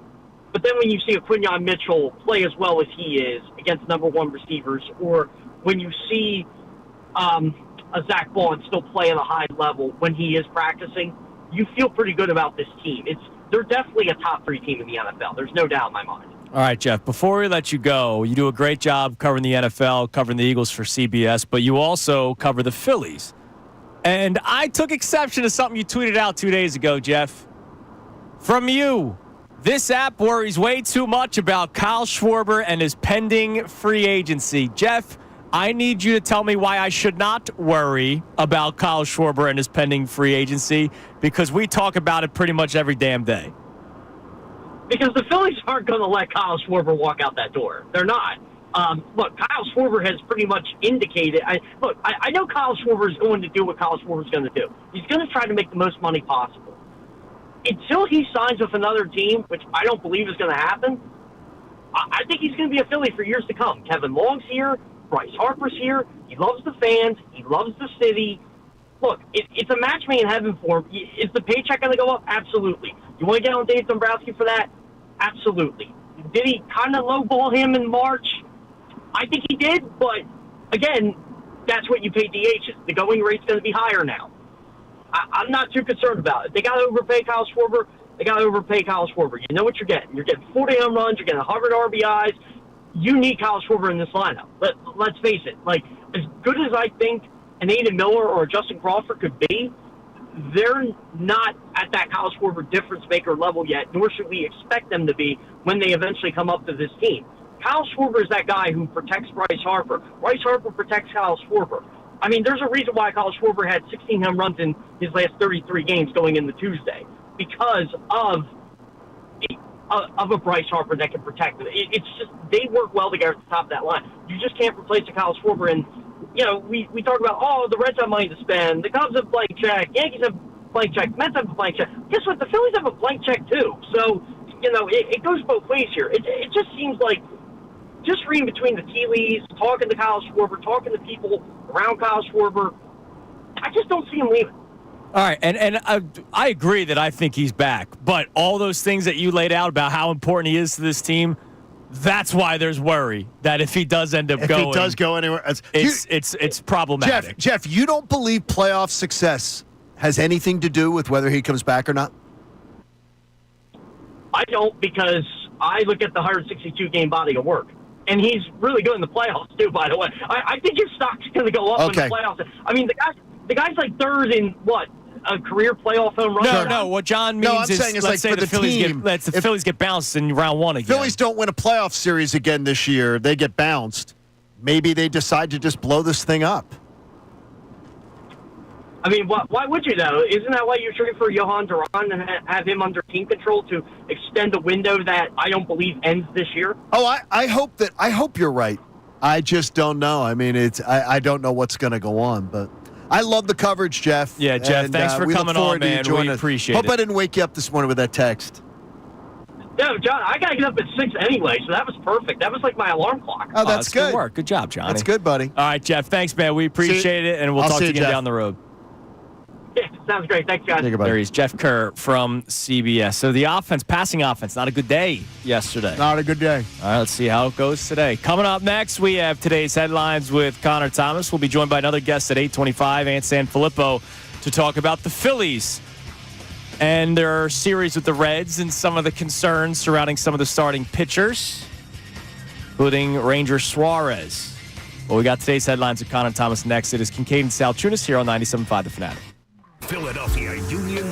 But then when you see a Quinyon Mitchell play as well as he is against number one receivers, or when you see a Zach Bond still play at a high level when he is practicing, you feel pretty good about this team. They're definitely a top three team in the NFL. There's no doubt in my mind. All right, Jeff, before we let you go, you do a great job covering the NFL, covering the Eagles for CBS, but you also cover the Phillies. And I took exception to something you tweeted out 2 days ago, Jeff. From you, this app worries way too much about Kyle Schwarber and his pending free agency. Jeff, I need you to tell me why I should not worry about Kyle Schwarber and his pending free agency, because we talk about it pretty much every damn day. Because the Phillies aren't going to let Kyle Schwarber walk out that door. They're not. Look, Kyle Schwarber has pretty much indicated. I know Kyle Schwarber is going to do what Kyle Schwarber is going to do. He's going to try to make the most money possible. Until he signs with another team, which I don't believe is going to happen, I think he's going to be a Philly for years to come. Kevin Long's here. Bryce Harper's here. He loves the fans. He loves the city. Look, it's a match made in heaven for him. Is the paycheck going to go up? Absolutely. You want to get on Dave Dombrowski for that? Absolutely. Did he kind of lowball him in March? I think he did, but again, that's what you pay DHs. The going rate's going to be higher now. I'm not too concerned about it. They got to overpay Kyle Schwarber. They got to overpay Kyle Schwarber. You know what you're getting. You're getting 40 home runs. You're getting 100 RBIs. You need Kyle Schwarber in this lineup. Let's face it. Like, as good as I think an Aiden Miller or a Justin Crawford could be, they're not at that Kyle Schwarber difference maker level yet, nor should we expect them to be when they eventually come up to this team. Kyle Schwarber is that guy who protects Bryce Harper. Bryce Harper protects Kyle Schwarber. I mean, there's a reason why Kyle Schwarber had 16 home runs in his last 33 games going into Tuesday, because of of a Bryce Harper that can protect them. It's just they work well together at the top of that line. You just can't replace a Kyle Schwarber. And we talk about the Reds have money to spend, the Cubs have blank check, Yankees have blank check, Mets have a blank check. Guess what? The Phillies have a blank check too. So it goes both ways here. It just seems like just reading between the tea leaves, talking to Kyle Schwarber, talking to people around Kyle Schwarber, I just don't see him leaving. All right, and I agree that I think he's back, but all those things that you laid out about how important he is to this team, that's why there's worry that if he does end up going, if he does go anywhere, it's problematic. Jeff, you don't believe playoff success has anything to do with whether he comes back or not? I don't, because I look at the 162-game body of work. And he's really good in the playoffs, too, by the way. I think his stock's going to go up in the playoffs. I mean, the guy's like third in, a career playoff home run? No. What John means is, saying let's say for the Phillies get bounced in round one again. Phillies don't win a playoff series again this year. They get bounced. Maybe they decide to just blow this thing up. I mean, why would you, though? Isn't that why you're trading for Johan Duran and have him under team control to extend a window that I don't believe ends this year? Oh, I hope you're right. I just don't know. I mean, I don't know what's going to go on, but I love the coverage, Jeff. Yeah, Jeff, and, thanks for coming on, man. We appreciate it. Hope I didn't wake you up this morning with that text. No, John, I got to get up at 6 anyway, so that was perfect. That was like my alarm clock. Oh, that's good. Good work. Good job, Johnny. That's good, buddy. All right, Jeff, thanks, man. We appreciate it, and we'll talk to you again down the road. Yeah, sounds great. Thanks, guys. There he is, Jeff Kerr from CBS. So the passing offense, not a good day yesterday. Not a good day. All right, let's see how it goes today. Coming up next, we have today's headlines with Connor Thomas. We'll be joined by another guest at 8:25, Ant Sanfilippo, to talk about the Phillies and their series with the Reds and some of the concerns surrounding some of the starting pitchers, including Ranger Suarez. Well, we got today's headlines with Connor Thomas next. It is Kincade Salciunas here on 97.5 The Fanatic. Philadelphia Union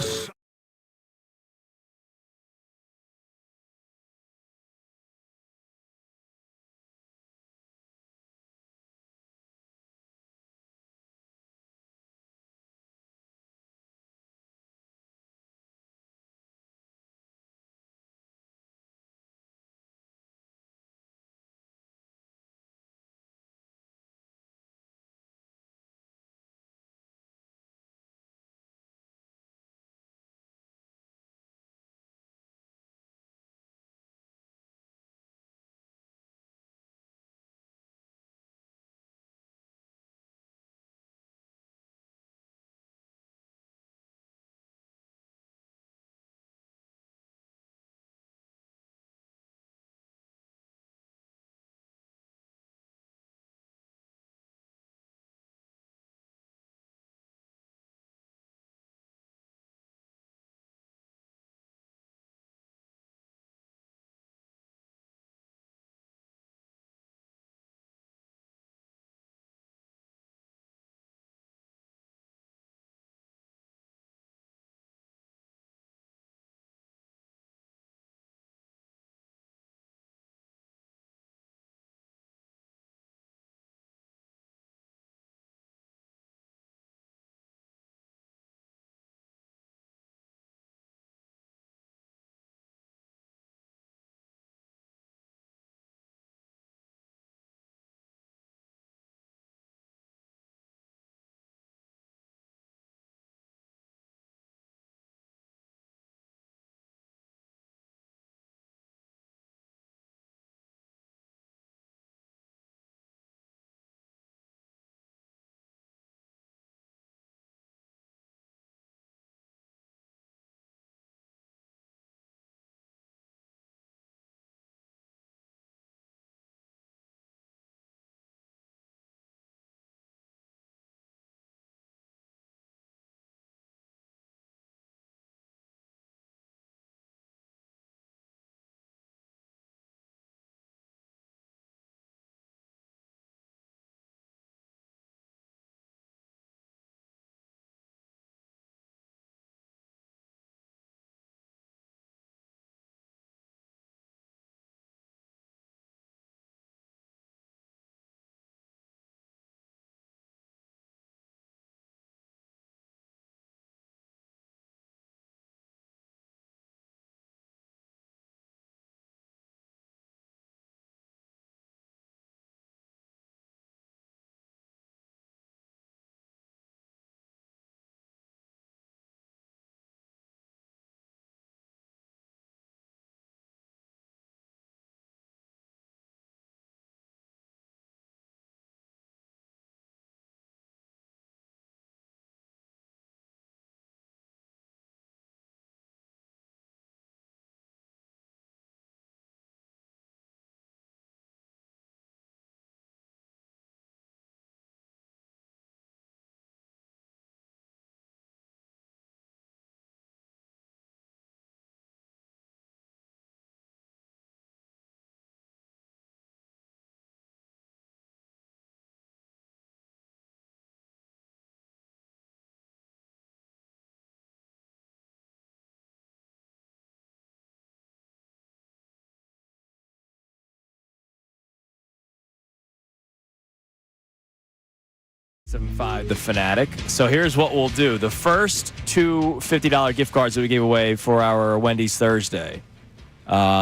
75 the Fanatic. So here's what we'll do. The first two $50 gift cards that we gave away for our Wendy's Thursday,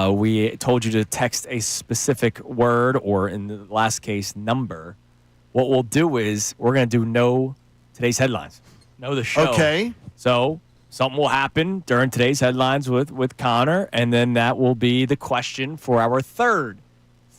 we told you to text a specific word, or in the last case, number. What we'll do is we're going to do know today's headlines. Know the show. Okay. So something will happen during today's headlines with Connor, and then that will be the question for our third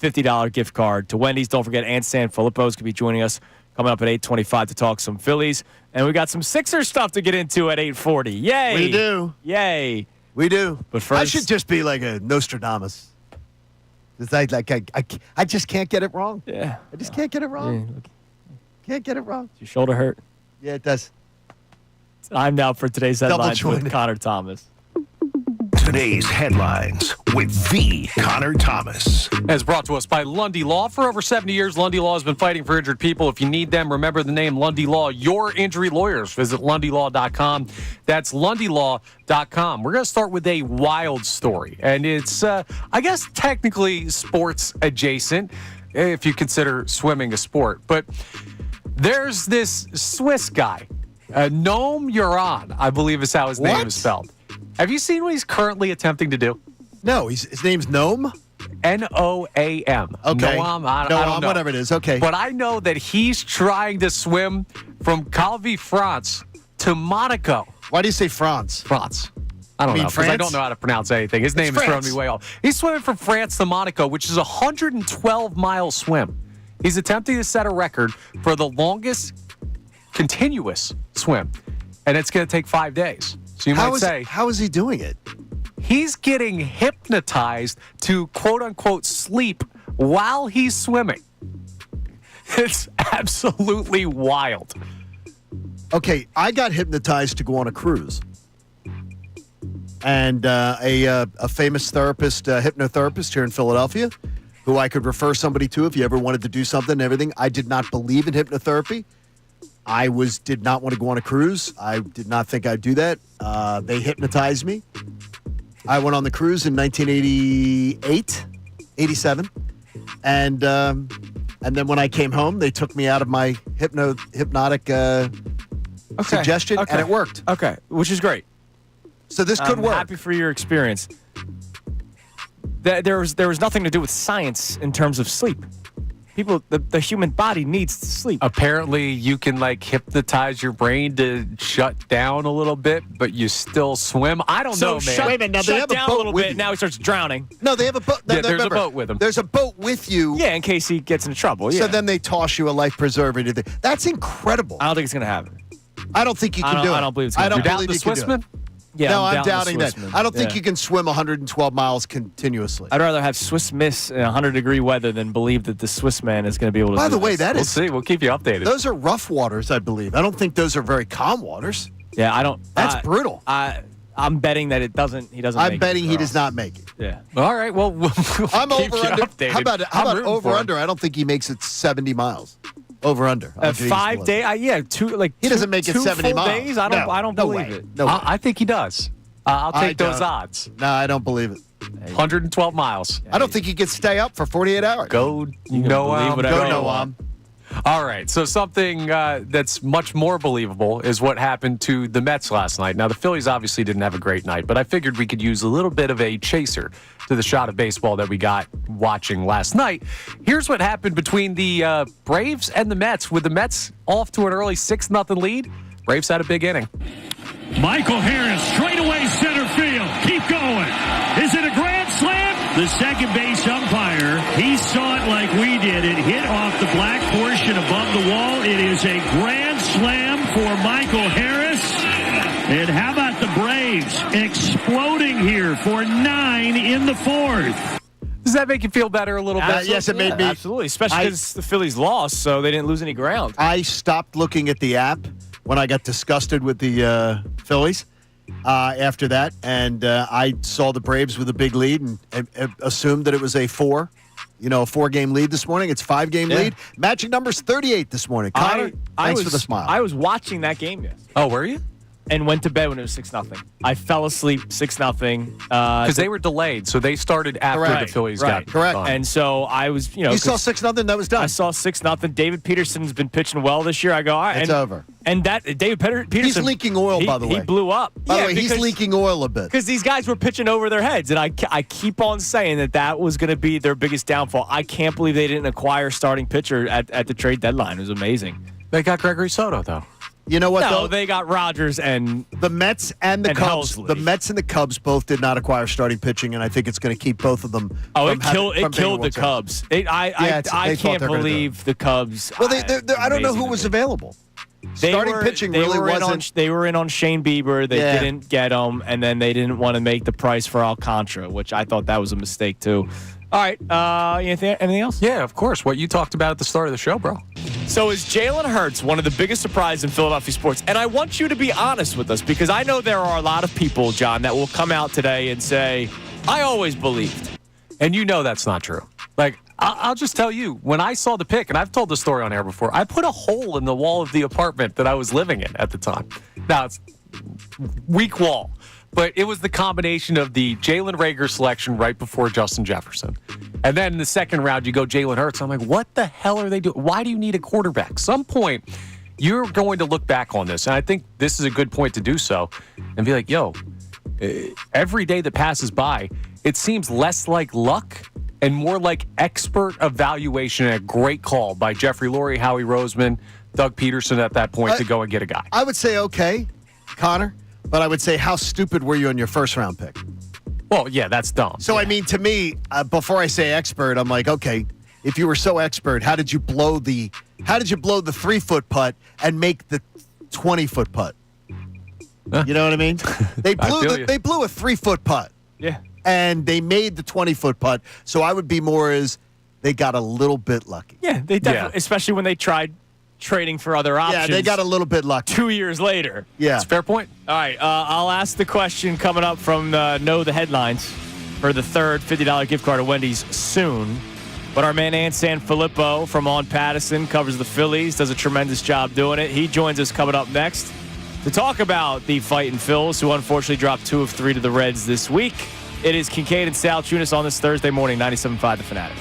$50 gift card to Wendy's. Don't forget, Ansan Filippo's going to be joining us coming up at 8:25 to talk some Phillies. And we got some Sixers stuff to get into at 8:40. Yay. We do. Yay. We do. But first, I should just be like a Nostradamus. I just can't get it wrong. Yeah. I just can't get it wrong. Can't get it wrong. Does your shoulder hurt? Yeah, it does. Time now for today's headlines jointed. with Connor Thomas. Today's headlines with the Connor Thomas. As brought to us by Lundy Law. For over 70 years, Lundy Law has been fighting for injured people. If you need them, remember the name Lundy Law, your injury lawyers. Visit LundyLaw.com. That's LundyLaw.com. We're going to start with a wild story. And it's, I guess, technically sports adjacent, if you consider swimming a sport. But there's this Swiss guy, Noam Uran, I believe is how his name is spelled. Have you seen what he's currently attempting to do? No, his name's Noam? N-O-A-M. Okay. Noam, I don't know. Whatever it is, okay. But I know that he's trying to swim from Calvi, France to Monaco. Why do you say France? France. I don't know, because I don't know how to pronounce anything. His name is throwing me way off. He's swimming from France to Monaco, which is a 112-mile swim. He's attempting to set a record for the longest continuous swim, and it's going to take 5 days. So you might say, how is he doing it? He's getting hypnotized to quote-unquote sleep while he's swimming. It's absolutely wild. Okay, I got hypnotized to go on a cruise. And a famous therapist, hypnotherapist here in Philadelphia, who I could refer somebody to if you ever wanted to do something and everything. I did not believe in hypnotherapy. I did not want to go on a cruise. I did not think I'd do that. They hypnotized me. I went on the cruise in 1988, 87. And then when I came home, they took me out of my hypnotic suggestion, and it worked. Okay, which is great. So this could work. Happy for your experience. There was nothing to do with science in terms of sleep. People, the human body needs to sleep. Apparently, you can hypnotize your brain to shut down a little bit, but you still swim. I don't know, man. Wait a minute, now they have down a boat a little with bit. you. Now he starts drowning. No, they have a boat. Yeah, there's a boat with him. There's a boat with you. Yeah, in case he gets into trouble. Yeah. So then they toss you a life preserver. That's incredible. I don't think it's going to happen. I don't think you can do it. I don't believe it's going to happen. You're down the Swissman? Yeah, no, I'm doubting that. Swissman. I don't think you can swim 112 miles continuously. I'd rather have Swiss Miss in 100-degree weather than believe that the Swiss man is going to be able to By do the way, this. that We'll is. see. We'll keep you updated. Those are rough waters, I believe. I don't think those are very calm waters. Yeah, I don't. That's brutal. I'm betting that he doesn't. I'm betting he does not make it. Yeah. All right. Well, we'll I'm keep over you under. updated. How about I'm rooting over for him. under? I don't think he makes it 70 miles. Over under. 5 days. Yeah, He doesn't make it 70 full miles. days. I don't no believe way. it. No way. I think he does. I'll take those don't. odds. No, I don't believe it. 112 miles. I don't think he could stay up for 48 hours. Go believe Noam. whatever Go you Noam. All right, so something that's much more believable is what happened to the Mets last night. Now, the Phillies obviously didn't have a great night, but I figured we could use a little bit of a chaser to the shot of baseball that we got watching last night. Here's what happened between the Braves and the Mets, with the Mets off to an early 6-0 lead. Braves had a big inning. Michael Harris, straightaway center field. Keep going. Is it a grand slam? The second base umpire, he saw it like we did. It hit off the black portion above the wall. It is a grand slam for Michael Harris. And how about the Braves exploding here for 9 in the fourth? Does that make you feel better a little bit? Yes, it made me. Absolutely, especially because the Phillies lost, so they didn't lose any ground. I stopped looking at the app when I got disgusted with the Phillies after that, and I saw the Braves with a big lead and assumed that it was a 4-game lead this morning. It's 5-game lead. Magic number's 38 this morning. Connor, thanks for the smile. I was watching that game, yes. Oh, were you? and went to bed when it was 6-0. I fell asleep 6-0. Because they were delayed, so they started after the Phillies got done. And so I was, You saw 6-0, that was done. I saw 6-0. David Peterson's been pitching well this year. I go, all right. It's over. And that David Peterson. He's leaking oil, by the way. He blew up. By the way, he's leaking oil a bit. Because these guys were pitching over their heads. And I keep on saying that was going to be their biggest downfall. I can't believe they didn't acquire starting pitcher at the trade deadline. It was amazing. They got Gregory Soto, though. You know what, No, though? they got Rodgers and the Mets and the Cubs. Helsley. The Mets and the Cubs both did not acquire starting pitching, and I think it's going to keep both of them. Oh, from it killed the Cubs. I can't believe the Cubs. Well, I don't know who was available. Starting pitching really wasn't. They were in on Shane Bieber. They didn't get him, and then they didn't want to make the price for Alcantara, which I thought that was a mistake too. All right, anything else? Yeah, of course. What you talked about at the start of the show, bro. So is Jalen Hurts one of the biggest surprises in Philadelphia sports? And I want you to be honest with us, because I know there are a lot of people, John, that will come out today and say, I always believed. And you know that's not true. Like, I'll just tell you, when I saw the pick, and I've told the story on air before, I put a hole in the wall of the apartment that I was living in at the time. Now, it's weak wall. But it was the combination of the Jalen Reagor selection right before Justin Jefferson. And then in the second round, you go Jalen Hurts. I'm like, what the hell are they doing? Why do you need a quarterback? Some point, you're going to look back on this. And I think this is a good point to do so and be like, yo, every day that passes by, it seems less like luck and more like expert evaluation and a great call by Jeffrey Lurie, Howie Roseman, Doug Peterson at that point to go and get a guy. I would say okay, Connor. But I would say, how stupid were you on your first-round pick? Well, yeah, that's dumb. So, I mean, to me, before I say expert, I'm like, okay, if you were so expert, how did you blow the 3-foot putt and make the 20-foot putt? You know what I mean? They blew a 3-foot putt. Yeah. And they made the 20-foot putt. So I would be more as they got a little bit lucky. Yeah, they definitely, especially when they tried trading for other options. Yeah, they got a little bit lucky. 2 years later. Yeah. That's a fair point. All right, I'll ask the question coming up from Know the Headlines for the third $50 gift card at Wendy's soon. But our man Ansan Filippo from On Pattison covers the Phillies, does a tremendous job doing it. He joins us coming up next to talk about the fighting Phils, who unfortunately dropped 2 of 3 to the Reds this week. It is Kincade and Salciunas on this Thursday morning, 97.5 The Fanatic.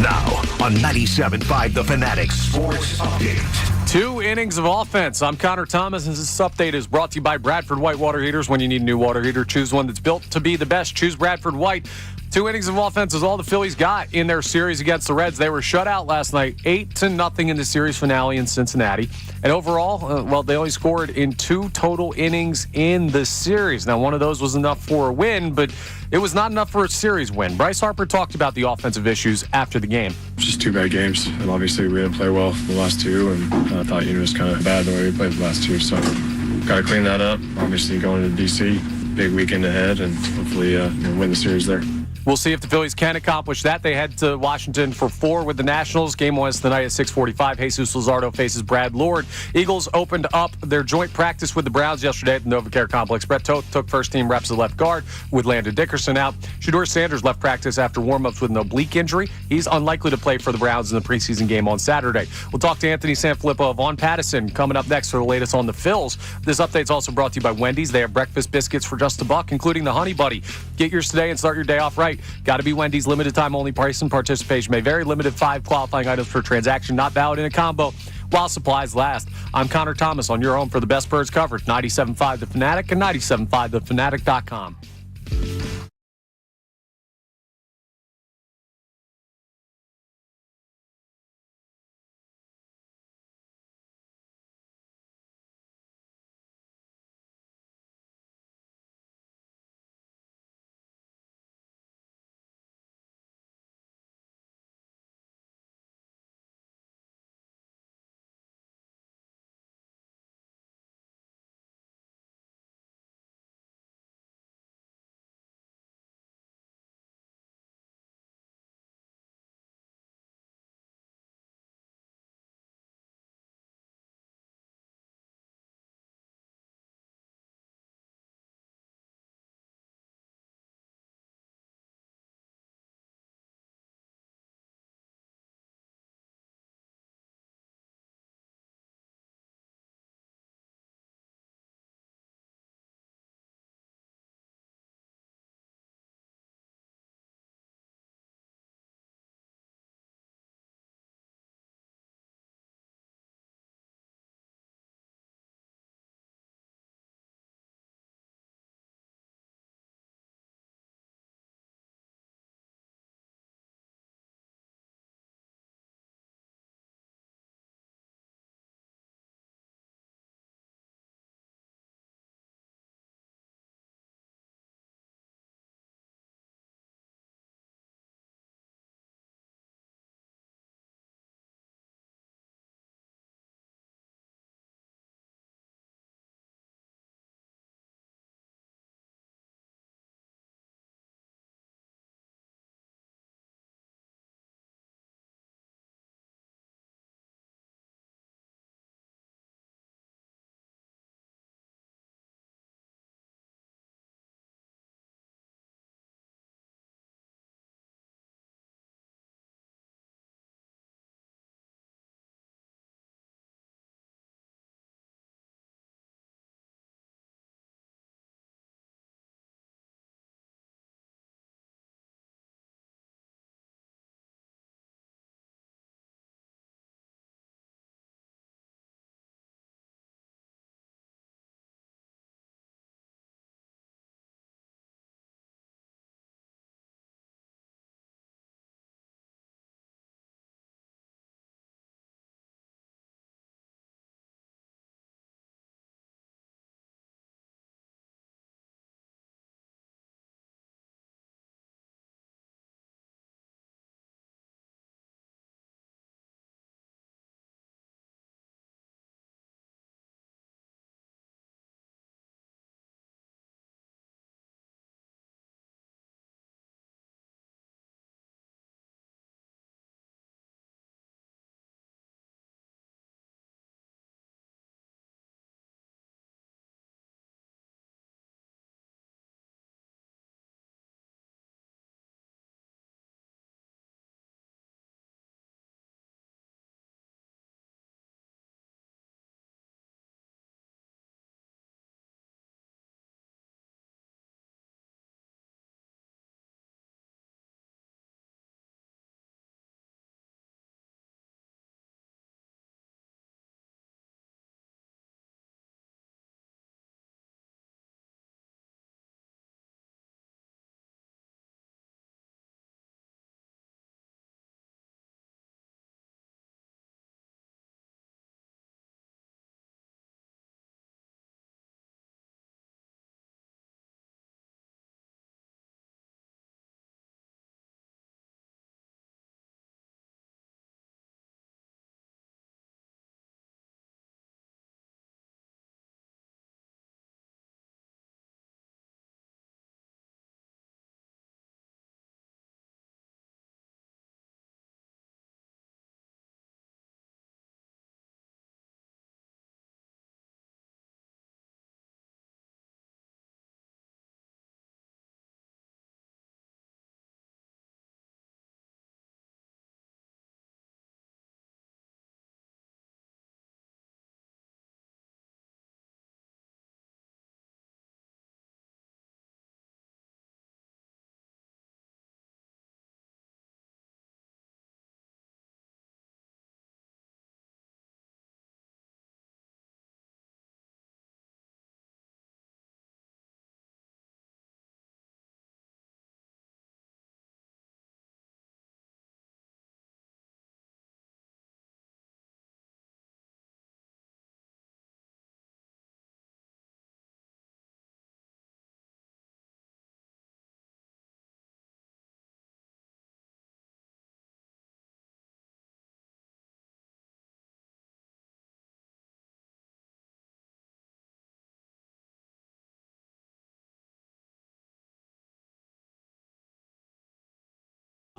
Now on 97.5 The Fanatic Sports Update. 2 innings of offense. I'm Connor Thomas, and this update is brought to you by Bradford White Water Heaters. When you need a new water heater, choose one that's built to be the best. Choose Bradford White. 2 innings of offense is all the Phillies got in their series against the Reds. They were shut out last night, 8-0 in the series finale in Cincinnati. And overall, they only scored in 2 total innings in the series. Now, one of those was enough for a win, but it was not enough for a series win. Bryce Harper talked about the offensive issues after the game. Just 2 bad games, and obviously we didn't play well the last 2, and I thought it was kind of bad the way we played the last 2, so got to clean that up. Obviously going to D.C., big weekend ahead, and hopefully win the series there. We'll see if the Phillies can accomplish that. They head to Washington for 4 with the Nationals. Game 1 is tonight at 6:45. Jesus Luzardo faces Brad Lord. Eagles opened up their joint practice with the Browns yesterday at the NovaCare Complex. Brett Toth took first-team reps at left guard with Landon Dickerson out. Shedeur Sanders left practice after warm-ups with an oblique injury. He's unlikely to play for the Browns in the preseason game on Saturday. We'll talk to Anthony Sanfilippo of On Pattison coming up next for the latest on the Phils. This update's also brought to you by Wendy's. They have breakfast biscuits for just $1, including the Honey Buddy. Get yours today and start your day off right. Got to be Wendy's. Limited time only. Price and participation may vary. Limited 5 qualifying items per transaction. Not valid in a combo while supplies last. I'm Connor Thomas on your home for the best birds coverage. 97.5 The Fanatic and 97.5thefanatic.com.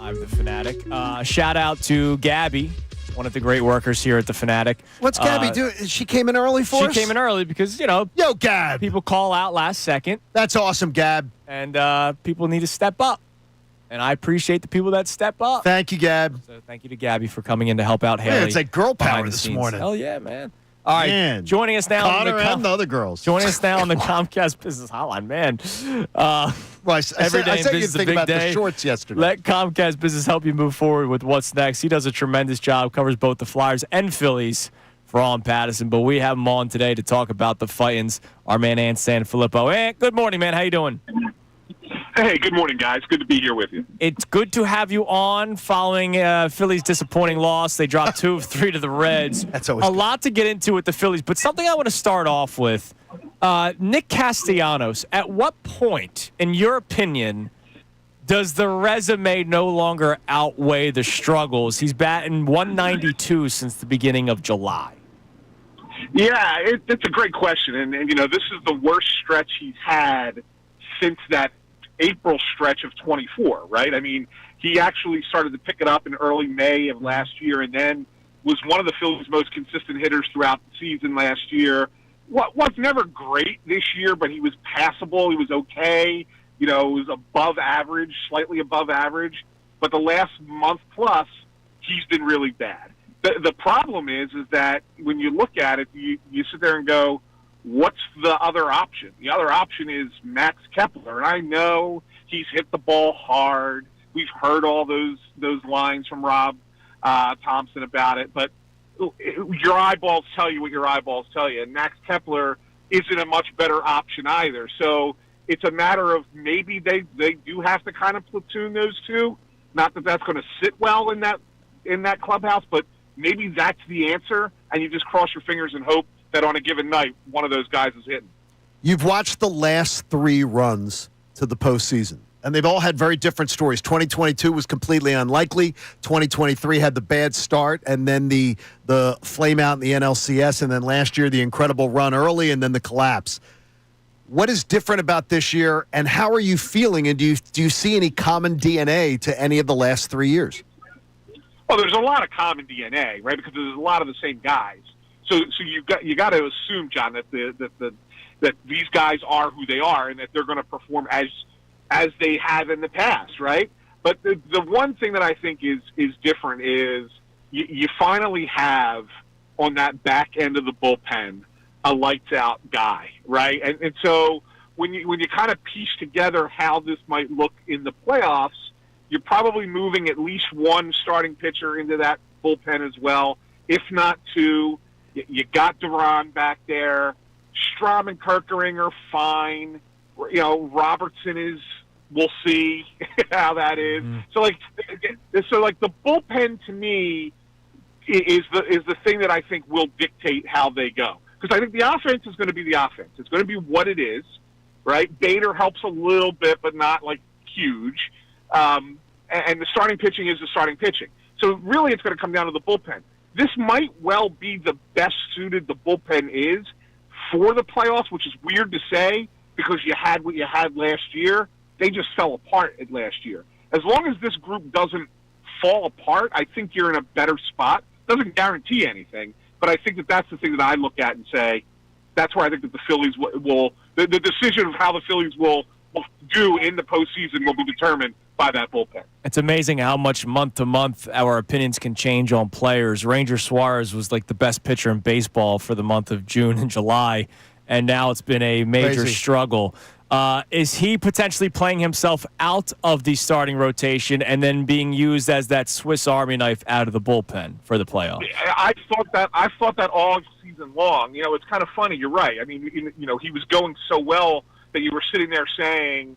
I'm the Fanatic. Shout out to Gabby, one of the great workers here at the Fanatic. What's Gabby doing? She came in early for us? She came in early because, Yo, Gab. people call out last second. That's awesome, Gab. And people need to step up. And I appreciate the people that step up. Thank you, Gab. So thank you to Gabby for coming in to help out Haley. Yeah, it's like girl behind power the this scenes. morning. Hell yeah, man. All right, Man. joining us now. Connor and the other girls. Joining us now on the Comcast Business Hotline, man. Well, I said you business to is a think big about day. the shorts yesterday. Let Comcast Business help you move forward with what's next. He does a tremendous job, covers both the Flyers and Phillies for all in Patterson. But we have him on today to talk about the Fightins. Our man, Ant Sanfilippo. Ant, good morning, man. How you doing? Hey, good morning, guys. Good to be here with you. It's good to have you on following Phillies' disappointing loss. They dropped 2 of 3 to the Reds. That's always a good. lot to get into with the Phillies, but something I want to start off with. Nick Castellanos, at what point, in your opinion, does the resume no longer outweigh the struggles? He's batting 192 since the beginning of July. Yeah, it's a great question. And, this is the worst stretch he's had since that April stretch of 24, right? I mean, he actually started to pick it up in early May of last year and then was one of the Phillies' most consistent hitters throughout the season last year. Was never great this year, but he was passable. He was okay. It was above average, slightly above average. But the last month plus, he's been really bad. The problem is that when you look at it, you sit there and go, what's the other option? The other option is Max Kepler. And I know he's hit the ball hard. We've heard all those lines from Rob Thompson about it. But your eyeballs tell you what your eyeballs tell you. And Max Kepler isn't a much better option either. So it's a matter of maybe they do have to kind of platoon those two. Not that that's going to sit well in that clubhouse, but maybe that's the answer. And you just cross your fingers and hope that on a given night, one of those guys is hitting. You've watched the last 3 runs to the postseason, and they've all had very different stories. 2022 was completely unlikely. 2023 had the bad start, and then the flame out in the NLCS, and then last year the incredible run early, and then the collapse. What is different about this year, and how are you feeling, and do you see any common DNA to any of the last 3 years? Well, there's a lot of common DNA, right, because there's a lot of the same guys. So you got to assume, John, that these guys are who they are and that they're going to perform as they have in the past, right? But the one thing that I think is different is you finally have on that back end of the bullpen a lights out guy, right? And so when you kind of piece together how this might look in the playoffs, you're probably moving at least one starting pitcher into that bullpen as well, if not 2. You got Duran back there. Strom and Kerkering are fine. Robertson is. We'll see how that is. Mm-hmm. So the bullpen to me is the thing that I think will dictate how they go. Because I think the offense is going to be the offense. It's going to be what it is, right? Bader helps a little bit, but not like huge. And the starting pitching is the starting pitching. So really, it's going to come down to the bullpen. This might well be the best suited the bullpen is for the playoffs, which is weird to say because you had what you had last year. They just fell apart last year. As long as this group doesn't fall apart, I think you're in a better spot. Doesn't guarantee anything, but I think that's the thing that I look at and say that's where I think that the Phillies will the decision of how the Phillies will do in the postseason will be determined by that bullpen. It's amazing how much month to month our opinions can change on players. Ranger Suarez was like the best pitcher in baseball for the month of June and July, and now it's been a major struggle. Is he potentially playing himself out of the starting rotation and then being used as that Swiss Army knife out of the bullpen for the playoffs? I thought that all season long. It's kind of funny. You're right. I mean, he was going so well that you were sitting there saying,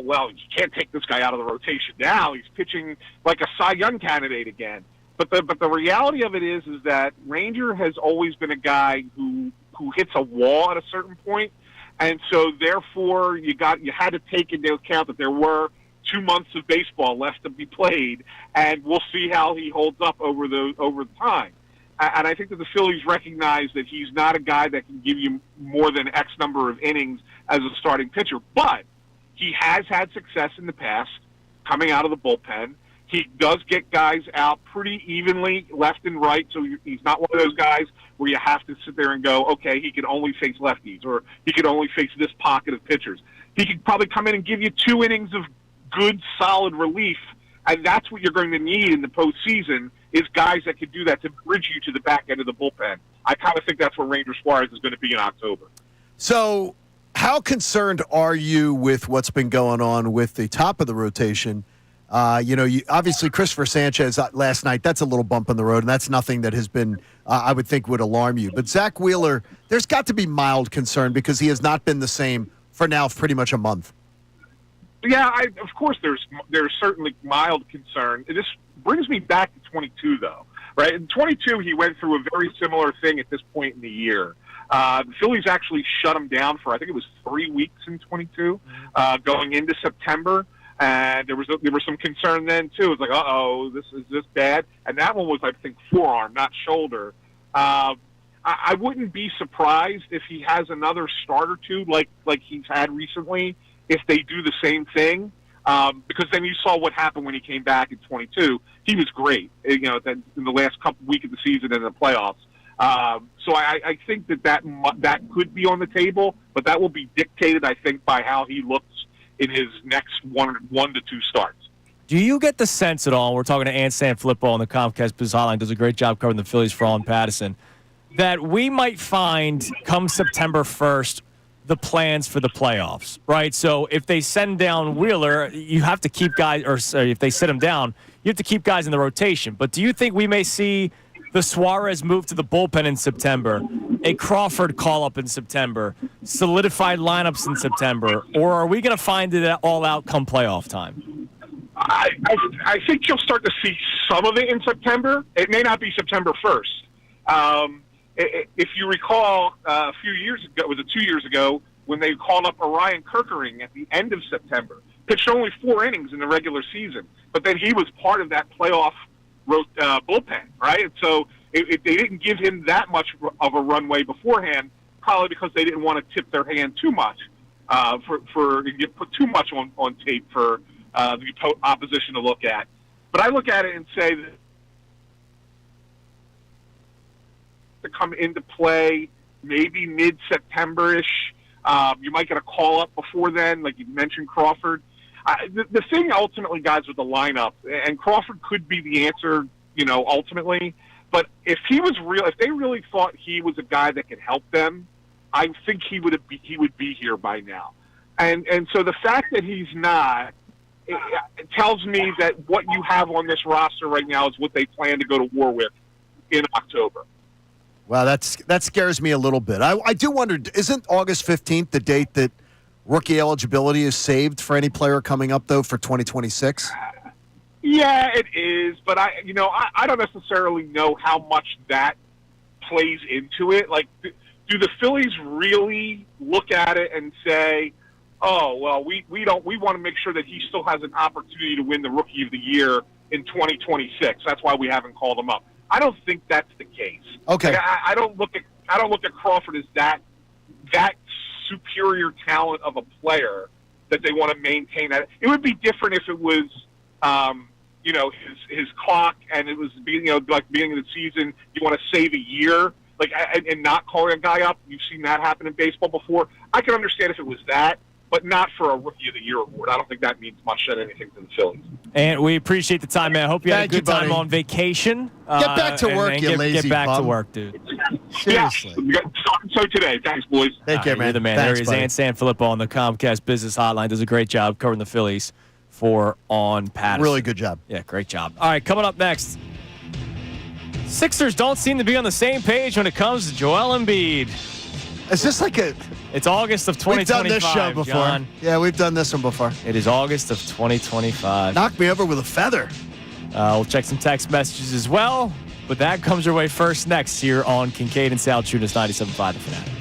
well, you can't take this guy out of the rotation. Now he's pitching like a Cy Young candidate again. But the reality of it is that Ranger has always been a guy who hits a wall at a certain point. And so, therefore, you had to take into account that there were 2 months of baseball left to be played, and we'll see how he holds up over the time. And I think that the Phillies recognize that he's not a guy that can give you more than X number of innings as a starting pitcher, but he has had success in the past coming out of the bullpen. He does get guys out pretty evenly, left and right, so he's not one of those guys where you have to sit there and go, okay, he can only face lefties, or he can only face this pocket of pitchers. He could probably come in and give you 2 innings of good, solid relief, and that's what you're going to need in the postseason, is guys that can do that to bridge you to the back end of the bullpen. I kind of think that's where Ranger Suarez is going to be in October. So how concerned are you with what's been going on with the top of the rotation? Obviously Christopher Sanchez last night, that's a little bump in the road, and that's nothing that has been, I would think, would alarm you. But Zach Wheeler, there's got to be mild concern because he has not been the same for now pretty much a month. Yeah, of course there's certainly mild concern. This brings me back to 22, though, right? In 22, he went through a very similar thing at this point in the year. The Phillies actually shut him down for, I think it was 3 weeks in 22, going into September. And there was some concern then too. It was like, is this bad? And that one was, I think, forearm, not shoulder. I wouldn't be surprised if he has another start or two, like he's had recently, if they do the same thing. Because then you saw what happened when he came back in 22. He was great, in the last week of the season and in the playoffs. So I think that could be on the table, but that will be dictated, I think, by how he looks in his next one to two starts. Do you get the sense at all, we're talking to Ant Sanfilippo on the Comcast Biz Hotline, does a great job covering the Phillies for Alan Patterson, that we might find come September 1st the plans for the playoffs, right? So if they send down Wheeler, you have to keep guys, or sorry, if they sit him down, you have to keep guys in the rotation. But do you think we may see the Suarez move to the bullpen in September, a Crawford call-up in September, solidified lineups in September, or are we going to find it all out come playoff time? I think you'll start to see some of it in September. It may not be September 1st. If you recall, a few years ago, was it 2 years ago, when they called up Orion Kerkering at the end of September, pitched only 4 innings in the regular season, but then he was part of that playoff bullpen, right? And so if they didn't give him that much of a runway beforehand, probably because they didn't want to tip their hand too much, for put too much on tape for the opposition to look at. But I look at it and say that to come into play maybe mid-September-ish. You might get a call-up before then, like you mentioned Crawford. The thing ultimately, guys, with the lineup, and Crawford could be the answer, ultimately, but if they really thought he was a guy that could help them, I think he would be here by now. And so the fact that he's not, it tells me that what you have on this roster right now is what they plan to go to war with in October. Wow, that scares me a little bit. I do wonder, isn't August 15th the date that rookie eligibility is saved for any player coming up, though, for 2026? Yeah, it is, but I don't necessarily know how much that plays into it. Like, do the Phillies really look at it and say, "Oh, well, we want to make sure that he still has an opportunity to win the Rookie of the Year in 2026. That's why we haven't called him up." I don't think that's the case. Okay. Like, I don't look at Crawford as that superior talent of a player that they want to maintain. That it would be different if it was, his clock and it was like beginning of the season. You want to save a year, like and not calling a guy up. You've seen that happen in baseball before. I can understand if it was that, but not for a Rookie of the Year award. I don't think that means much of anything to the Phillies. And we appreciate the time, man. I hope you had a good time on vacation. Get back to work, you lazy Get back bum. to work, dude. Seriously. Yeah, so today. Thanks, boys. Take care, man. You're the man. Thanks, There he is, buddy. Ant Sanfilippo on the Comcast Business Hotline. Does a great job covering the Phillies for On Patterson. Really good job. Yeah, great job. All right, coming up next. Sixers don't seem to be on the same page when it comes to Joel Embiid. Is this like a... It's August of 2025, We've done this show before. John. Yeah, we've done this one before. It is August of 2025. Knock me over with a feather. We'll check some text messages as well, but that comes your way first next here on Kincade and Salciunas 97.5 The Fanatic.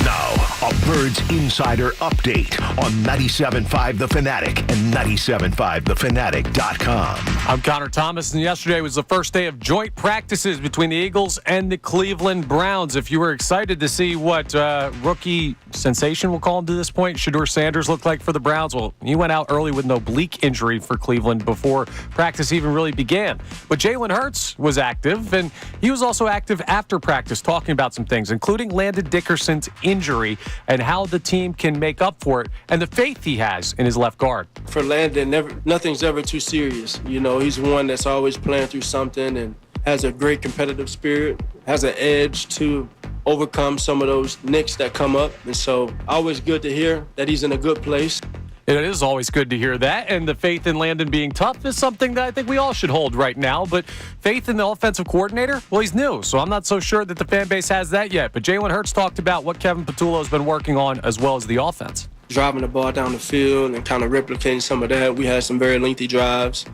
Now, a Birds Insider Update on 97.5 The Fanatic and 97.5thefanatic.com. I'm Connor Thomas, and yesterday was the first day of joint practices between the Eagles and the Cleveland Browns. If you were excited to see what rookie sensation, we'll call him to this point, Shedeur Sanders looked like for the Browns, well, he went out early with an oblique injury for Cleveland before practice even really began. But Jalen Hurts was active, and he was also active after practice, talking about some things, including Landon Dickerson's injury and how the team can make up for it, and the faith he has in his left guard. For Landon, nothing's ever too serious. You know, he's one that's always playing through something and has a great competitive spirit, has an edge to overcome some of those nicks that come up. And so always good to hear that he's in a good place. It is always good to hear that, and the faith in Landon being tough is something that I think we all should hold right now. But faith in the offensive coordinator, well, he's new, so I'm not so sure that the fan base has that yet. But Jalen Hurts talked about what Kevin Patullo has been working on as well as the offense. Driving the ball down the field and kind of replicating some of that. We had some very lengthy drives,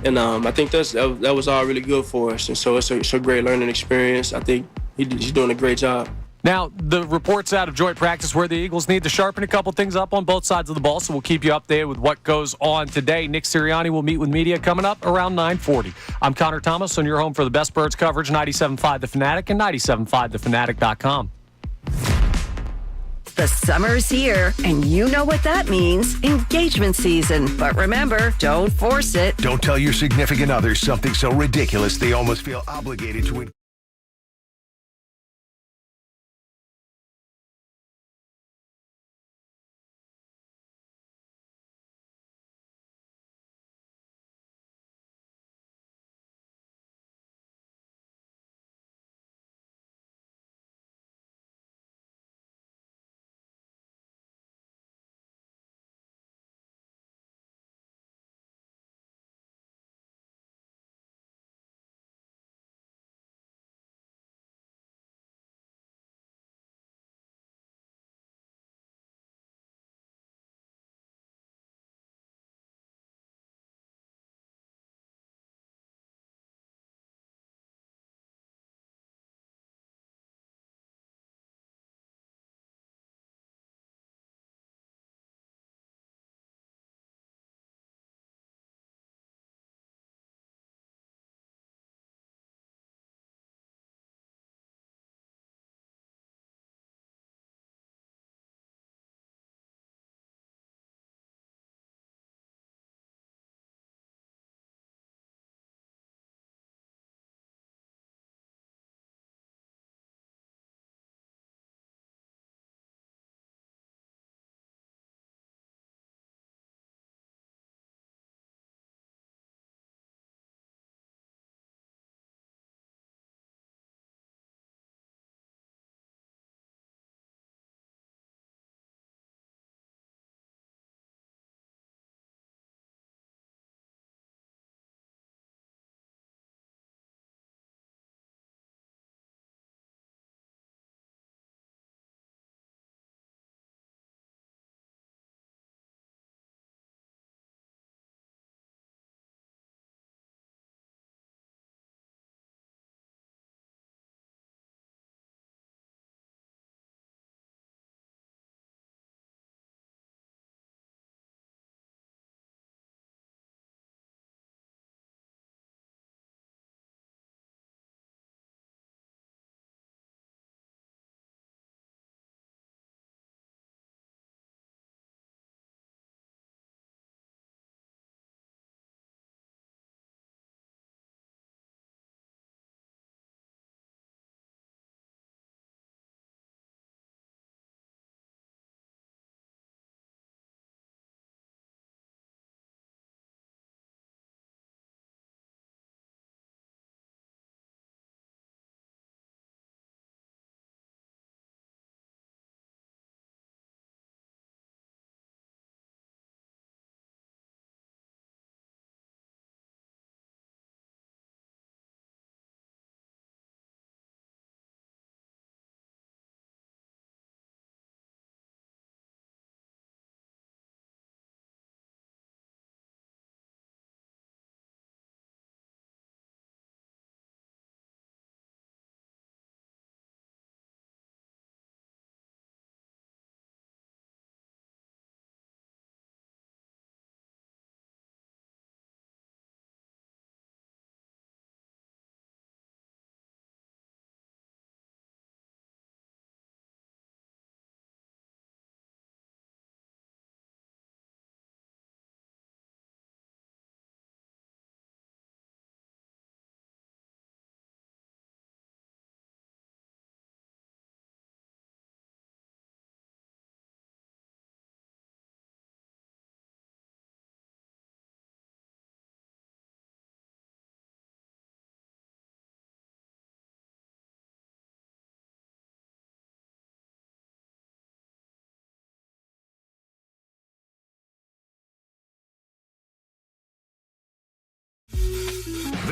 and I think that was all really good for us. And so it's a great learning experience. I think he's doing a great job. Now, the reports out of joint practice where the Eagles need to sharpen a couple things up on both sides of the ball, so we'll keep you updated with what goes on today. Nick Sirianni will meet with media coming up around 9:40. I'm Connor Thomas, and you're home for the best Birds coverage, 97.5 The Fanatic and 97.5thefanatic.com. The summer's here, and you know what that means. Engagement season. But remember, don't force it. Don't tell your significant other something so ridiculous they almost feel obligated to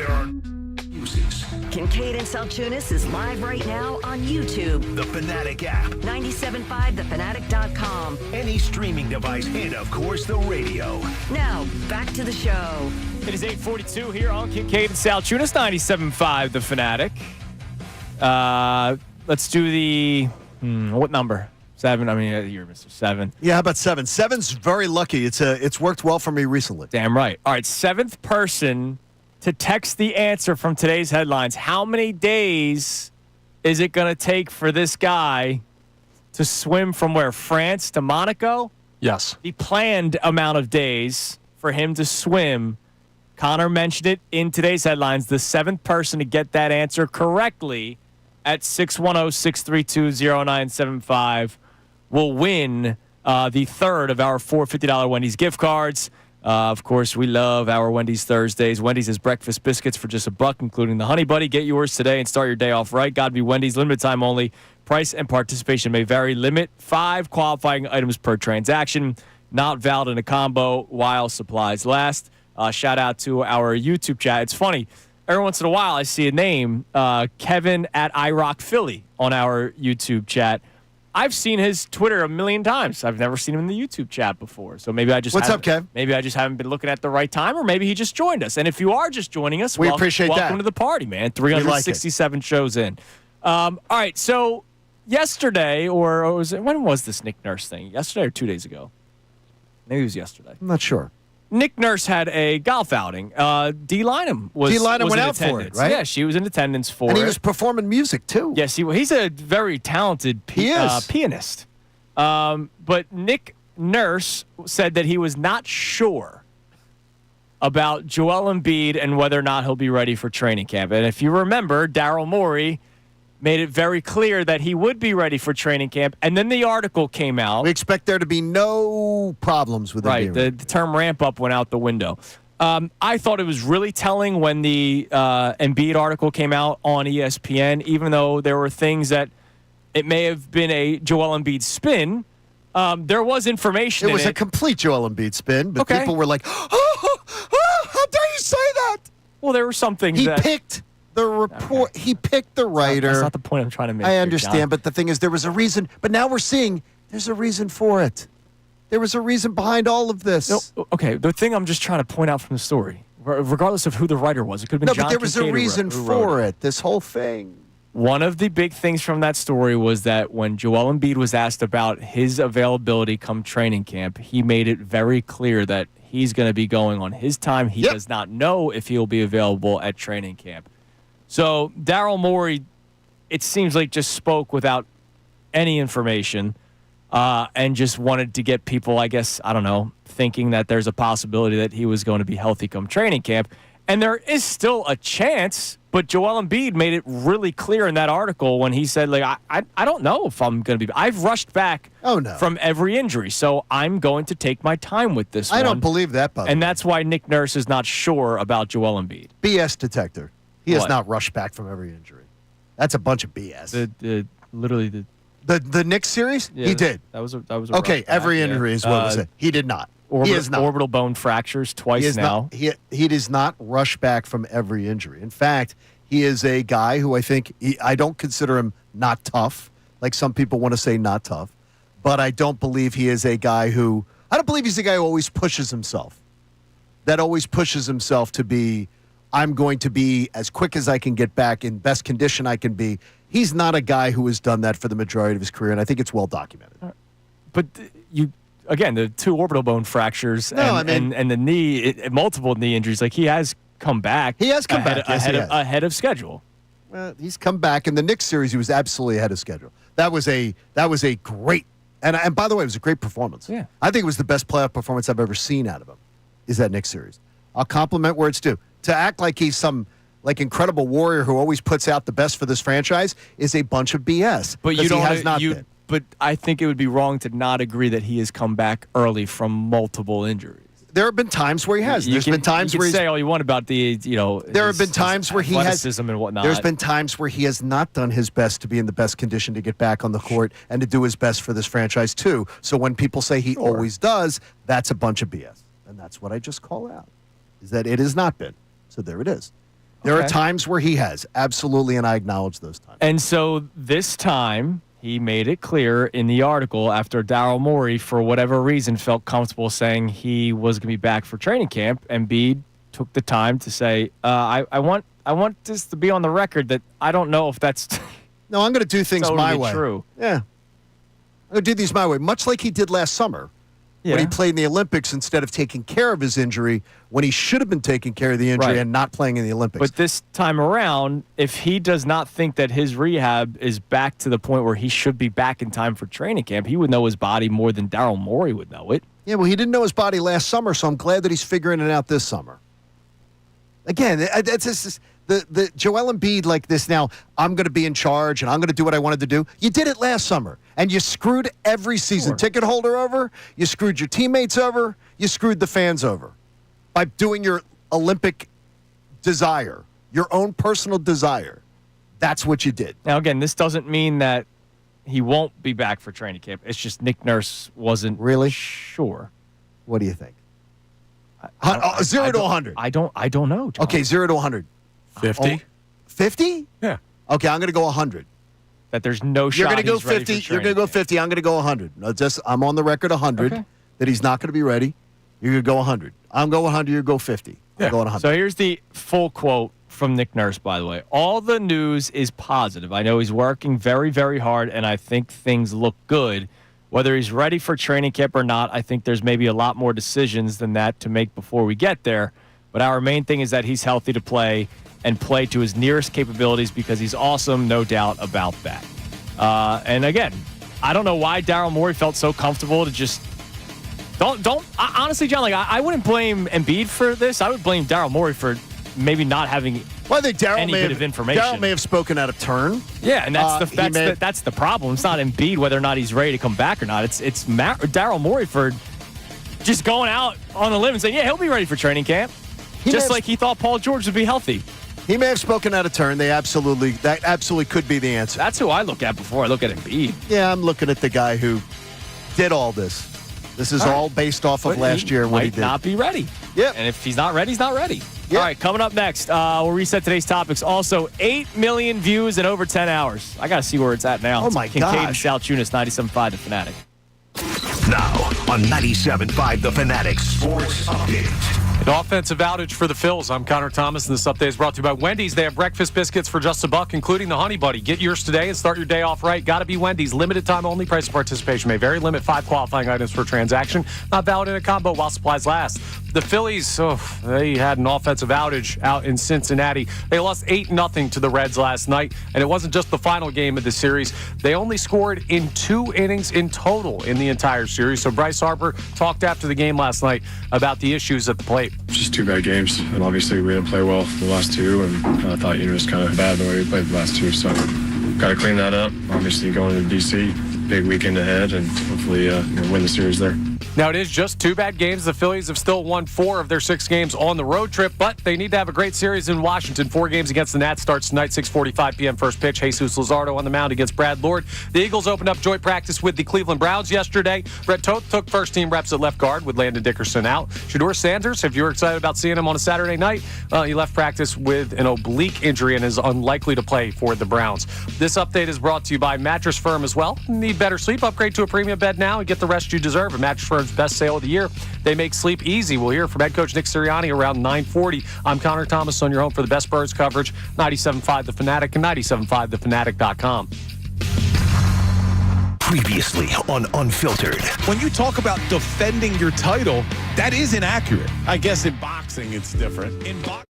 there are uses. Kincade and Salciunas is live right now on YouTube. The Fanatic app. 97.5thefanatic.com. Any streaming device, and of course the radio. Now, back to the show. It is 8:42 here on Kincade and Salciunas, 97.5 The Fanatic. Let's do the, what number? 7. I mean, you're Mr. 7. Yeah, how about 7? 7's very lucky. It's worked well for me recently. Damn right. All right, 7th person to text the answer from today's headlines. How many days is it going to take for this guy to swim from where? France to Monaco? Yes. The planned amount of days for him to swim. Connor mentioned it in today's headlines. The 7th person to get that answer correctly at 610-632-0975 will win the third of our $450 Wendy's gift cards. Of course, we love our Wendy's Thursdays. Wendy's has breakfast biscuits for just $1, including the Honey Buddy. Get yours today and start your day off right. Gotta be Wendy's. Limited time only. Price and participation may vary. Limit 5 qualifying items per transaction. Not valid in a combo while supplies last. Shout out to our YouTube chat. It's funny. Every once in a while, I see a name, Kevin at iRockPhilly on our YouTube chat. I've seen his Twitter a million times. I've never seen him in the YouTube chat before. So maybe I just What's up, Kev? Maybe I just haven't been looking at the right time, or maybe he just joined us. And if you are just joining us, we appreciate that. Welcome to the party, man. 367 shows in. All right, so yesterday, or was it, when was this Nick Nurse thing? Yesterday or 2 days ago? Maybe it was yesterday. I'm not sure. Nick Nurse had a golf outing. Dee Lynam was went in out for attendance. it, right? Yeah, she was in attendance for it. And he was performing music, too. Yes, he's a very talented pianist. But Nick Nurse said that he was not sure about Joel Embiid and whether or not he'll be ready for training camp. And if you remember, Daryl Morey made it very clear that he would be ready for training camp. And then the article came out. We expect there to be no problems with Right. Embiid. The term ramp up went out the window. I thought it was really telling when the Embiid article came out on ESPN, even though there were things that it may have been a Joel Embiid spin. There was information It was a complete Joel Embiid spin, but people were like, how dare you say that? Well, there were some things He that... picked the report. He picked the writer. That's not the point I'm trying to make. I here, understand, John. but the thing is, there was a reason. But now we're seeing there's a reason for it. There was a reason behind all of this. No, okay, the thing I'm just trying to point out from the story, regardless of who the writer was, it could have been No, John but there was a Kincade reason who wrote for it. This whole thing. One of the big things from that story was that when Joel Embiid was asked about his availability come training camp, he made it very clear that he's going to be going on his time. He does not know if he'll be available at training camp. So Daryl Morey, it seems like, just spoke without any information and just wanted to get people, I guess, I don't know, thinking that there's a possibility that he was going to be healthy come training camp. And there is still a chance, but Joel Embiid made it really clear in that article when he said, like, I don't know if I'm going to be. I've rushed back from every injury, so I'm going to take my time with this one. I don't believe that, by the way. And that's why Nick Nurse is not sure about Joel Embiid. BS detector. He has What? not rushed back from every injury. That's a bunch of BS. Literally the Knicks series? Yeah, he did. That was a Okay, rush back, every injury is what was it. He did not. He is not. Orbital bone fractures twice now. He does not rush back from every injury. In fact, he is a guy who I think I don't consider him not tough, like some people want to say not tough, but I don't believe he is a guy who I don't believe he's a guy who always pushes himself. That always pushes himself to be, I'm going to be as quick as I can get back in best condition I can be. He's not a guy who has done that for the majority of his career, and I think it's well documented. But again, the 2 orbital bone fractures and the knee, multiple knee injuries, like he has come back. He has come back. Yes, ahead of schedule. He's come back. In the Knicks series, he was absolutely ahead of schedule. That was a great, and by the way, it was a great performance. Yeah. I think it was the best playoff performance I've ever seen out of him, is that Knicks series. I'll compliment where it's due. To act like he's some incredible warrior who always puts out the best for this franchise is a bunch of BS. But you don't he has not been. But I think it would be wrong to not agree that he has come back early from multiple injuries. There have been times where he has. You can say all you want about the, there have been times where he has athleticism and whatnot. There's been times where he has not done his best to be in the best condition to get back on the court and to do his best for this franchise too. So when people say he always does, that's a bunch of BS. And that's what I just call out, is that it has not been. So there it is. There are Okay. times where he has, absolutely, and I acknowledge those times. And so this time, he made it clear in the article after Daryl Morey, for whatever reason, felt comfortable saying he was going to be back for training camp. Embiid took the time to say, I want this to be on the record that I don't know if that's No, I'm going to do things totally my way. true. Yeah. I'm going to do these my way, much like he did last summer. When he played in the Olympics instead of taking care of his injury when he should have been taking care of the injury and not playing in the Olympics. But this time around, if he does not think that his rehab is back to the point where he should be back in time for training camp, he would know his body more than Daryl Morey would know it. Yeah, well, he didn't know his body last summer, so I'm glad that he's figuring it out this summer. Again, that's just the Joel Embiid like this now, I'm going to be in charge and I'm going to do what I wanted to do. You did it last summer, and you screwed every season ticket holder over. You screwed your teammates over. You screwed the fans over by doing your Olympic desire, your own personal desire. That's what you did. Now, again, this doesn't mean that he won't be back for training camp. It's just Nick Nurse wasn't really sure. What do you think? 0 to 100. I don't know, John. Okay, 0 to 100. 50? 50? Yeah. Okay, I'm going to go 100. That there's no shot. You're going to go he's ready 50. for You're going to go training 50. I'm going to go 100. No, I'm on the record 100 Okay. that he's not going to be ready. You're going to go 100. I'm going 100. You go 50. I'm going 100. So here's the full quote from Nick Nurse, by the way. All the news is positive. I know he's working very, very hard, and I think things look good. Whether he's ready for training camp or not, I think there's maybe a lot more decisions than that to make before we get there. But our main thing is that he's healthy to play and play to his nearest capabilities because he's awesome, no doubt about that. And again, I don't know why Daryl Morey felt so comfortable to just honestly, John, like I wouldn't blame Embiid for this. I would blame Daryl Morey for maybe not having I think any bit of information. Daryl may have spoken out of turn. Yeah, and that's the problem. It's not Embiid whether or not he's ready to come back or not. It's Daryl Morey for just going out on a limb and saying, yeah, he'll be ready for training camp. Just like he thought Paul George would be healthy. He may have spoken out of turn. That absolutely could be the answer. That's who I look at before I look at Embiid. Yeah, I'm looking at the guy who did all this. This is all based off of last year and what he did. Might not be ready. Yep. And if he's not ready, he's not ready. Yep. All right, coming up next, we'll reset today's topics. Also, 8 million views in over 10 hours. I got to see where it's at now. Oh, my Kincade gosh. Salciunas, 97.5 The Fanatic. Now on 97.5 The Fanatic Sports Update. An offensive outage for the Phillies. I'm Connor Thomas, and this update is brought to you by Wendy's. They have breakfast biscuits for just $1, including the Honey Buddy. Get yours today and start your day off right. Got to be Wendy's. Limited time only. Price of participation may vary. Limit 5 qualifying items per transaction. Not valid in a combo while supplies last. The Phillies, they had an offensive outage out in Cincinnati. They lost 8-0 to the Reds last night, and it wasn't just the final game of the series. They only scored in 2 innings in total in the entire series. So Bryce Harper talked after the game last night about the issues at the plate. Just 2 bad games, and obviously we didn't play well the last 2, and I thought it was kind of bad the way we played the last 2, so got to clean that up. Obviously going to D.C., big weekend ahead, and hopefully win the series there. Now, it is just 2 bad games. The Phillies have still won 4 of their 6 games on the road trip, but they need to have a great series in Washington. 4 games against the Nats starts tonight, 6:45 p.m. first pitch. Jesus Luzardo on the mound against Brad Lord. The Eagles opened up joint practice with the Cleveland Browns yesterday. Brett Toth took first-team reps at left guard with Landon Dickerson out. Shador Sanders, if you were excited about seeing him on a Saturday night, he left practice with an oblique injury and is unlikely to play for the Browns. This update is brought to you by Mattress Firm as well. Need better sleep? Upgrade to a premium bed now and get the rest you deserve. A Mattress Firm's best sale of the year. They make sleep easy. We'll hear from head coach Nick Sirianni around 9:40. I'm Connor Thomas on your home for the best Birds coverage, 97.5 The Fanatic and 97.5thefanatic.com. Previously on Unfiltered. When you talk about defending your title, that is inaccurate. I guess in boxing it's different. In boxing.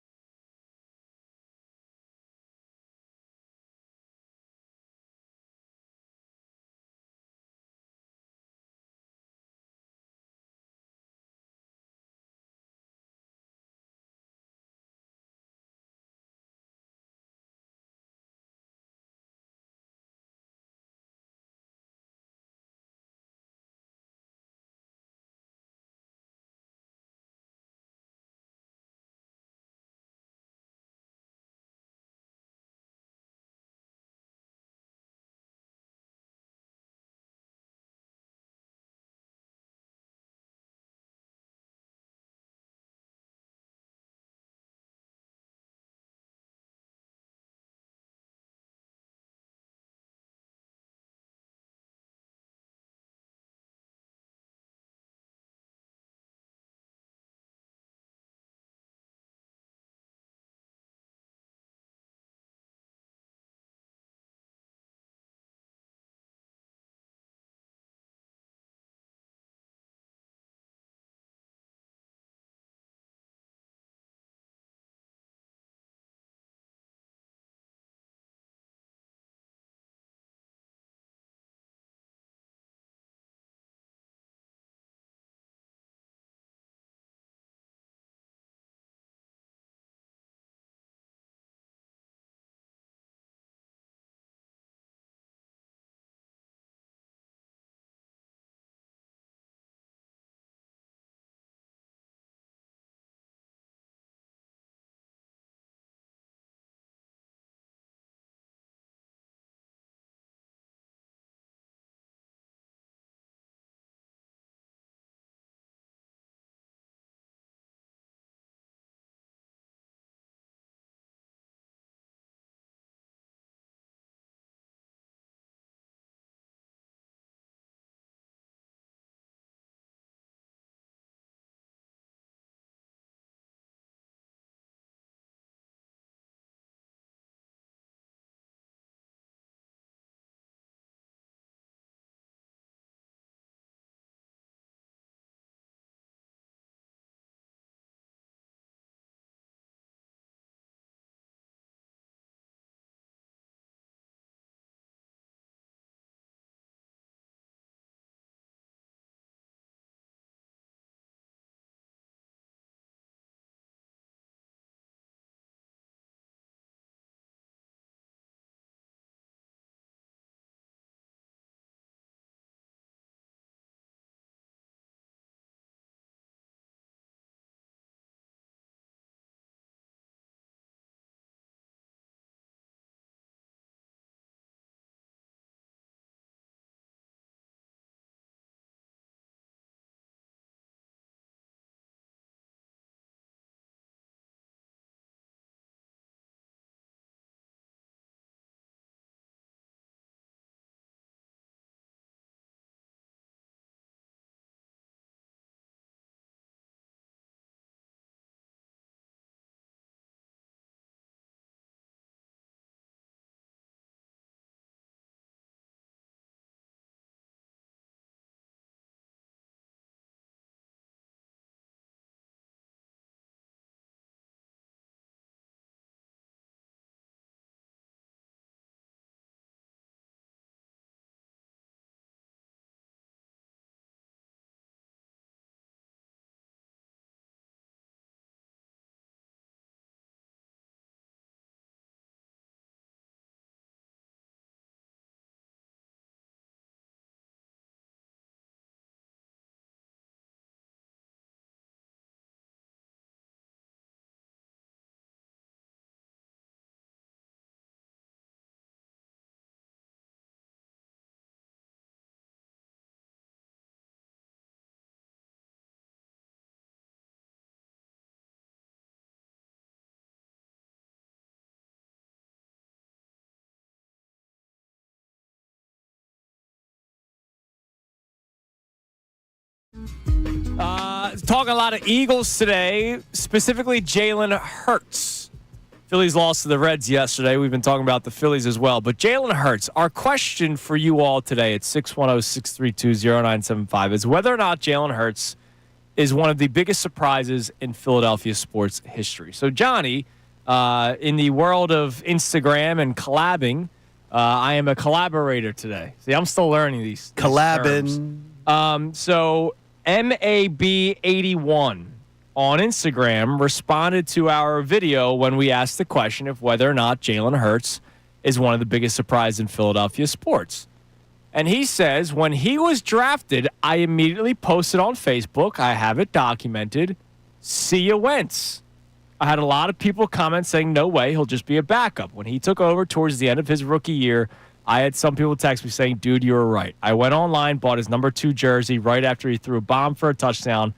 Talking a lot of Eagles today, specifically Jalen Hurts. Phillies lost to the Reds yesterday. We've been talking about the Phillies as well. But Jalen Hurts, our question for you all today at 610-632-0975 is whether or not Jalen Hurts is one of the biggest surprises in Philadelphia sports history. So, Johnny, in the world of Instagram and collabing, I am a collaborator today. See, I'm still learning these Collabing. So MAB81 on Instagram responded to our video when we asked the question of whether or not Jalen Hurts is one of the biggest surprises in Philadelphia sports. And he says, when he was drafted, I immediately posted on Facebook, I have it documented, see ya Wentz. I had a lot of people comment saying, no way, he'll just be a backup. When he took over towards the end of his rookie year, I had some people text me saying, dude, you were right. I went online, bought his number 2 jersey right after he threw a bomb for a touchdown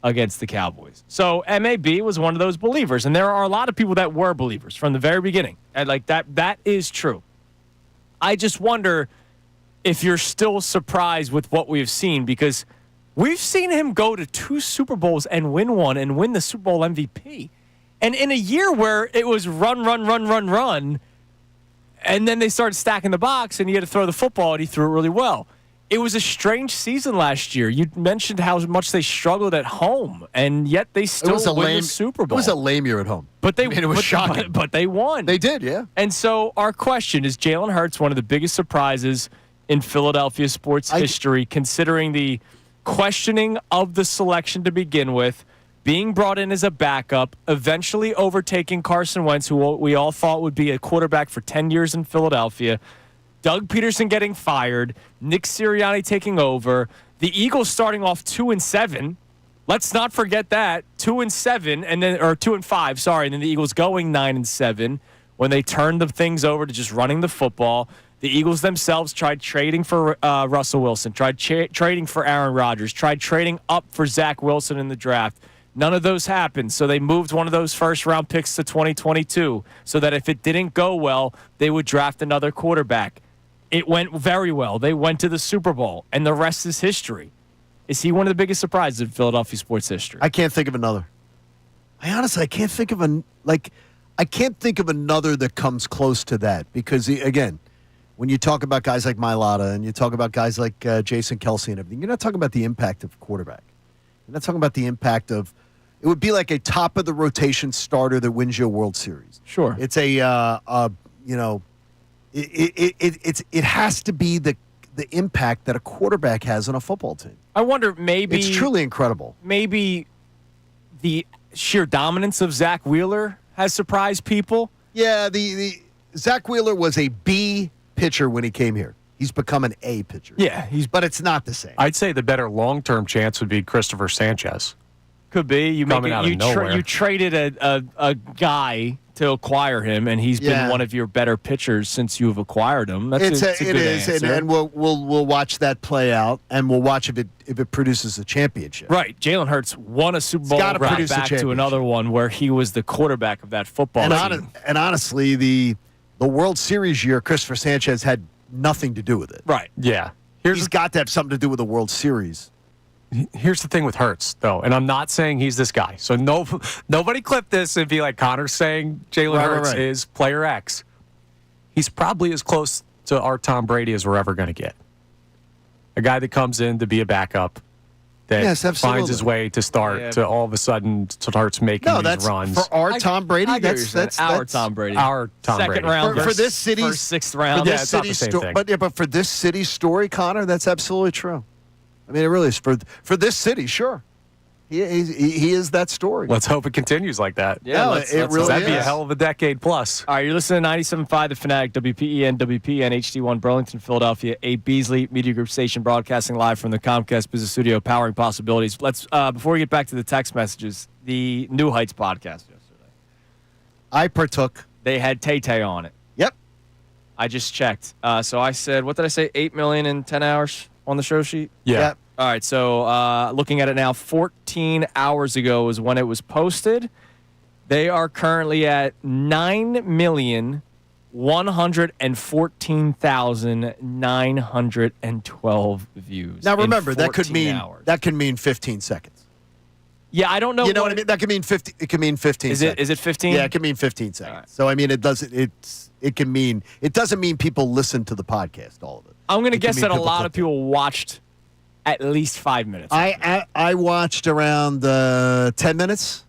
against the Cowboys. So MAB was one of those believers, and there are a lot of people that were believers from the very beginning. And like that is true. I just wonder if you're still surprised with what we've seen, because we've seen him go to 2 Super Bowls and win one and win the Super Bowl MVP. And in a year where it was run, and then they started stacking the box and he had to throw the football and he threw it really well. It was a strange season last year. You mentioned how much they struggled at home, and yet they still win the Super Bowl. It was a lame year at home. But it was shocking. But they won. They did, yeah. And so our question is, Jalen Hurts one of the biggest surprises in Philadelphia sports history, considering the questioning of the selection to begin with, being brought in as a backup, eventually overtaking Carson Wentz, who we all thought would be a quarterback for 10 years in Philadelphia, Doug Peterson getting fired, Nick Sirianni taking over, the Eagles starting off 2-7. Let's not forget that, 2-7, and then 2-5, sorry, and then the Eagles going 9-7 when they turned the things over to just running the football. The Eagles themselves tried trading for Russell Wilson, tried trading for Aaron Rodgers, tried trading up for Zach Wilson in the draft. None of those happened, so they moved one of those first-round picks to 2022 so that if it didn't go well, they would draft another quarterback. It went very well. They went to the Super Bowl, and the rest is history. Is he one of the biggest surprises in Philadelphia sports history? I can't think of another. I can't think of I can't think of another that comes close to that, because again, when you talk about guys like Mailata and you talk about guys like Jason Kelce and everything, you're not talking about the impact of quarterback. You're not talking about the impact of. It would be like a top of the rotation starter that wins you a World Series. Sure, it's it has to be the impact that a quarterback has on a football team. I wonder, maybe it's truly incredible. Maybe the sheer dominance of Zach Wheeler has surprised people. Yeah, the Zach Wheeler was a B pitcher when he came here. He's become an A pitcher. Yeah, but it's not the same. I'd say the better long-term chance would be Christopher Sanchez. Could be. You traded a guy to acquire him, and he's been one of your better pitchers since you've acquired him. That's a good answer. And we'll watch that play out, and we'll watch if it produces a championship. Right. Jalen Hurts won a Super Bowl, right back to another one where he was the quarterback of that football team. And honestly, the World Series year, Christopher Sanchez had nothing to do with it. Right. Yeah. He's got to have something to do with the World Series. Here's the thing with Hurts, though, and I'm not saying he's this guy. So nobody clip this and be like, Connor's saying Jalen Hurts is player X. He's probably as close to our Tom Brady as we're ever going to get. A guy that comes in to be a backup that finds his way to start to all of a sudden starts making these runs. For our Tom Brady, that's our Tom Brady. Our Tom Brady. Second round for this city's first, sixth round. It's not the same thing. But for this city's story, Connor, that's absolutely true. I mean, it really is. For this city, sure. He is that story. Let's hope it continues like that. Yeah, it really that'd is. be a hell of a decade plus. All right, you're listening to 97.5 The Fanatic, WPEN, HD1, Burlington, Philadelphia, a Beasley Media Group station broadcasting live from the Comcast Business Studio, powering possibilities. Let's before we get back to the text messages, the New Heights podcast yesterday. I partook. They had Tay-Tay on it. Yep. I just checked. So I said, what did I say, 8 million in 10 hours on the show sheet? Yeah. Yep. All right, so looking at it now, 14 hours ago is when it was posted. They are currently at 114,912 views. Now remember, in that could 14 mean hours. 15 seconds. Yeah, I don't know. You know what I mean? That could mean 50. It could mean 15 seconds. Is it 15? Yeah, it could mean 15 seconds. Right. So I mean, it doesn't. It can mean. It doesn't mean people listen to the podcast. All of it. I'm going to It can guess mean that a people lot click of people watched at least 5 minutes. I watched around 10 minutes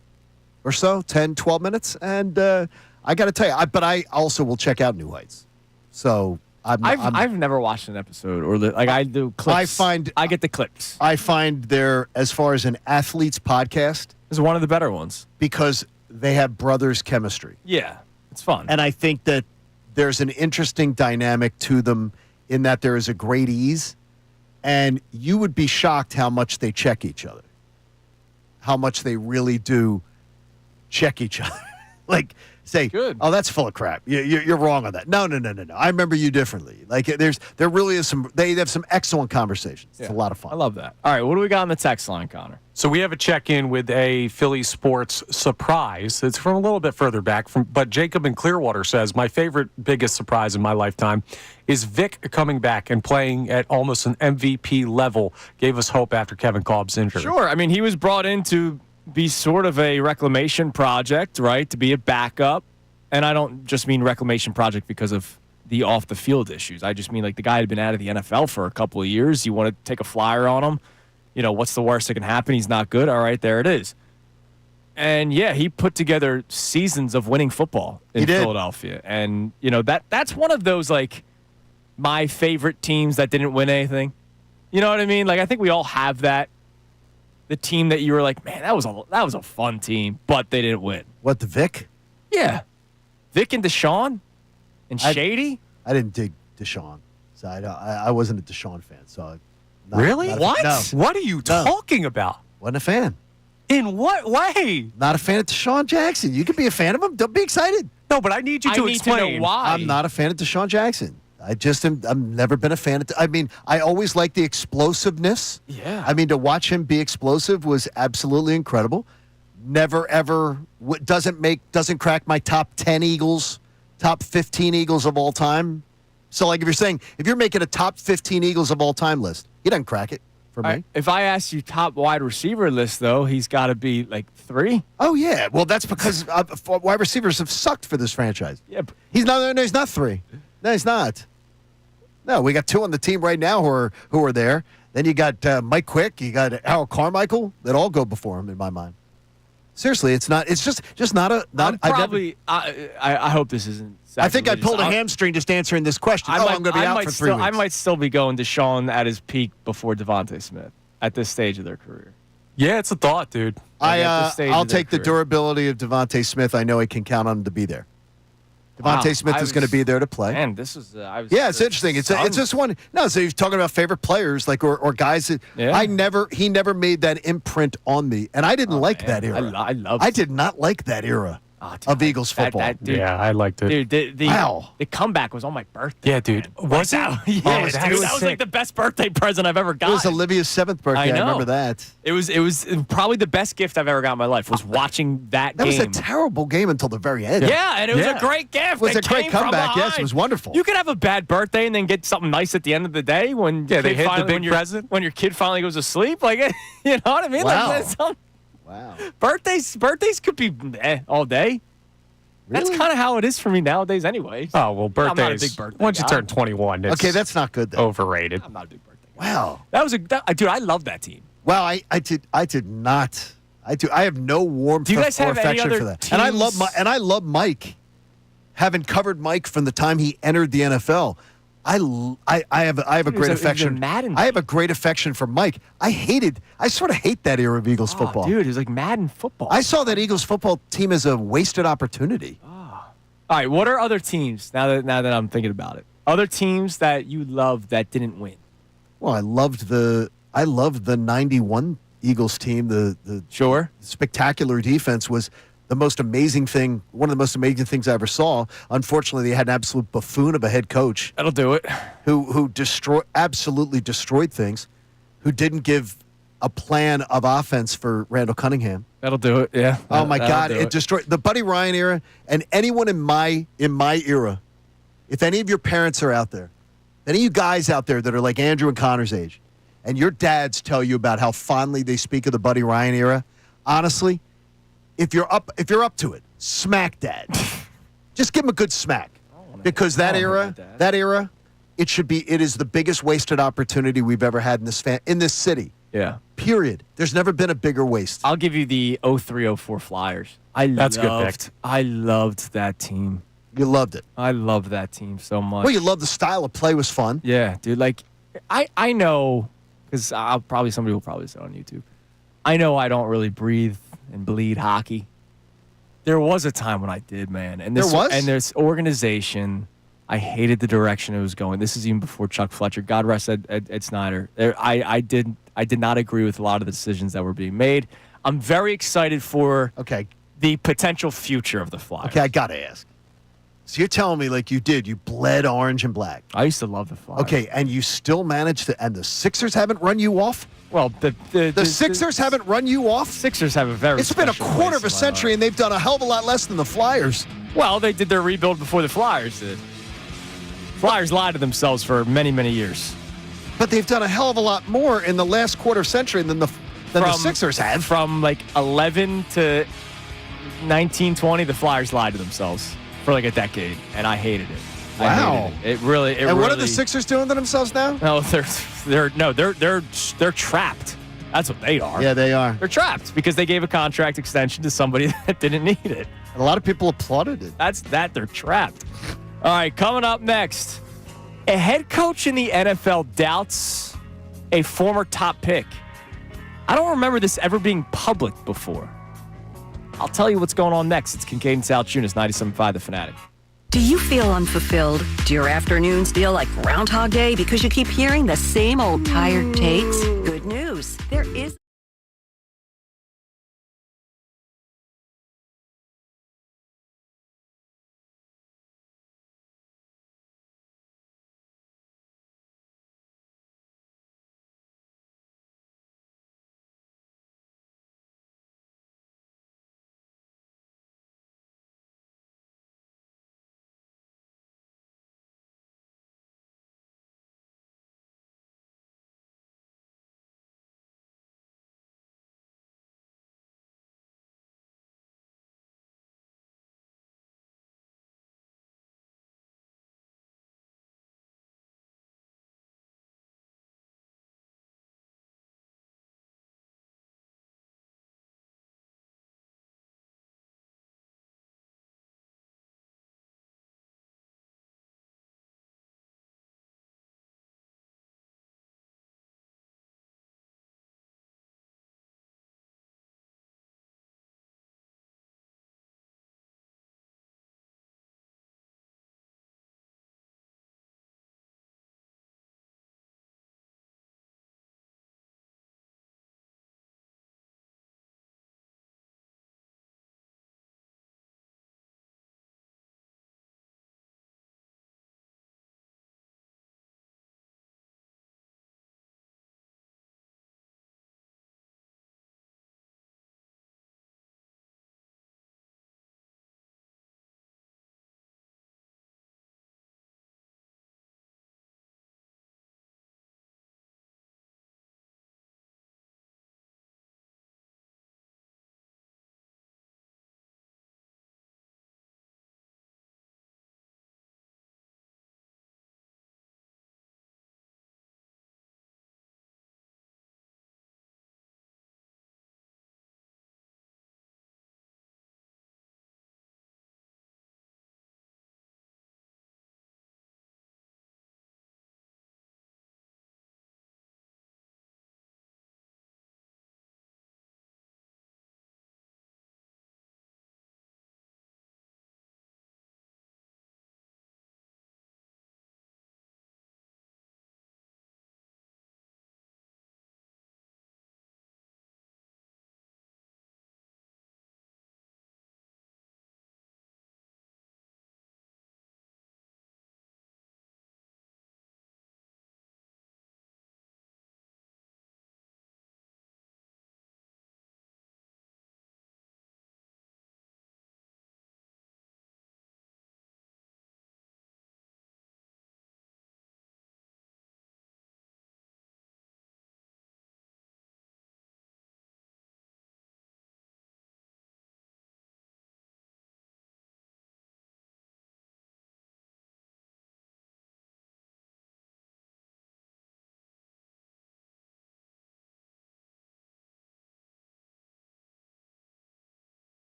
or so, 10, 12 minutes, and I got to tell you, but I also will check out New Heights. So I've never watched an episode I do clips. I get the clips. I find they're, as far as an athlete's podcast, is one of the better ones because they have brothers chemistry. Yeah, it's fun. And I think that there's an interesting dynamic to them in that there is a great ease, and you would be shocked how much they check each other, how much they really do check each other. Like, say, good. Oh, that's full of crap. You're wrong on that. No. I remember you differently. Like, there really is they have some excellent conversations. It's a lot of fun. I love that. All right, what do we got on the text line, Connor? So we have a check-in with a Philly sports surprise. It's from a little bit further back, but Jacob in Clearwater says, my favorite, biggest surprise in my lifetime is Vic coming back and playing at almost an MVP level. Gave us hope after Kevin Kolb's injury. Sure. I mean, he was brought in to be sort of a reclamation project, right, to be a backup. And I don't just mean reclamation project because of the off-the-field issues. I just mean like the guy had been out of the NFL for a couple of years. You want to take a flyer on him. You know, what's the worst that can happen? He's not good. All right, there it is. And, yeah, he put together seasons of winning football in Philadelphia. And, you know, that's one of those, like, my favorite teams that didn't win anything. You know what I mean? Like, I think we all have that. The team that you were like, man, that was a fun team, but they didn't win. What, the Vic? Yeah. Vic and Deshaun and Shady? I didn't dig Deshaun. So I wasn't a Deshaun fan. So really? What? No. What are you talking about? Wasn't a fan. In what way? Not a fan of Deshaun Jackson. You can be a fan of him. Don't be excited. No, but I need you to explain. To know why. I'm not a fan of Deshaun Jackson. I've never been a fan of. I mean, I always liked the explosiveness. Yeah. I mean, to watch him be explosive was absolutely incredible. Never ever doesn't crack my top 10 Eagles, top 15 Eagles of all time. So, like, if you're making a top 15 Eagles of all time list, he doesn't crack it for me. If I ask you top wide receiver list, though, he's got to be like 3. Oh yeah, well that's because wide receivers have sucked for this franchise. Yeah, he's not. No, he's not 3. No, he's not. No, we got 2 on the team right now who are there. Then you got Mike Quick, you got Harold Carmichael. That all go before him in my mind. Seriously, it's not. It's just not a. Not. I hope this isn't. I think I pulled a hamstring just answering this question. I'm going to be out for 3 weeks. I might still be going to Deshaun at his peak before Devontae Smith at this stage of their career. Yeah, it's a thought, dude. I'll take the durability of Devontae Smith. I know I can count on him to be there. Devontae Smith is going to be there to play. Man, this was. It's interesting. It's just one. No, so you're talking about favorite players, like or guys that he never made that imprint on me, and I didn't like that era. I did not like that era of Eagles football. Yeah, I liked it. Dude, the comeback was on my birthday. Yeah, dude. Was that? Yeah, that was like the best birthday present I've ever got. It was Olivia's 7th birthday. I remember that. It was probably the best gift I've ever got in my life. Was watching that game. That was a terrible game until the very end. Yeah, and it was a great gift. It was a great comeback. Yes, it was wonderful. You could have a bad birthday and then get something nice at the end of the day when they hit the big present when your kid finally goes to sleep. Like, you know what I mean? Wow. Wow. Birthdays could be all day. Really? That's kind of how it is for me nowadays anyway. Oh, well, birthdays. I'm not a big birthday once you guy. turn 21, it's okay, that's not good, though. Overrated. I'm not a big birthday guy. Wow. That was dude, I love that team. Wow, I did not. I have no warmth or affection for that. Teams? And I love Mike. Having covered Mike from the time he entered the NFL, I have a great affection. I have a great affection for Mike. I sort of hate that era of Eagles football. Dude, it was like Madden football. I saw that Eagles football team as a wasted opportunity. All right, what are other teams, now that I'm thinking about it? Other teams that you love that didn't win? Well, I loved the 91 Eagles team. The spectacular defense was the most amazing thing, one of the most amazing things I ever saw. Unfortunately, they had an absolute buffoon of a head coach. That'll do it. Who absolutely destroyed things, who didn't give a plan of offense for Randall Cunningham. That'll do it, yeah. Oh, my God. It destroyed the Buddy Ryan era, and anyone in my era if any of your parents are out there, any of you guys out there that are like Andrew and Connor's age, and your dads tell you about how fondly they speak of the Buddy Ryan era, honestly, if you're up to it, smack dad. Just give him a good smack. Because that era, it is the biggest wasted opportunity we've ever had in this city. Yeah. Period. There's never been a bigger waste. I'll give you the 03-04 Flyers. That's a good pick. I loved that team. You loved it. I loved that team so much. Well, you loved the style of play was fun. Yeah, dude. Like, I know, because somebody will probably say on YouTube, I know I don't really breathe and bleed hockey. There was a time when I did, man. And this organization, I hated the direction it was going. This is even before Chuck Fletcher. God rest Ed Snyder. I did not agree with a lot of the decisions that were being made. I'm very excited for the potential future of the Flyers. Okay, I got to ask. So you're telling me like you bled orange and black. I used to love the Flyers. Okay, and you still managed to, and the Sixers haven't run you off? Well, the Sixers haven't run you off? Sixers have a very It's been a quarter of a century, and they've done a hell of a lot less than the Flyers. Well, they did their rebuild before the Flyers did. Flyers lied to themselves for many, many years. But they've done a hell of a lot more in the last quarter century than the Sixers have. From like 11 to 1920, the Flyers lied to themselves for like a decade, and I hated it. Wow. It really. And what are the Sixers doing to themselves now? No, they're trapped. That's what they are. Yeah, they are. They're trapped because they gave a contract extension to somebody that didn't need it. And a lot of people applauded it. They're trapped. All right, coming up next, a head coach in the NFL doubts a former top pick. I don't remember this ever being public before. I'll tell you what's going on next. It's Kincade Salciunas, 97.5 The Fanatic. Do you feel unfulfilled? Do your afternoons feel like Groundhog Day because you keep hearing the same old tired takes? Good news. There is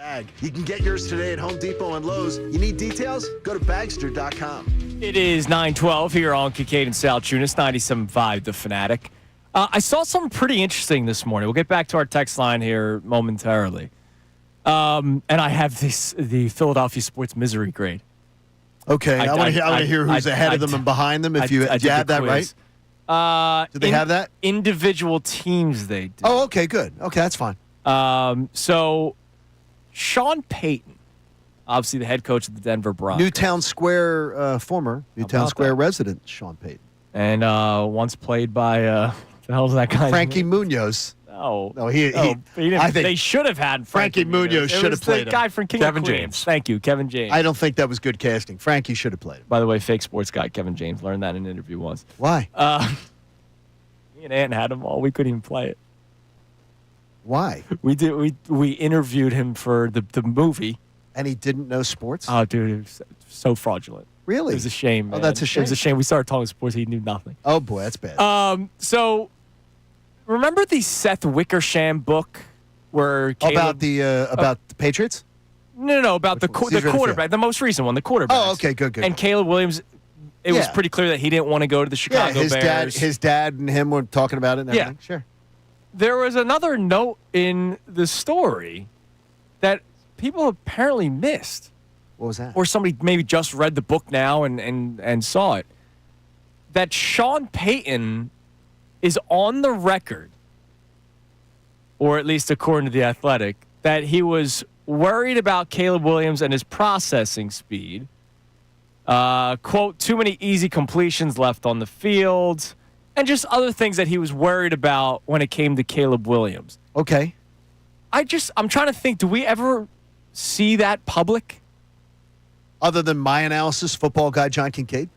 Bag. You can get yours today at Home Depot and Lowe's. You need details? Go to Bagster.com. It is 9:12 here on Kincade and Salciunas, 97.5 The Fanatic. I saw something pretty interesting this morning. We'll get back to our text line here momentarily. And I have the Philadelphia sports misery grade. Okay, I want to hear who's ahead of them and behind them. If you have that quiz. right. Do they have that? Individual teams they do. Oh, okay, good. Okay, that's fine. So Sean Payton, obviously the head coach of the Denver Broncos. Newtown Square, former Newtown Square resident, Sean Payton. And once played by, the hell's that guy? Frankie Munoz. No, he didn't. I think they should have had Frankie Munoz should have played the guy from King Kevin of Queens. James. Thank you, Kevin James. I don't think that was good casting. Frankie should have played him. By the way, fake sports guy Kevin James learned that in an interview once. Why? Me and Ant had him all. We couldn't even play it. Why? We interviewed him for the movie. And he didn't know sports? Oh, dude, it was so fraudulent. Really? It was a shame, man. Oh, that's a shame. It was a shame. We started talking sports. He knew nothing. Oh, boy, that's bad. So, remember the Seth Wickersham book where about the Patriots? No, about the quarterback, the most recent one, the quarterback. Oh, okay, good. And Caleb Williams, it was pretty clear that he didn't want to go to the Chicago Bears. His dad and him were talking about it and everything. Yeah. Sure. There was another note in the story that people apparently missed. What was that? Or somebody maybe just read the book now and saw it. That Sean Payton is on the record, or at least according to The Athletic, that he was worried about Caleb Williams and his processing speed. Quote, too many easy completions left on the field, and just other things that he was worried about when it came to Caleb Williams. Okay. I'm trying to think, do we ever see that public? Other than my analysis, football guy John Kincade?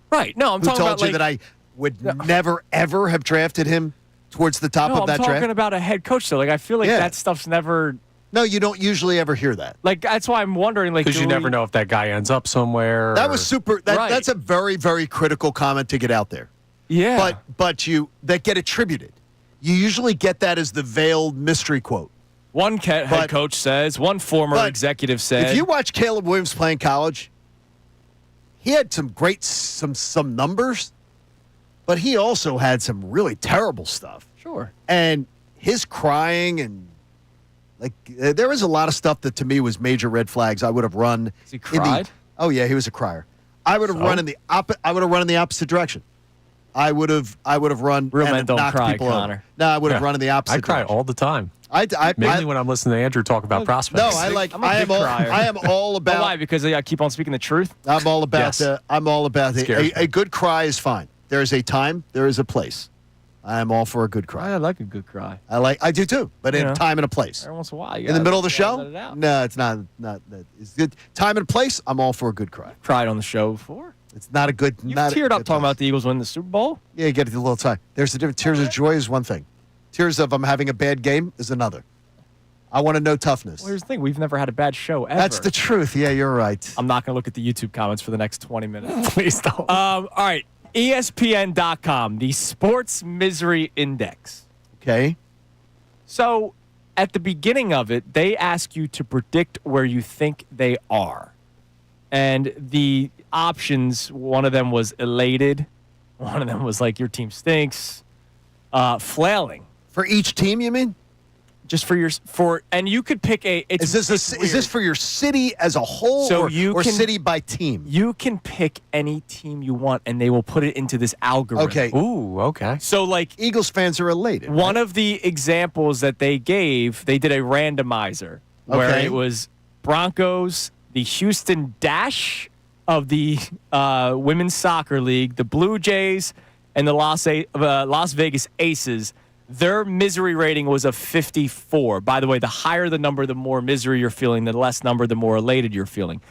Right. No, I'm talking about told you that I would never, ever have drafted him towards the top of that draft? I'm talking about a head coach, though. Like, I feel like that stuff's never... No, you don't usually ever hear that. Like, that's why I'm wondering, like... Because you never know if that guy ends up somewhere. That was super... That's a very, very critical comment to get out there. Yeah. But that get attributed. You usually get that as the veiled mystery quote. One head coach says, one former executive said. If you watch Caleb Williams play in college, he had some great some numbers, but he also had some really terrible stuff. Sure. And his crying and there was a lot of stuff that to me was major red flags. I would have run. Has he cried? Oh yeah, he was a crier. I would have run in the opposite direction. I would have run Real and men don't knocked cry, people Connor. over. No, I would have run in the opposite I cry direction. all the time. Mainly when I'm listening to Andrew talk about prospects. No, I am all about. Why? Because I keep on speaking the truth. I'm all about. Yes. A good cry is fine. There is a time. There is a place. I am all for a good cry. I like a good cry. I do too, but in time and a place. Every once in a while, in the middle of the show. let it out. No, it's not. It's good. Time and place. I'm all for a good cry. Cried on the show before. It's not a good. You've not teared a up good talking place. about the Eagles winning the Super Bowl. Yeah, you get it a little time. There's a difference. Tears of joy is one thing. Tears of I'm having a bad game is another. I want to know toughness. Well, here's the thing. We've never had a bad show ever. That's the truth. Yeah, you're right. I'm not going to look at the YouTube comments for the next 20 minutes. Please don't. All right. ESPN.com, the Sports Misery Index. Okay. So at the beginning of it, they ask you to predict where you think they are. And the options, one of them was elated. One of them was like, your team stinks. Flailing. For each team, you mean? Just and you could pick Is this for your city as a whole, or city by team? You can pick any team you want, and they will put it into this algorithm. Okay. Ooh, okay. So, like, Eagles fans are elated. One of the examples that they gave, they did a randomizer where it was Broncos, the Houston Dash of the Women's Soccer League, the Blue Jays, and the Las Vegas Aces. Their misery rating was a 54. By the way, the higher the number, the more misery you're feeling. The less number, the more elated you're feeling.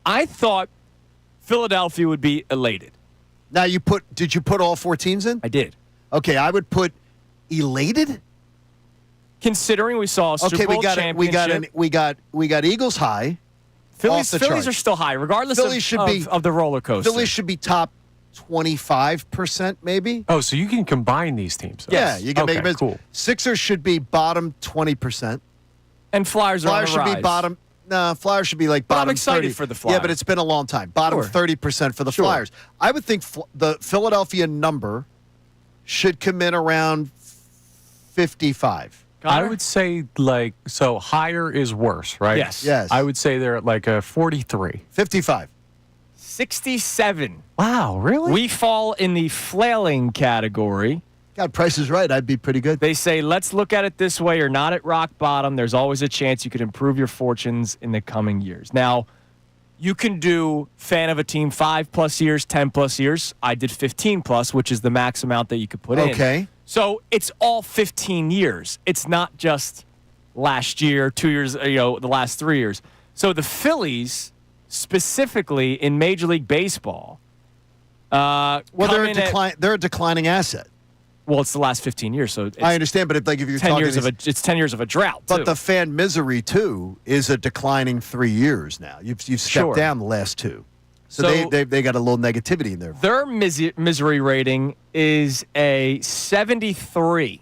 I thought Philadelphia would be elated. Now, did you put all 4 teams in? I did. Okay, I would put elated. Considering we saw a Super Bowl championship. We got Eagles high. Phillies are still high, regardless of the roller coaster. Phillies should be top 25%, maybe. Oh, so you can combine these teams. Yeah, you can make it. Cool. Sixers should be bottom 20%. And Flyers are on the should rise. be bottom. Nah, Flyers should be like But bottom I'm excited 30. for the Flyers. Yeah, but it's been a long time. Bottom Sure. 30% for the Sure. Flyers. I would think the Philadelphia number should come in around 55. I would say so higher is worse, right? Yes. Yes. I would say they're at like a 43. 55. 67. Wow, really? We fall in the flailing category. God, Price is right. I'd be pretty good. They say, let's look at it this way. You're not at rock bottom. There's always a chance you could improve your fortunes in the coming years. Now, you can do fan of a team 5+ years, 10+ years. I did 15+, which is the max amount that you could put in. Okay. So it's all 15 years. It's not just last year, 2 years, the last 3 years. So the Phillies, specifically in Major League Baseball, Well, they're a declining asset. Well, it's the last 15 years, so it's I understand, but if you're 10 talking years it's 10 years of a drought. But too. the fan misery too is a declining 3 years now. You've stepped Sure. down the last two, so So- they got a little negativity in there. Their misery rating is a 73.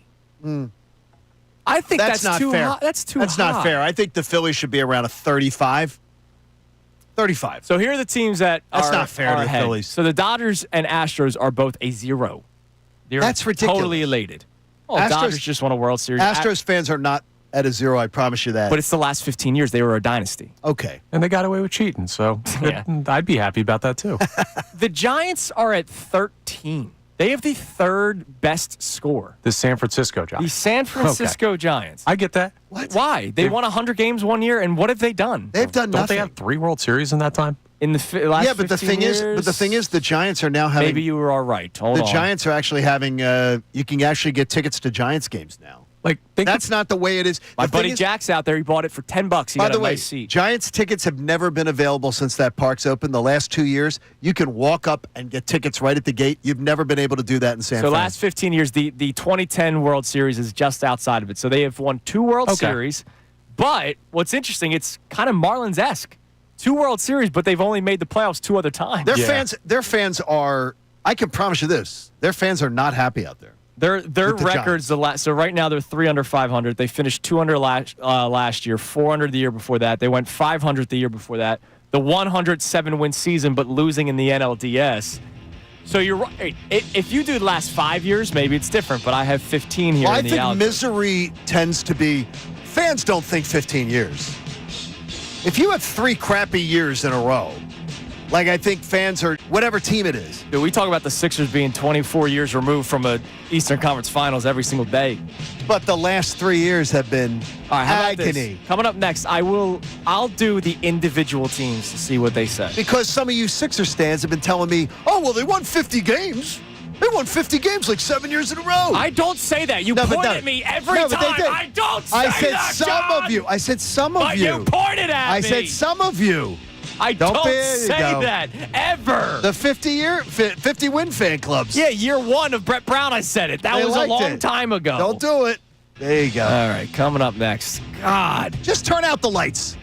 I think that's not too fair. high. That's too That's high. not fair. I think the Phillies should be around a 35. 35. So here are the teams that That's are not fair are to the ahead. Phillies. So the Dodgers and Astros are both a 0. They're That's ridiculous. Totally elated. Oh, Astros- Dodgers just won a World Series. Astros fans are not at a 0. I promise you that. But it's the last 15 years. They were a dynasty. Okay. And they got away with cheating, so Yeah. I'd be happy about that too. The Giants are at 13. They have the third best score. The San Francisco The Giants. San Francisco Giants. I get that. What? Why? They won 100 games one year, and what have they done? They've done Don't nothing. they have 3 World Series in that time? In the last Yeah, but the 15 thing years, is, the Giants are now having. maybe you were all right. Hold the on. Giants are actually having. You can actually get tickets to Giants games now. Like That's not the way it is. My The thing buddy is- Jack's out there. He bought it for $10. He By got the a way, nice seat. Giants tickets have never been available since that park's open. The last 2 years, you can walk up and get tickets right at the gate. You've never been able to do that in San So Fran. last 15 years, the 2010 World Series is just outside of it. So they have won 2 World Series. But what's interesting, it's kind of Marlins-esque. 2 World Series, but they've only made the playoffs 2 other times. Their fans are. I can promise you this: their fans are not happy out there. Their the records, so right now they're 3 under 500. They finished 2 under last year, 400 the year before that. They went 500 the year before that. The 107-win season, but losing in the NLDS. So you're right. If you do the last 5 years, maybe it's different, but I have 15 here Well, I in the think algorithm. misery tends to be. Fans don't think 15 years. If you have 3 crappy years in a row, like I think fans are, whatever team it is. Dude, we talk about the Sixers being 24 years removed from a Eastern Conference Finals every single day. But the last 3 years have been All right, how about this? agony. Coming up next, I'll do the individual teams to see what they say. Because some of you Sixer stands have been telling me, oh, well, they won 50 games. They won 50 games like 7 years in a row. I don't say that. You No, but point no. at me every No, but they time. did. I don't say I said that, some John! of you. I said some of But you. you pointed at I me. said some of you. I don't there you say go. that ever. The 50 win fan clubs. Yeah, year 1 of Brett Brown, I said it. That They was a liked long it. time ago. Don't do it. There you go. All right, coming up next. God. Just turn out the lights.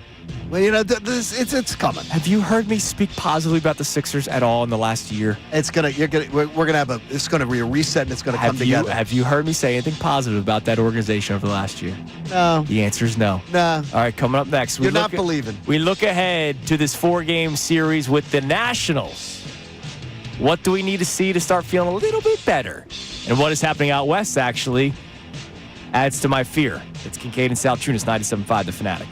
Well, you know, it's coming. Have you heard me speak positively about the Sixers at all in the last year? It's gonna. We're gonna have it's gonna be a reset and it's gonna come together. Have you heard me say anything positive about that organization over the last year? No. The answer is no. No. All right, coming up next. You're not believing. We look ahead to this 4-game series with the Nationals. What do we need to see to start feeling a little bit better? And what is happening out west, actually, adds to my fear. It's Kincade and Salciunas, 97.5, The Fanatic.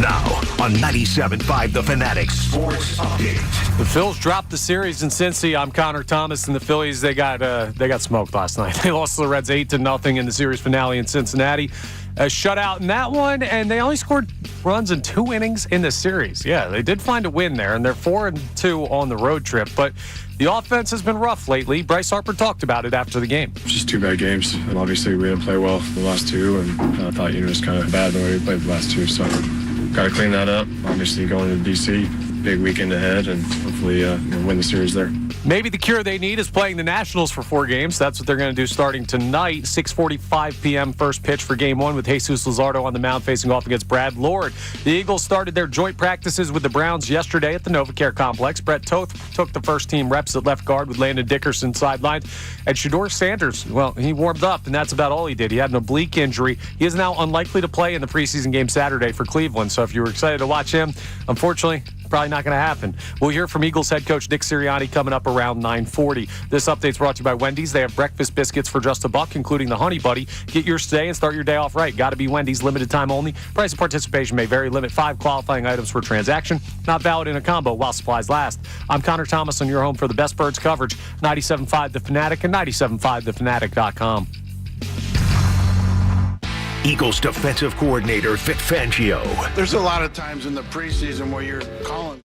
Now on 97.5 The Fanatic Sports Update. The Phils dropped the series in Cincy. I'm Connor Thomas, and the Phillies they got smoked last night. They lost to the Reds 8-0 in the series finale in Cincinnati. A shutout in that one, and they only scored runs in 2 innings in the series. Yeah, they did find a win there, and they're 4-2 on the road trip. But the offense has been rough lately. Bryce Harper talked about it after the game. Just 2 bad games, and obviously we didn't play well the last 2, and I thought, it was kind of bad the way we played the last 2, so got to clean that up. Obviously going to D.C., big weekend ahead, and hopefully win the series there. Maybe the cure they need is playing the Nationals for 4 games. That's what they're going to do starting tonight. 6:45 p.m. first pitch for Game 1 with Jesus Luzardo on the mound facing off against Brad Lord. The Eagles started their joint practices with the Browns yesterday at the NovaCare Complex. Brett Toth took the first-team reps at left guard with Landon Dickerson sidelined. And Shedeur Sanders, well, he warmed up, and that's about all he did. He had an oblique injury. He is now unlikely to play in the preseason game Saturday for Cleveland. So if you were excited to watch him, unfortunately, probably not going to happen. We'll hear from Eagles head coach Nick Sirianni coming up around 9:40. This update's brought to you by Wendy's. They have breakfast biscuits for just $1, including the Honey Buddy. Get yours today and start your day off right. Got to be Wendy's, limited time only. Price of participation may vary. Limit 5 qualifying items per transaction. Not valid in a combo while supplies last. I'm Connor Thomas on your home for the best Birds coverage. 97.5 The Fanatic and 97.5thefanatic.com. Eagles defensive coordinator Vic Fangio. There's a lot of times in the preseason where you're calling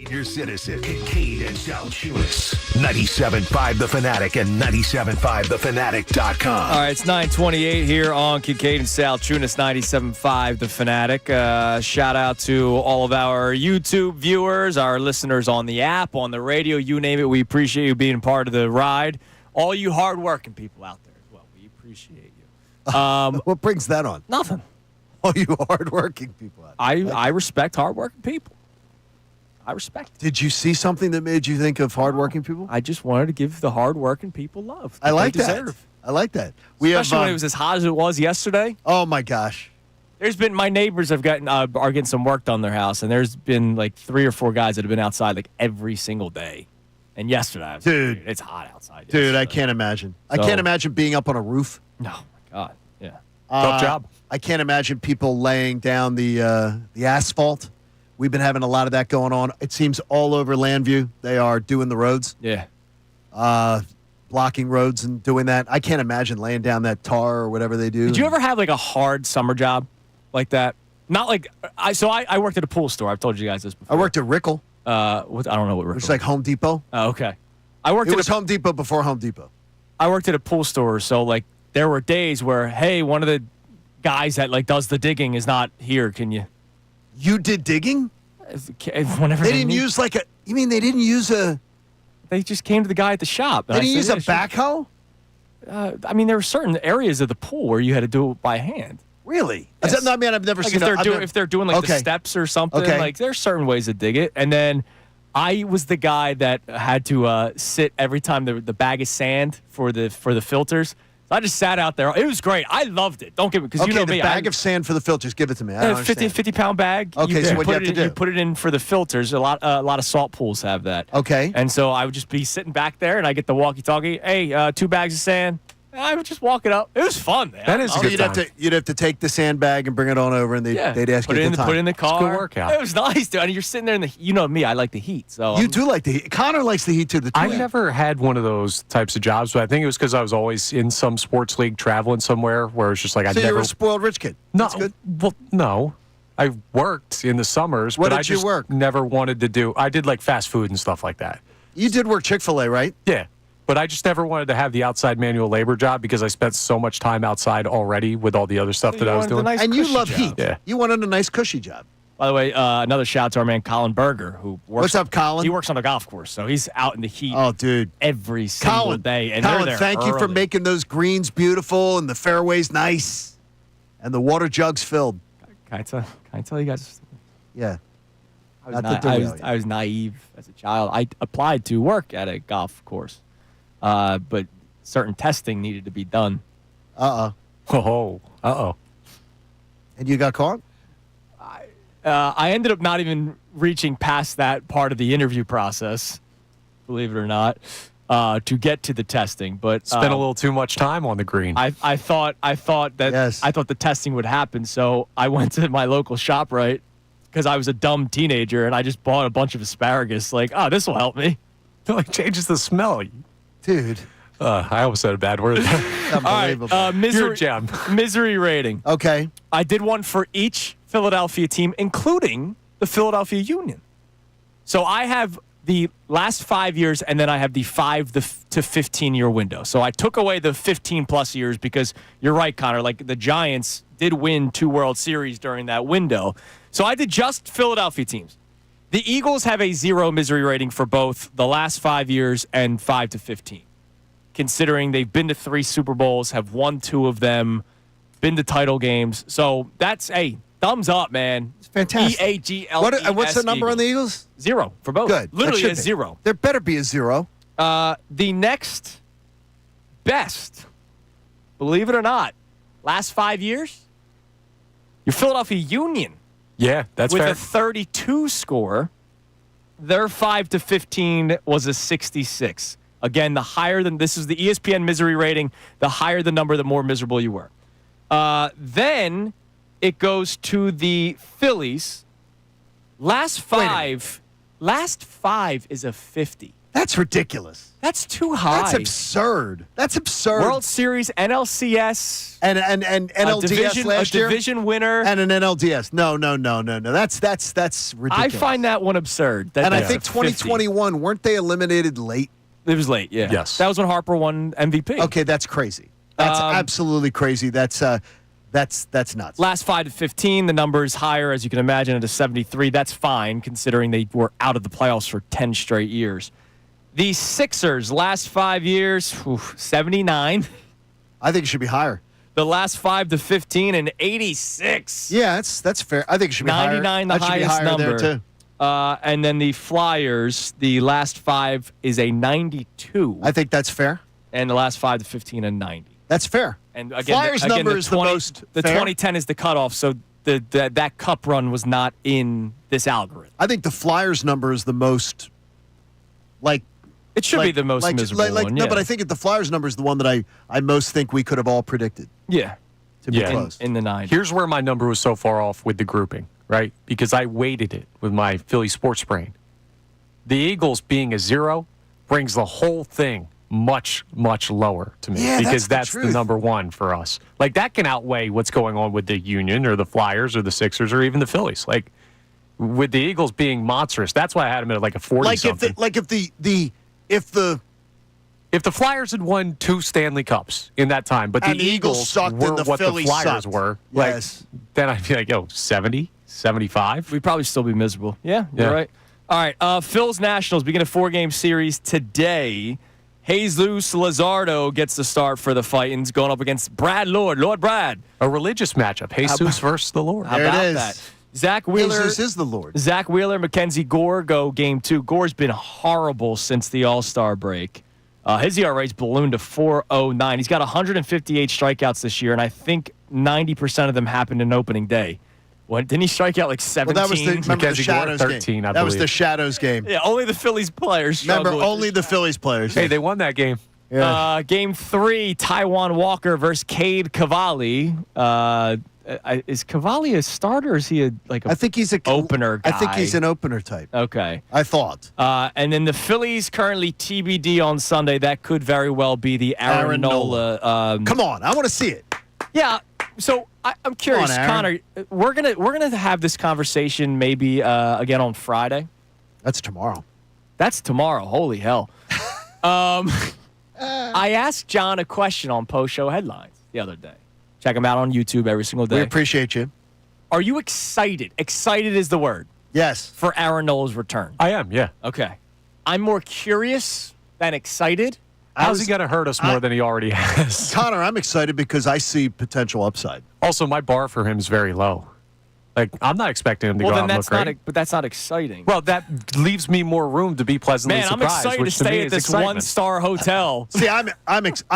Senior citizen, Kincade and Salciunas. 97.5 The Fanatic and 97.5thefanatic.com. All right, it's 9:28 here on Kincade and Salciunas, 97.5 The Fanatic. Shout out to all of our YouTube viewers, our listeners on the app, on the radio, you name it. We appreciate you being part of the ride. All you hardworking people out there as well, we appreciate you. What brings that on? Nothing. All you hardworking people out there. I respect hardworking people. I respect it. Did you see something that made you think of hardworking people? I just wanted to give the hardworking people love. I like they that. deserve. I like that. Especially when it was as hot as it was yesterday. Oh my gosh! There's been my neighbors have gotten are getting some work done on their house, and there's been like 3 or 4 guys that have been outside like every single day. And yesterday, I was dude, like, it's hot outside. Dude, I can't imagine. I can't imagine being up on a roof. No, my God, yeah, tough job. I can't imagine people laying down the asphalt. We've been having a lot of that going on. It seems all over Landview. They are doing the roads. Yeah. Blocking roads and doing that. I can't imagine laying down that tar or whatever they do. Did you ever have like a hard summer job like that? Not like I worked at a pool store. I've told you guys this before. I worked at Rickle. I don't know what Rickle. Which is like Home Depot. Oh, okay. It was Home Depot before Home Depot. I worked at a pool store, so like there were days where, hey, one of the guys that like does the digging is not here. Can you? You did digging? Whenever they didn't use like a. You mean they didn't use a? They just came to the guy at the shop. They didn't use a backhoe? I mean, there were certain areas of the pool where you had to do it by hand. Really? Yes. I mean, I've never like seen. If they're doing like the steps or something, like there's certain ways to dig it. And then I was the guy that had to sit every time the bag of sand for the filters. So I just sat out there. It was great. I loved it. Don't get me because you know me. The bag of sand for the filters. Give it to me. I don't understand. 50-pound bag. Okay, so what do you have to do? You put it in for the filters. A lot of salt pools have that. Okay. And so I would just be sitting back there, and I get the walkie-talkie. Hey, 2 bags of sand. And I would just walk it up. It was fun, man. That is a good time. You'd have to take the sandbag and bring it on over, and they'd ask you to put it in the car. It's a good workout. It was nice, dude. And you're sitting there in the. You know me. I like the heat. So you do like the heat. Connor likes the heat too. I never had one of those types of jobs, but I think it was because I was always in some sports league traveling somewhere where it's just like I never. So you're a spoiled rich kid. No, That's good. Well, no. I worked in the summers, What but did I just you work? never wanted to do. I did like fast food and stuff like that. You did work Chick-fil-A, right? Yeah. But I just never wanted to have the outside manual labor job because I spent so much time outside already with all the other stuff that I was doing. And you love heat. Yeah. You wanted a nice cushy job. By the way, another shout out to our man Colin Berger, who works. What's up, Colin? He works on a golf course, so he's out in the heat. Oh, dude, every single day. And Colin, they're there thank you for early. making those greens beautiful and the fairways nice, and the water jugs filled. Can I tell you guys? Yeah. I was naive as a child. I applied to work at a golf course, but certain testing needed to be done. Oh. And you got caught? I ended up not even reaching past that part of the interview process, believe it or not, to get to the testing. But spent a little too much time on the green. I thought the testing would happen, so I went to my local ShopRite because I was a dumb teenager and I just bought a bunch of asparagus. Like, this will help me. It changes the smell, dude. I almost said a bad word. Unbelievable. All right, You're a gem. Misery rating. Okay. I did one for each Philadelphia team, including the Philadelphia Union. So I have the last 5 years, and then I have the 5 to 15-year window. So I took away the 15-plus years because you're right, Connor. Like, the Giants did win 2 World Series during that window. So I did just Philadelphia teams. The Eagles have a 0 misery rating for both the last 5 years and 5 to 15, considering they've been to 3 Super Bowls, have won 2 of them, been to title games. So that's a thumbs up, man. It's fantastic. EAGLES. What's the number on the Eagles? 0 for both. Good. Literally That a should be. 0. There better be a 0. The next best, believe it or not, last 5 years, your Philadelphia Union. Yeah, that's with fair. a 32 score. Their 5 to 15 was a 66. Again, the higher than this is the ESPN misery rating. The higher the number, the more miserable you were. Then it goes to the Phillies. Last five is a 50. That's ridiculous. That's too high. That's absurd. That's absurd. World Series, NLCS, and NLDS last year, a division winner, and an NLDS. No. That's ridiculous. I find that one absurd. And I think 2021 weren't they eliminated late? It was late. Yeah. Yes. That was when Harper won MVP. Okay, that's crazy. That's absolutely crazy. That's nuts. Last 5 to 15, the number is higher, as you can imagine, at a 73. That's fine, considering they were out of the playoffs for 10 straight years. The Sixers, last 5 years, 79. I think it should be higher. The last 5 to 15, and 86. Yeah, that's fair. I think it should be 99, higher. the highest number. There too. And then the Flyers, the last 5 is a 92. I think that's fair. And the last 5 to 15, a 90. That's fair. And again, Flyers number is the most The fair. 2010 is the cutoff, so that cup run was not in this algorithm. I think the Flyers number is the most, it should be the most miserable one. No, yeah. but I think the Flyers number is the one that I most think we could have all predicted. Yeah. To be close. In the 90s. Here's where my number was so far off with the grouping, right? Because I weighted it with my Philly sports brain. The Eagles being a 0 brings the whole thing much, much lower to me, because that's the number one for us. Like, that can outweigh what's going on with the Union or the Flyers or the Sixers or even the Phillies. Like, with the Eagles being monstrous, that's why I had them at like a 40-something. If the Flyers had won 2 Stanley Cups in that time, but the Eagles sucked were and the what Phillies the Flyers sucked. were, Yes. then I'd be like, 70, 75? We'd probably still be miserable. Yeah, you're right. All right, Phil's Nationals begin a 4-game series today. Jesus Luzardo gets the start for the Fightins, going up against Brad Lord. Lord Brad. A religious matchup. Jesus versus the Lord. How about that? Zach Wheeler. Jesus is the Lord. Zach Wheeler, Mackenzie Gore go game 2. Gore's been horrible since the All-Star break. His ERA's ballooned to 4.09. He's got 158 strikeouts this year, and I think 90% of them happened in opening day. Didn't he strike out like 17? Well, that was the Shadows 13, game. I that was believe. the Shadows game. Yeah, only the Phillies players struggled. Remember, only the Phillies players. Hey, they won that game. Yeah. Game 3, Taiwan Walker versus Cade Cavalli. Is Cavalli a starter or is he I think he's an opener guy? I think he's an opener type. Okay. I thought. And then the Phillies currently TBD on Sunday. That could very well be the Aaron Nola. Come on, I want to see it. Yeah. So I'm curious, Connor. We're gonna have this conversation maybe again on Friday. That's tomorrow. That's tomorrow. Holy hell. I asked John a question on post-show headlines the other day. Check them out on YouTube every single day. We appreciate you. Are you excited? Excited is the word. Yes. For Aaron Nola's return. I am, yeah. Okay. I'm more curious than excited. How's he going to hurt us more than he already has? Connor, I'm excited because I see potential upside. Also, my bar for him is very low. Like, I'm not expecting him to go out and look great. But that's not exciting. Well, that leaves me more room to be pleasantly surprised. Man, I'm excited to which stay me at is this excitement. one-star hotel. See, I'm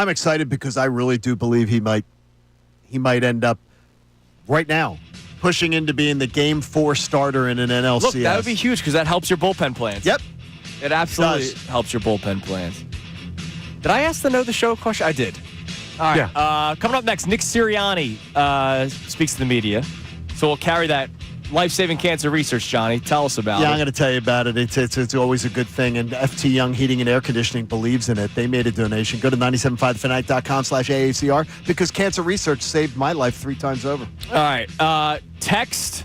excited because I really do believe he might end up right now pushing into being the Game 4 starter in an NLCS. Look, that would be huge because that helps your bullpen plans. Yep. It absolutely helps your bullpen plans. Did I ask the show question? I did. All right. Yeah. Coming up next, Nick Sirianni speaks to the media. So we'll carry that life-saving cancer research, Johnny. Tell us about it. Yeah, I'm going to tell you about it. It's always a good thing, and FT Young Heating and Air Conditioning believes in it. They made a donation. Go to 975thefanatic.com/AACR because cancer research saved my life 3 times over. All right. Text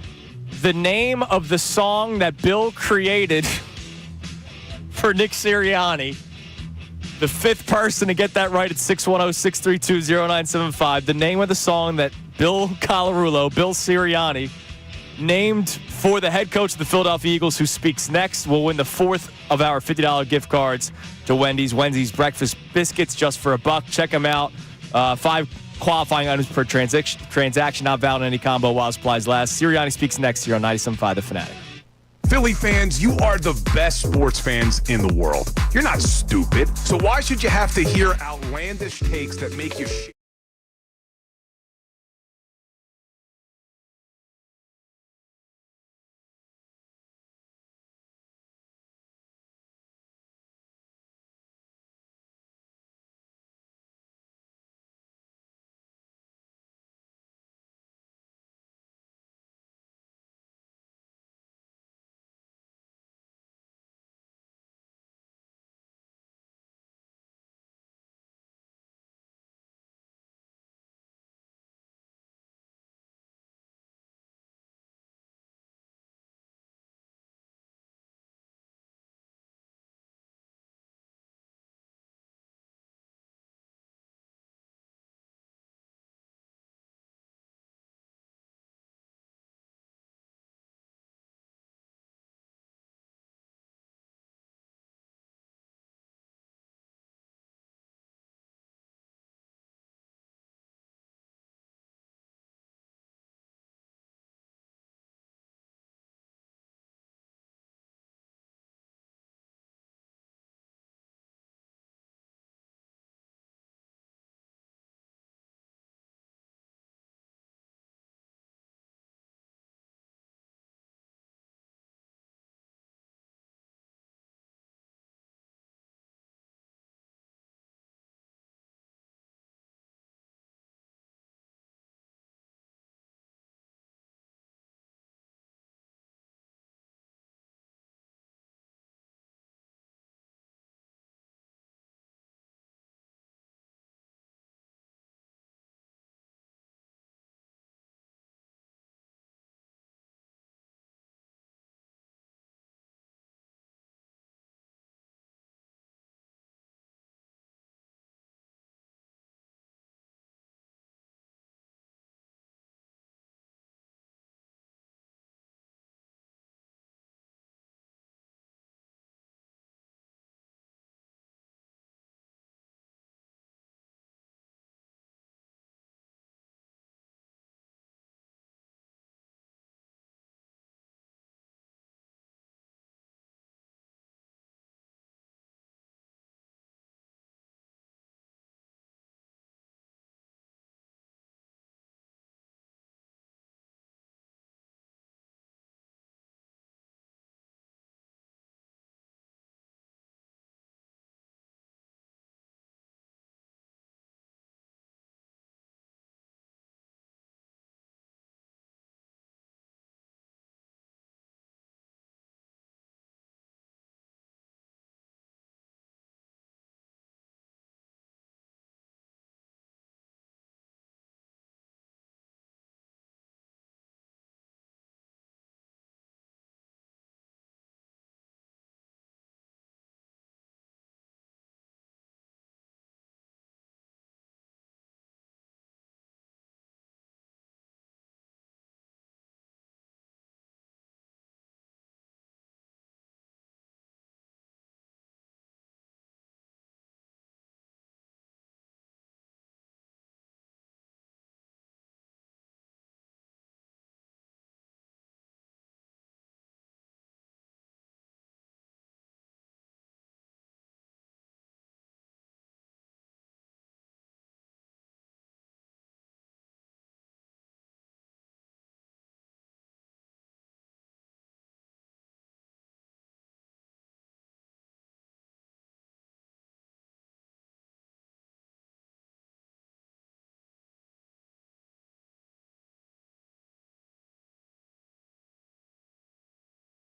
the name of the song that Bill created for Nick Sirianni. The 5th person to get that right at 610-632-0975. The name of the song that Bill Colarulo, Bill Sirianni, named for the head coach of the Philadelphia Eagles, who speaks next, will win the 4th of our $50 gift cards to Wendy's. Wendy's breakfast biscuits just for $1. Check them out. 5 qualifying items per transaction, not valid in any combo while supplies last. Sirianni speaks next here on 97.5 The Fanatic. Philly fans, you are the best sports fans in the world. You're not stupid. So why should you have to hear outlandish takes that make you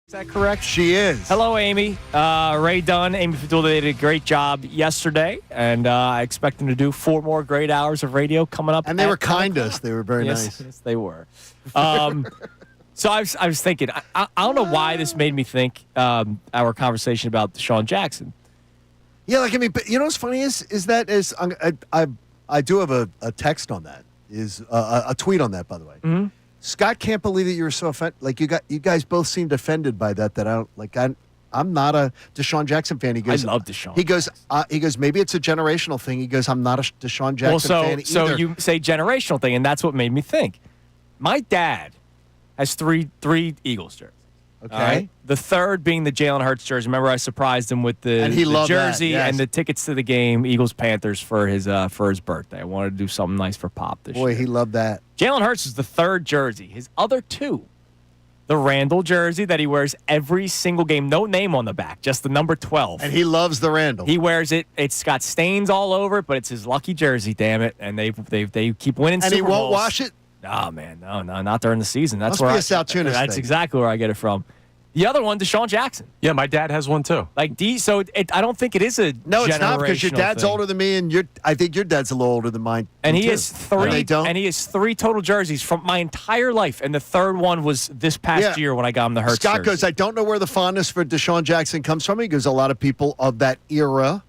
Is that correct? She is. Hello, Amy. Ray Dunn, Amy Fadula, they did a great job yesterday, and I expect them to do 4 more great hours of radio coming up. And they were kind to us. They were very nice. Yes, they were. So I was thinking, I don't know why this made me think our conversation about Deshaun Jackson. Yeah, like, I mean, but you know what's funny is I do have a text on that, is a tweet on that, by the way. Mm-hmm. Scott can't believe that you were so offended. Like, you guys both seemed offended by that. That I don't like. I'm not a Deshaun Jackson fan. He goes, I love Deshaun. He goes, maybe it's a generational thing. He goes, I'm not a Deshaun Jackson fan either. So you say generational thing, and that's what made me think. My dad has three Eagles jerseys. Okay. All right? The third being the Jalen Hurts jersey. Remember, I surprised him with the jersey and the tickets to the game, Eagles-Panthers, for his birthday. I wanted to do something nice for Pop this year. Boy, he loved that. Jalen Hurts is the third jersey. His other two, the Randall jersey that he wears every single game, no name on the back, just the number 12. And he loves the Randall. He wears it. It's got stains all over it, but it's his lucky jersey, damn it. And they keep winning Super Bowls. And he won't wash it? Oh, man, no, not during the season. That's Must be a Salciunas That's thing. exactly where I get it from. The other one, Deshaun Jackson. Yeah, my dad has one too. Like so I don't think it is a No, it's not, because your dad's thing. older than me, and I think your dad's a little older than mine. And he too. has three. they don't? And he has 3 total jerseys from my entire life, and the third one was this past year when I got him the Hurts Scott jersey. goes, I don't know where the fondness for Deshaun Jackson comes from. He goes, a lot of people of that era,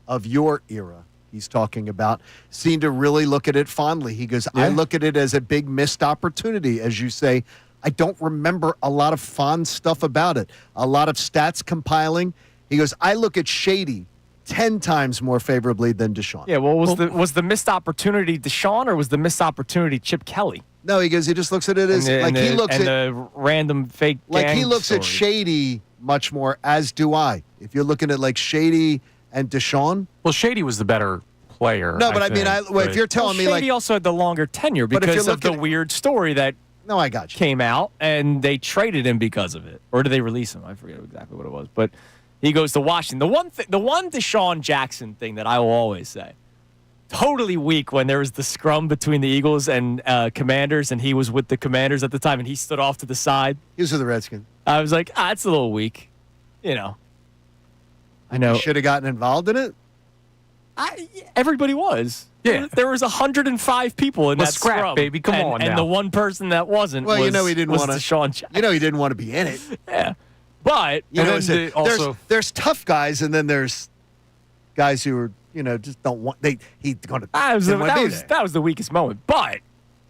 of your era, he's talking about, seem to really look at it fondly. He goes, I look at it as a big missed opportunity, as you say. I don't remember a lot of fond stuff about it. A lot of stats compiling. He goes, I look at Shady 10 times more favorably than Deshaun. Yeah, well, was the missed opportunity Deshaun, or was the missed opportunity Chip Kelly? No, he goes, he just looks at it as the random fake like gang he looks story. at Shady much more, as do I. If you're looking at like Shady and Deshaun. Well, Shady was the better player. No, but I mean, if you're telling me Shady like Shady also had the longer tenure But if because you're of the looking at- weird story that No, I got you. came out, and they traded him because of it. Or did they release him? I forget exactly what it was. But he goes to Washington. The one Deshaun Jackson thing that I will always say, totally weak when there was the scrum between the Eagles and Commanders, and he was with the Commanders at the time, and he stood off to the side. He was with the Redskins. I was like, it's a little weak. You know. I know. Should have gotten involved in it. Everybody was. Yeah. There was 105 people in Well, that scrap, scrum, baby. Come on and now. the one person that wasn't Well, was, you know he didn't was want to. Deshaun Jackson. You know he didn't want to be in it. Yeah. But You know, then it's also- there's tough guys, and then there's guys who are just don't want. He's going to. that was the weakest moment. But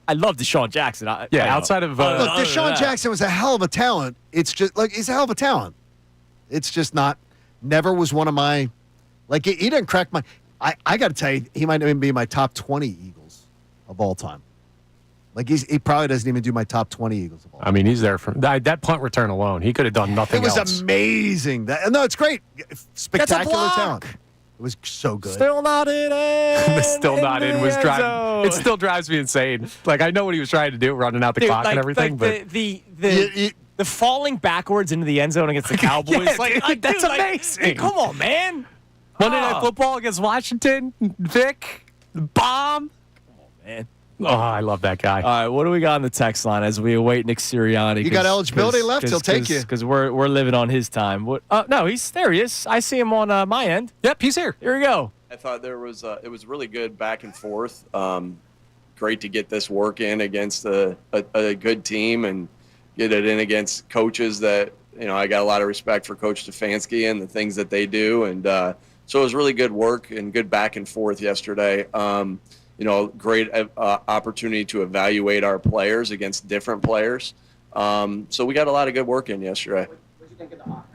I love Deshaun Jackson. Outside of Look, other than Deshaun that. Jackson was a hell of a talent. It's just like he's a hell of a talent. It's just not. Never was one of my. Like he didn't crack my. I got to tell you, he might even be my top 20 Eagles of all time. Like he probably doesn't even do my top 20 Eagles of all time. I mean, he's there for that punt return alone. He could have done nothing It was else. amazing. No, it's great. Spectacular block. talent. It was so good. Still not in it. Still not in was driving. It still drives me insane. Like I know what he was trying to do, running out the Dude, clock and everything, but the falling backwards into the end zone against the Cowboys, that's dude, amazing. Come on, man. Monday Night Football against Washington, Vic, bomb. Come on, man. Oh, I love that guy. All right, what do we got on the text line as we await Nick Sirianni? You got eligibility left? He'll take you. Because we're living on his time. What? No, there he is. I see him on my end. Yep, he's here. Here we go. I thought it was really good back and forth. Great to get this work in against a good team and get it in against coaches that, I got a lot of respect for Coach Stefanski and the things that they do. And so it was really good work and good back and forth yesterday. Great opportunity to evaluate our players against different players. So we got a lot of good work in yesterday. What do you think of the offense?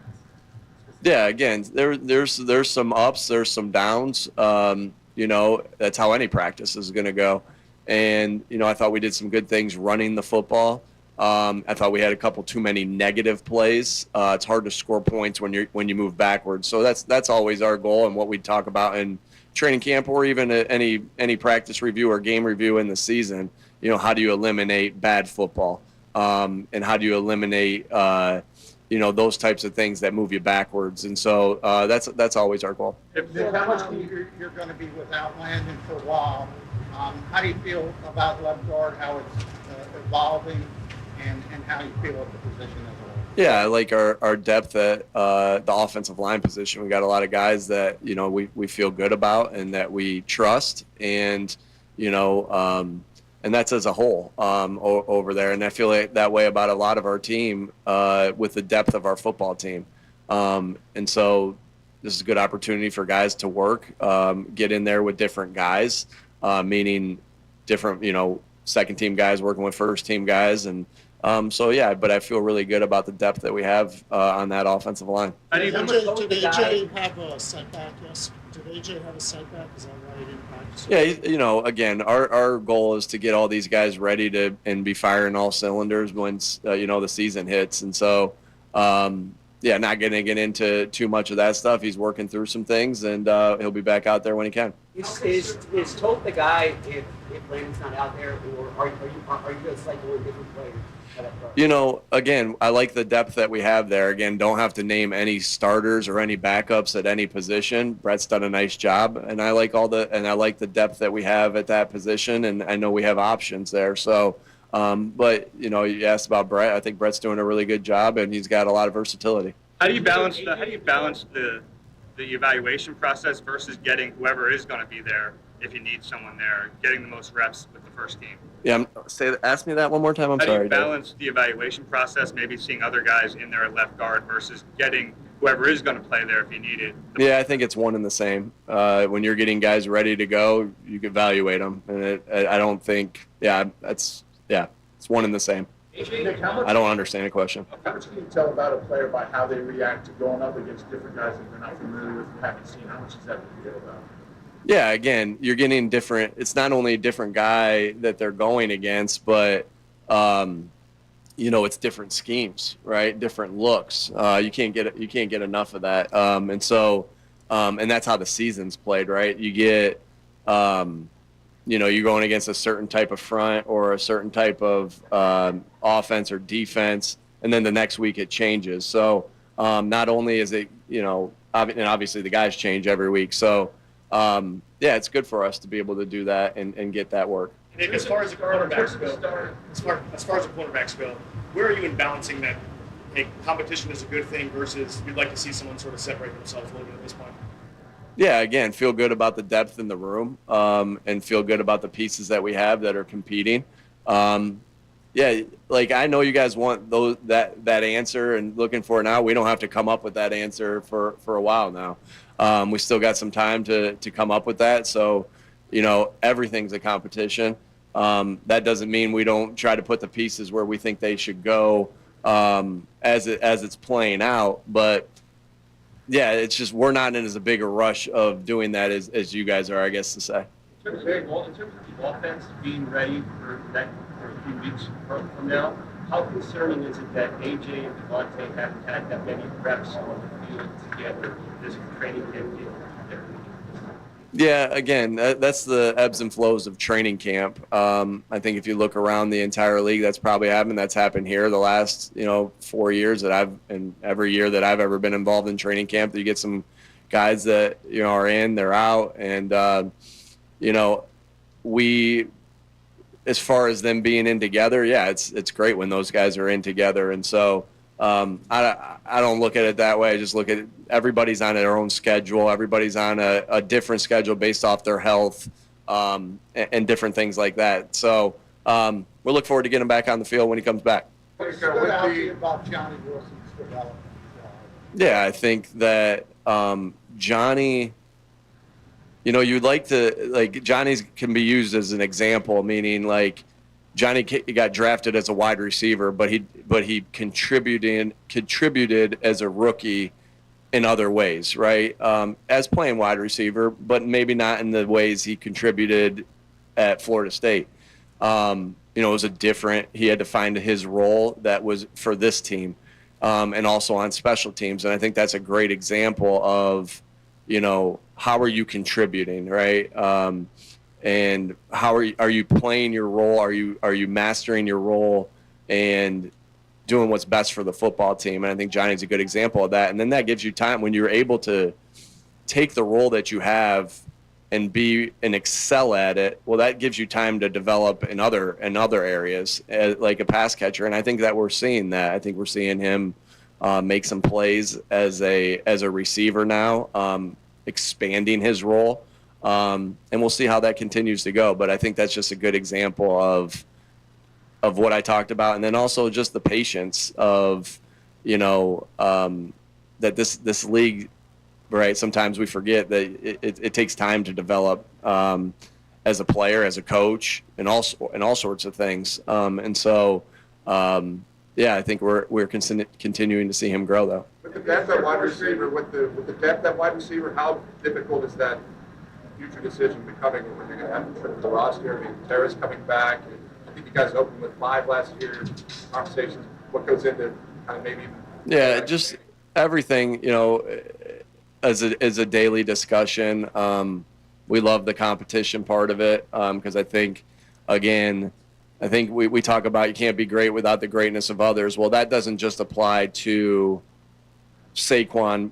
Yeah, again, there's some ups, there's some downs. That's how any practice is going to go. And, I thought we did some good things running the football. I thought we had a couple too many negative plays. It's hard to score points when you move backwards. So that's always our goal and what we talk about in training camp or even any practice review or game review in the season. How do you eliminate bad football? And how do you eliminate those types of things that move you backwards? And so that's always our goal. How much you're going to be without Landon for a while? How do you feel about left guard? How it's evolving, and how you feel at the position as a whole? Yeah, I like our depth at the offensive line position. We got a lot of guys that, we feel good about and that we trust, and, and that's as a whole over there. And I feel like that way about a lot of our team with the depth of our football team. And so this is a good opportunity for guys to work, get in there with different guys, meaning different, second team guys working with first team guys. And but I feel really good about the depth that we have on that offensive line. Did AJ have a setback? Yes. Did AJ have a setback? Is that why he didn't practice? Yeah, again, our goal is to get all these guys ready to and be firing all cylinders once the season hits. And so, not going to get into too much of that stuff. He's working through some things, and he'll be back out there when he can. Is Toth the guy if Landon's not out there, or are you going to cycle with different players? Again, I like the depth that we have there. Again, don't have to name any starters or any backups at any position. Brett's done a nice job, and I like the depth that we have at that position, and I know we have options there. So, you asked about Brett. I think Brett's doing a really good job, and he's got a lot of versatility. How do you balance the evaluation process versus getting whoever is going to be there, if you need someone there, getting the most reps with the first team? Yeah, ask me that one more time. I'm sorry. How do you balance the evaluation process, maybe seeing other guys in there at left guard versus getting whoever is going to play there if you need it? Yeah, I think it's one and the same. When you're getting guys ready to go, you can evaluate them, and I don't think. It's one and the same. I don't understand the question. How much can you tell about a player by how they react to going up against different guys that they're not familiar with and haven't seen? How much is that reveal about? Yeah, again, you're getting different. It's not only a different guy that they're going against, but it's different schemes, right? Different looks. You can't get enough of that. And that's how the season's played, right? You get, you're going against a certain type of front or a certain type of offense or defense, and then the next week it changes. So not only is it, and obviously the guys change every week. So. It's good for us to be able to do that and get that work. And as far as the quarterbacks go, where are you in balancing that? Hey, competition is a good thing versus you'd like to see someone sort of separate themselves a little bit at this point. Yeah, again, feel good about the depth in the room, and feel good about the pieces that we have that are competing. I know you guys want that answer and looking for it now. We don't have to come up with that answer for a while now. We still got some time to come up with that. So, everything's a competition. That doesn't mean we don't try to put the pieces where we think they should go as it's playing out. But, it's just we're not in as a big a rush of doing that as you guys are, I guess, to say. In terms of the offense being ready for a few weeks from now, how concerning is it that AJ and Devontae haven't had that many reps on the field together this training camp? Yeah, again, that's the ebbs and flows of training camp. I think if you look around the entire league, that's probably happened. That's happened here the last 4 years and every year that I've ever been involved in training camp. You get some guys that are in, they're out, and we. As far as them being in together, it's great when those guys are in together. And so I don't look at it that way. I just look at it, everybody's on their own schedule. Everybody's on a different schedule based off their health and different things like that. So we'll look forward to getting him back on the field when he comes back. What stood out to you about Johnny Wilson's development? Yeah, I think that Johnny... you'd like to Johnny's can be used as an example, meaning Johnny got drafted as a wide receiver, but he contributed as a rookie in other ways, right? As playing wide receiver, but maybe not in the ways he contributed at Florida State. It was he had to find his role that was for this team, and also on special teams. And I think that's a great example of, how are you contributing, right? And how are you playing your role? Are you mastering your role and doing what's best for the football team? And I think Johnny's a good example of that. And then that gives you time when you're able to take the role that you have and excel at it, well, that gives you time to develop in other areas, like a pass catcher. And I think that we're seeing that. I think we're seeing him make some plays as a receiver now, expanding his role. And we'll see how that continues to go. But I think that's just a good example of what I talked about. And then also just the patience of, that this league, right? Sometimes we forget that it takes time to develop as a player, as a coach, and all sorts of things. And so, I think we're continuing to see him grow, though. With the depth at wide receiver, how difficult is that future decision becoming when you're going to have to trip the roster? I mean, Terrace coming back. I think you guys opened with 5 last year. Conversations. What goes into kind of maybe? Yeah, just everything. As a daily discussion. We love the competition part of it because I think we talk about you can't be great without the greatness of others. Well, that doesn't just apply to Saquon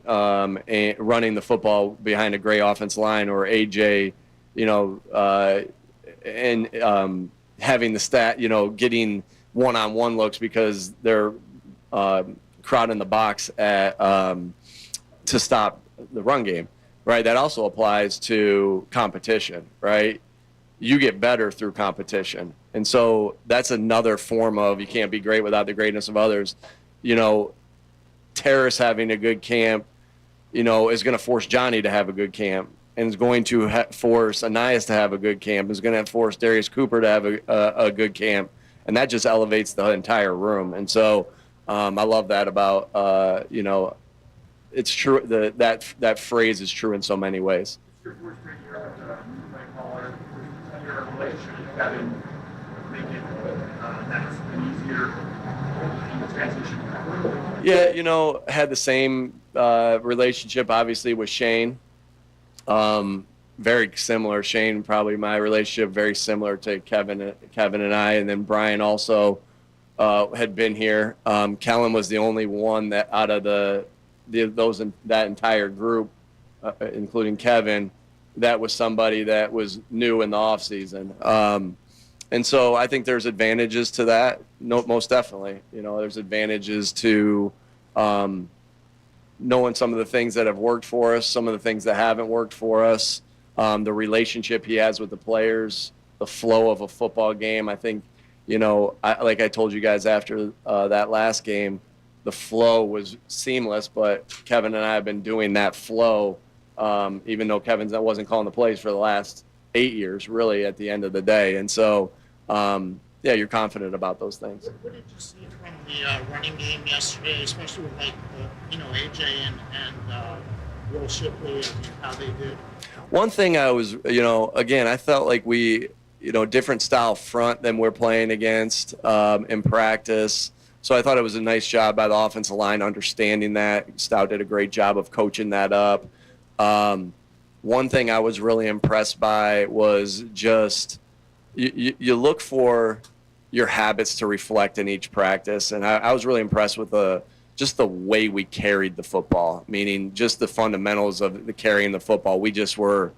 running the football behind a great offense line, or AJ, and having the stat, getting one-on-one looks because they're crowding the box to stop the run game, right? That also applies to competition, right? You get better through competition. And so that's another form of you can't be great without the greatness of others. Terrace having a good camp, is going to force Johnny to have a good camp, and is going to force Anais to have a good camp, is going to force Darius Cooper to have a good camp. And that just elevates the entire room. And so I love that about, it's true that phrase is true in so many ways. Your first straight year as a play caller, your relationship with Kevin make it that's an easier transition? Yeah, had the same relationship obviously with Shane. Very similar. Shane, probably my relationship very similar to Kevin and I, and then Brian also had been here. Kellen was the only one that out of that entire group, including Kevin, that was somebody that was new in the off season. And so I think there's advantages to that. No, most definitely. There's advantages to knowing some of the things that have worked for us, some of the things that haven't worked for us, the relationship he has with the players, the flow of a football game. I think, like I told you guys after that last game, the flow was seamless, but Kevin and I have been doing that flow, even though Kevin's wasn't calling the plays for the last 8 years, really, at the end of the day. And so, you're confident about those things. What did you see from the running game yesterday, especially with AJ and Will Shipley and how they did? One thing I was, again, I felt like we, different style front than we're playing against in practice. So I thought it was a nice job by the offensive line understanding that. Stout did a great job of coaching that up. One thing I was really impressed by was just you look for your habits to reflect in each practice. And I was really impressed with just the way we carried the football, meaning just the fundamentals of the carrying the football. We just were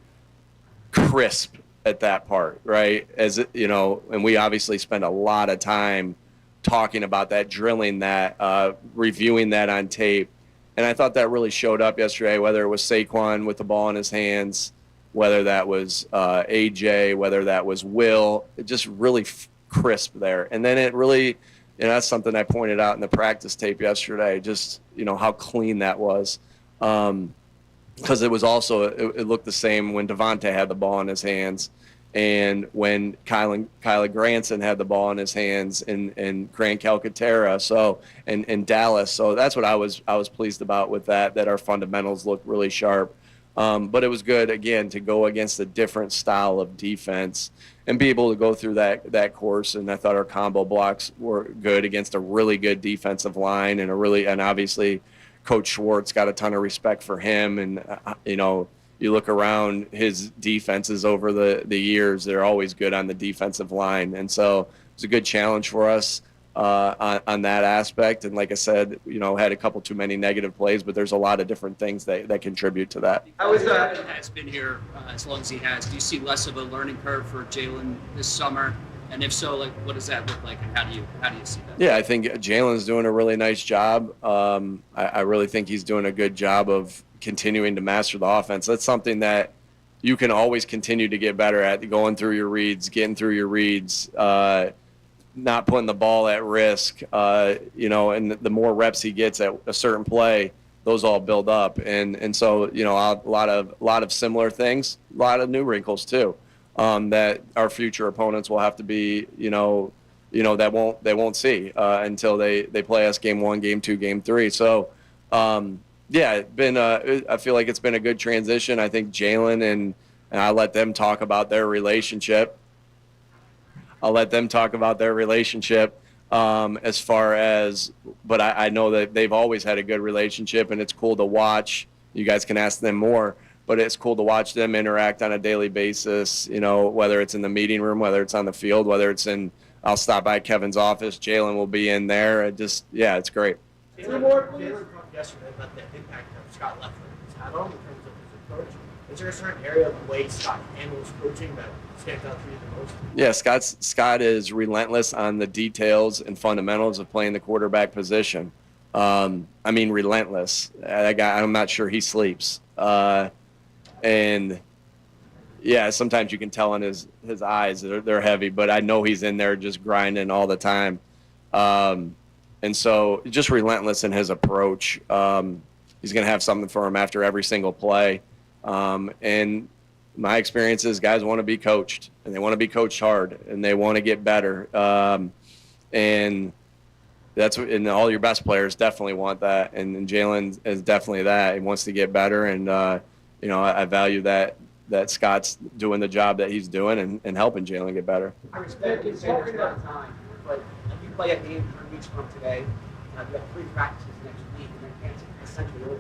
crisp at that part, right? And we obviously spend a lot of time talking about that, drilling that, reviewing that on tape. And I thought that really showed up yesterday, whether it was Saquon with the ball in his hands, whether that was AJ, whether that was Will, it just really crisp there. And then it really, that's something I pointed out in the practice tape yesterday, just, how clean that was. Because it was also, it looked the same when Devontae had the ball in his hands. And when Kyla Granson had the ball in his hands and Grant Calcaterra, and Dallas. So that's what I was pleased about with that our fundamentals looked really sharp. But it was good, again, to go against a different style of defense and be able to go through that course. And I thought our combo blocks were good against a really good defensive line and obviously Coach Schwartz got a ton of respect for him. And, you look around his defenses over the years, they're always good on the defensive line. And so it was a good challenge for us. on that aspect. And like I said, had a couple too many negative plays, but there's a lot of different things that contribute to that. How is that? Has been here as long as he has. Do you see less of a learning curve for Jalen this summer? And if so, what does that look like, and how do you see that? Yeah, I think Jalen's doing a really nice job. I really think he's doing a good job of continuing to master the offense. That's something that you can always continue to get better at, going through your reads, getting through your reads, not putting the ball at risk, and the more reps he gets at a certain play, those all build up. And so, a lot of similar things, a lot of new wrinkles too, that our future opponents will have to be, that they won't see until they play us game 1, game 2, game 3. So, I feel like it's been a good transition. I think Jalen and I let them talk about their relationship. As far as, but I know that they've always had a good relationship, and it's cool to watch. You guys can ask them more, but it's cool to watch them interact on a daily basis, whether it's in the meeting room, whether it's on the field, whether it's I'll stop by Kevin's office, Jalen will be in there. It's great. Jalen talked yesterday about the impact of Scott Leffler has had on in terms of his approach. Is there a certain area of the way Scott handles coaching that stands out to you the most? Yeah, Scott is relentless on the details and fundamentals of playing the quarterback position. Relentless. That guy, I'm not sure he sleeps. And yeah, sometimes you can tell in his eyes they're heavy, but I know he's in there just grinding all the time. And so just relentless in his approach. He's going to have something for him after every single play. And my experience is guys want to be coached, and they want to be coached hard, and they want to get better. And all your best players definitely want that. And Jalen is definitely that. He wants to get better. And, I value that Scott's doing the job that he's doing and helping Jalen get better. I respect you saying there's not time, but if you play a game 3 weeks from today, you have 3 practices next week, and then camp's essentially over.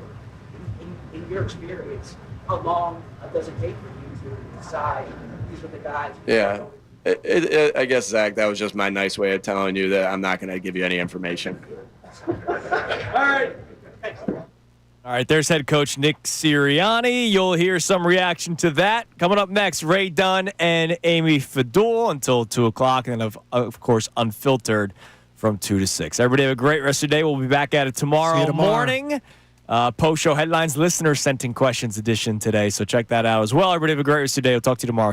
In your experience, how long does it take for you to decide these are the guys? Yeah. I guess, Zach, that was just my nice way of telling you that I'm not going to give you any information. All right. Thanks. All right, there's head coach Nick Sirianni. You'll hear some reaction to that. Coming up next, Ray Dunn and Amy Fadul until 2 o'clock, and then, of course, Unfiltered from 2 to 6. Everybody have a great rest of the day. We'll be back at it tomorrow morning. Post-show headlines, listener sent in questions edition today, so check that out as well. Everybody have a great rest of the day. We'll talk to you tomorrow.